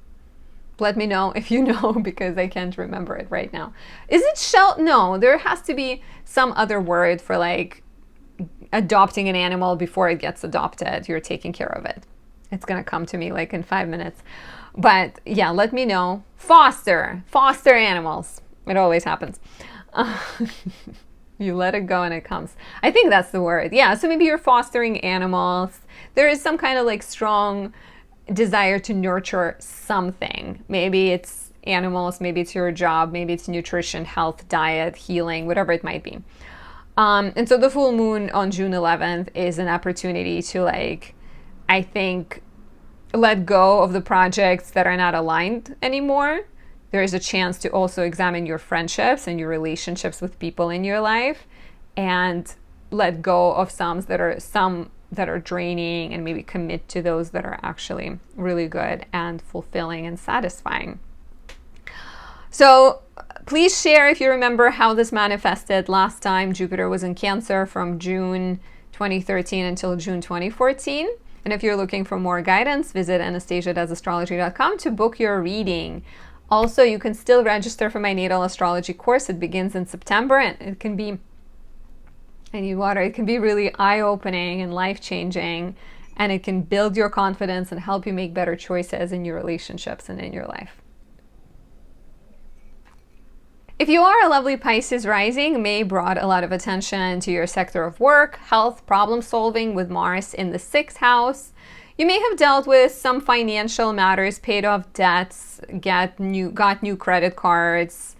S1: Let me know if you know, because I can't remember it right now. Is it no, there has to be some other word for like adopting an animal before it gets adopted. You're taking care of it. It's gonna come to me like in 5 minutes. But yeah, let me know. Foster animals. It always happens. You let it go and it comes. I think that's the word. Yeah, so maybe you're fostering animals. There is some kind of like strong desire to nurture something. Maybe it's animals, maybe it's your job, maybe it's nutrition, health, diet, healing, whatever it might be. And so the full moon on June 11th is an opportunity to like, I think, let go of the projects that are not aligned anymore. There is a chance to also examine your friendships and your relationships with people in your life and let go of some that are draining, and maybe commit to those that are actually really good and fulfilling and satisfying. So please share if you remember how this manifested last time Jupiter was in Cancer, from June 2013 until June 2014. And if you're looking for more guidance, visit anastasiadoesastrology.com to book your reading. Also, you can still register for my natal astrology course. It begins in September, and it can be, I need water, it can be really eye-opening and life-changing, and it can build your confidence and help you make better choices in your relationships and in your life. If you are a lovely Pisces rising, May brought a lot of attention to your sector of work, health, problem solving with Mars in the 6th house. You may have dealt with some financial matters, paid off debts, got new credit cards,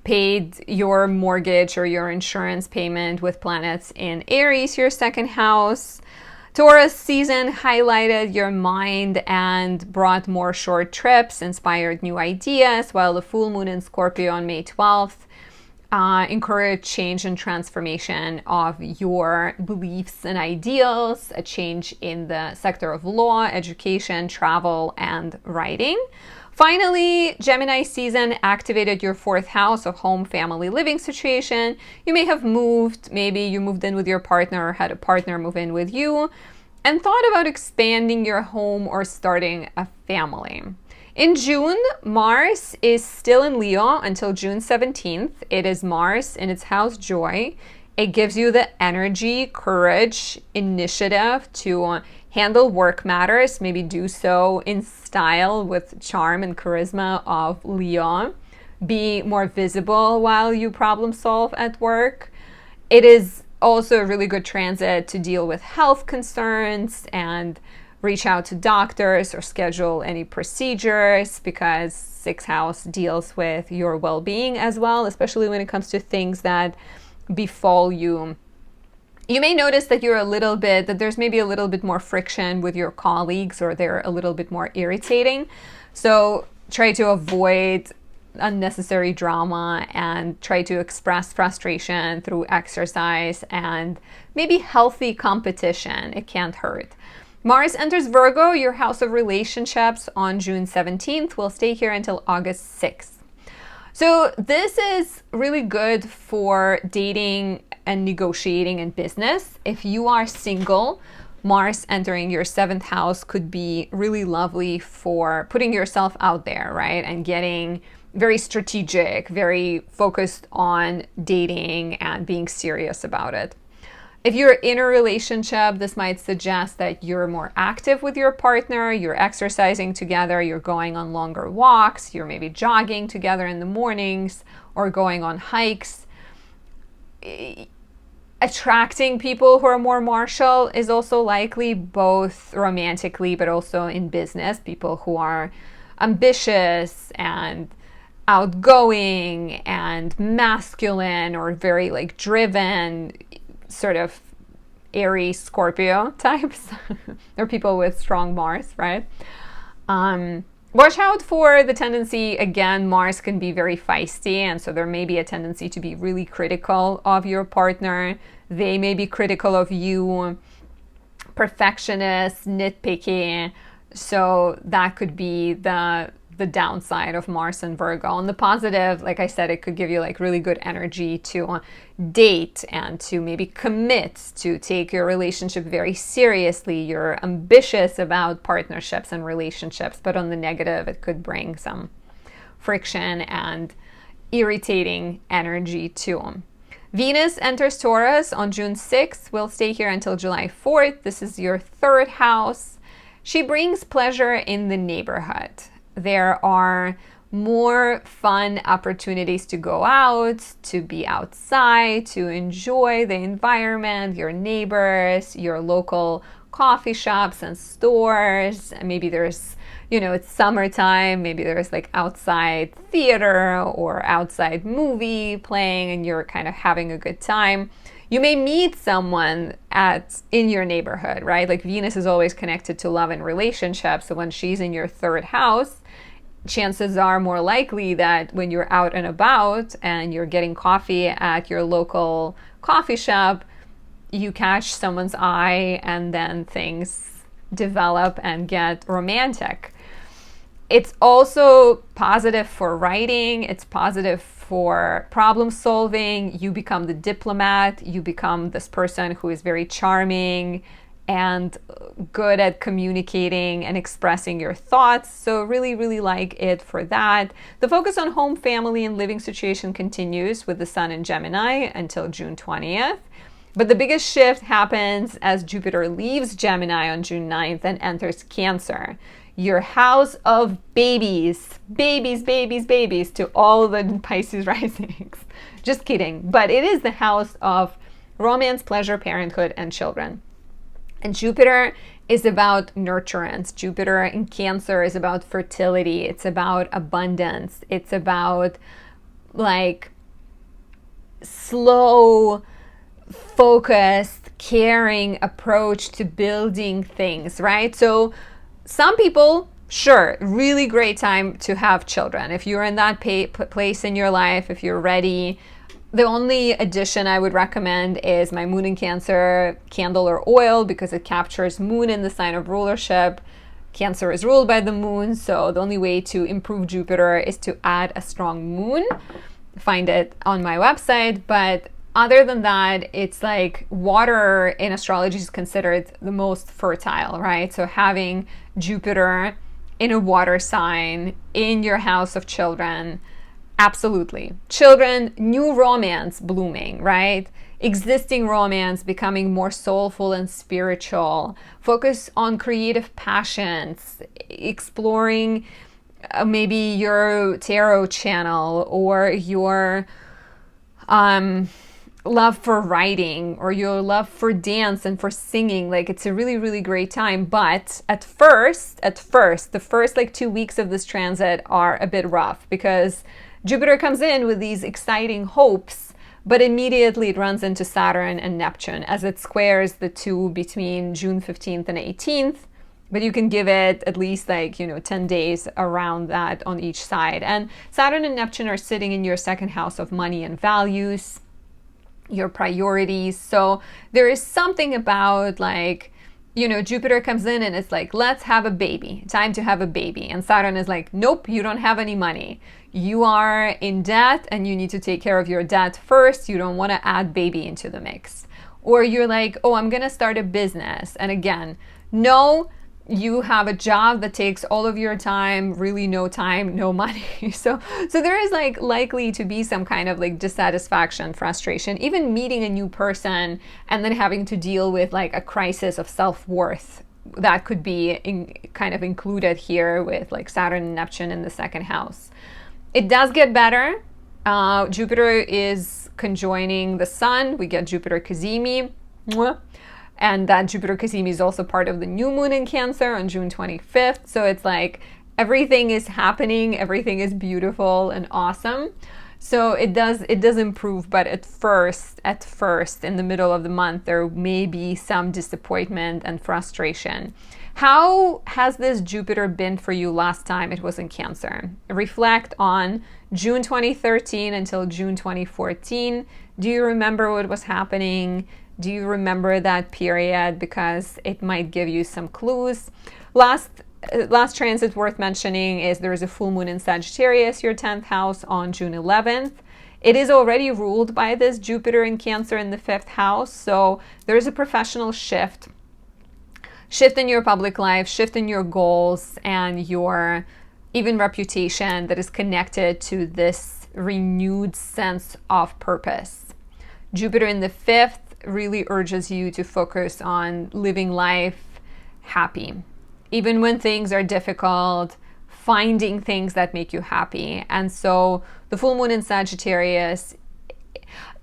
S1: paid your mortgage or your insurance payment with planets in Aries, your 2nd house. Taurus season highlighted your mind and brought more short trips, inspired new ideas, while the full moon in Scorpio on May 12th encourage change and transformation of your beliefs and ideals, a change in the sector of law, education, travel, and writing. Finally, Gemini season activated your 4th house of home, family, living situation. You may have moved, maybe you moved in with your partner or had a partner move in with you, and thought about expanding your home or starting a family. In June, Mars is still in Leo until June 17th. It is Mars in its house Joy. It gives you the energy, courage, initiative to handle work matters, maybe do so in style with charm and charisma of Leo. Be more visible while you problem solve at work. It is also a really good transit to deal with health concerns and reach out to doctors or schedule any procedures, because 6th house deals with your well-being as well, especially when it comes to things that befall you. You may notice that there's maybe a little bit more friction with your colleagues, or they're a little bit more irritating. So try to avoid unnecessary drama and try to express frustration through exercise and maybe healthy competition. It can't hurt. Mars enters Virgo, your house of relationships, on June 17th. Will stay here until August 6th. So this is really good for dating and negotiating in business. If you are single, Mars entering your 7th house could be really lovely for putting yourself out there, right? And getting very strategic, very focused on dating and being serious about it. If you're in a relationship, this might suggest that you're more active with your partner, you're exercising together, you're going on longer walks, you're maybe jogging together in the mornings or going on hikes. Attracting people who are more martial is also likely, both romantically but also in business. People who are ambitious and outgoing and masculine, or very like driven, sort of Aries, Scorpio types. They're people with strong Mars, right? Watch out for the tendency, again, Mars can be very feisty, and so there may be a tendency to be really critical of your partner. They may be critical of you, perfectionist, nitpicky. So that could be the downside of Mars and Virgo. On the positive, like I said, it could give you like really good energy to date and to maybe commit, to take your relationship very seriously. You're ambitious about partnerships and relationships, but on the negative, it could bring some friction and irritating energy to them. Venus enters Taurus on June 6th. Will stay here until July 4th. This is your third house. She brings pleasure in the neighborhood. There are more fun opportunities to go out, to be outside, to enjoy the environment, your neighbors, your local coffee shops and stores. Maybe there's, it's summertime, maybe there's like outside theater or outside movie playing and you're kind of having a good time. You may meet someone in your neighborhood, right? Like Venus is always connected to love and relationships. So when she's in your third house, chances are more likely that when you're out and about and you're getting coffee at your local coffee shop, you catch someone's eye and then things develop and get romantic. It's also positive for writing. It's positive for problem solving. You become the diplomat. You become this person who is very charming and good at communicating and expressing your thoughts. So really, really like it for that. The focus on home, family, and living situation continues with the Sun in Gemini until June 20th. But the biggest shift happens as Jupiter leaves Gemini on June 9th and enters Cancer. Your house of babies, to all the Pisces risings. Just kidding. But it is the house of romance, pleasure, parenthood, and children. And Jupiter is about nurturance. Jupiter in Cancer is about fertility. It's about abundance. It's about like slow, focused, caring approach to building things, right? So some people, sure, really great time to have children. If you're in that place in your life, if you're ready, the only addition I would recommend is my Moon in Cancer candle or oil because it captures Moon in the sign of rulership. Cancer is ruled by the Moon, so the only way to improve Jupiter is to add a strong Moon. Find it on my website, but other than that, it's like water in astrology is considered the most fertile, right? So having Jupiter in a water sign in your house of children, absolutely. Children, new romance blooming, right? Existing romance becoming more soulful and spiritual. Focus on creative passions, exploring maybe your tarot channel or your love for writing or your love for dance and for singing. Like it's a really, really great time. But at first, the first like 2 weeks of this transit are a bit rough because Jupiter comes in with these exciting hopes, but immediately it runs into Saturn and Neptune as it squares the two between June 15th and 18th. But you can give it at least 10 days around that on each side. And Saturn and Neptune are sitting in your second house of money and values, your priorities. So there is something about Jupiter comes in and it's like, let's have a baby, time to have a baby. And Saturn is like, nope, you don't have any money. You are in debt and you need to take care of your debt first. You don't want to add baby into the mix. Or you're like, oh, I'm going to start a business. And again, no, you have a job that takes all of your time, really no time, no money. So there is likely to be some kind of dissatisfaction, frustration, even meeting a new person and then having to deal with a crisis of self-worth. That could be kind of included here with Saturn and Neptune in the second house. It does get better. Jupiter is conjoining the Sun. We get Jupiter Cazimi. And that Jupiter Cazimi is also part of the new Moon in Cancer on June 25th. So it's everything is happening, everything is beautiful and awesome. So it does improve, but at first, in the middle of the month, there may be some disappointment and frustration. How has this Jupiter been for you last time it was in Cancer? Reflect on June 2013 until June 2014. Do you remember what was happening? Do you remember that period? Because it might give you some clues. Last last transit worth mentioning is there is a full moon in Sagittarius, your 10th house, on June 11th. It is already ruled by this Jupiter in Cancer in the 5th house. So there is a professional shift in your public life, shift in your goals and your even reputation that is connected to this renewed sense of purpose. Jupiter in the 5th really urges you to focus on living life happy. Even when things are difficult, finding things that make you happy. And so the full moon in Sagittarius,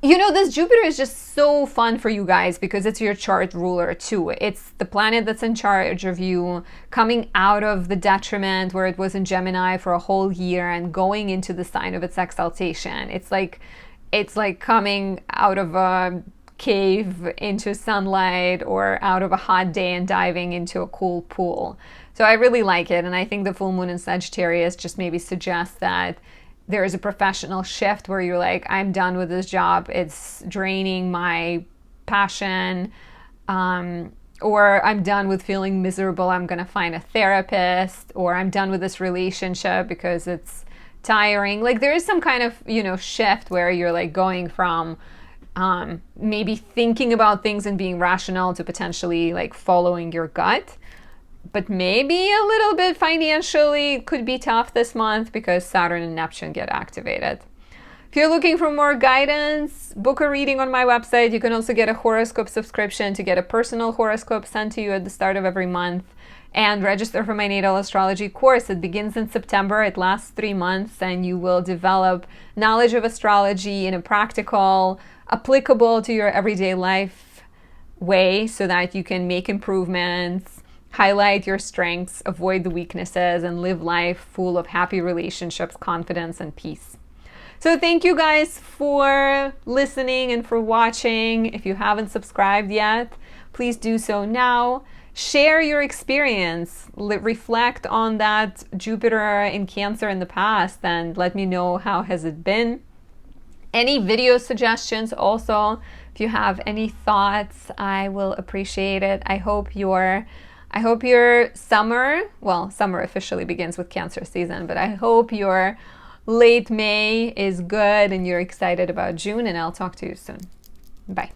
S1: you know, this Jupiter is just so fun for you guys because it's your chart ruler too. It's the planet that's in charge of you coming out of the detriment where it was in Gemini for a whole year and going into the sign of its exaltation. It's like coming out of a cave into sunlight or out of a hot day and diving into a cool pool. So I really like it. And I think the full moon in Sagittarius just maybe suggests that there is a professional shift where you're like, I'm done with this job. It's draining my passion. Or I'm done with feeling miserable. I'm going to find a therapist. Or I'm done with this relationship because it's tiring. Like there is some kind of, you know, shift where you're like going from maybe thinking about things and being rational to potentially like following your gut. But maybe a little bit financially could be tough this month because Saturn and Neptune get activated. If you're looking for more guidance, book a reading on my website. You can also get a horoscope subscription to get a personal horoscope sent to you at the start of every month. And register for my natal astrology course. It begins in September. It lasts 3 months, and you will develop knowledge of astrology in a practical, applicable to your everyday life way so that you can make improvements, highlight your strengths, avoid the weaknesses, and live life full of happy relationships, confidence, and peace. So thank you guys for listening and for watching. If you haven't subscribed yet, please do so now. Share your experience, reflect on that Jupiter in Cancer in the past, and let me know how has it been. Any video suggestions also, if you have any thoughts, I will appreciate it. I hope your summer, well, summer officially begins with Cancer season, but I hope your late May is good and you're excited about June, and I'll talk to you soon. Bye.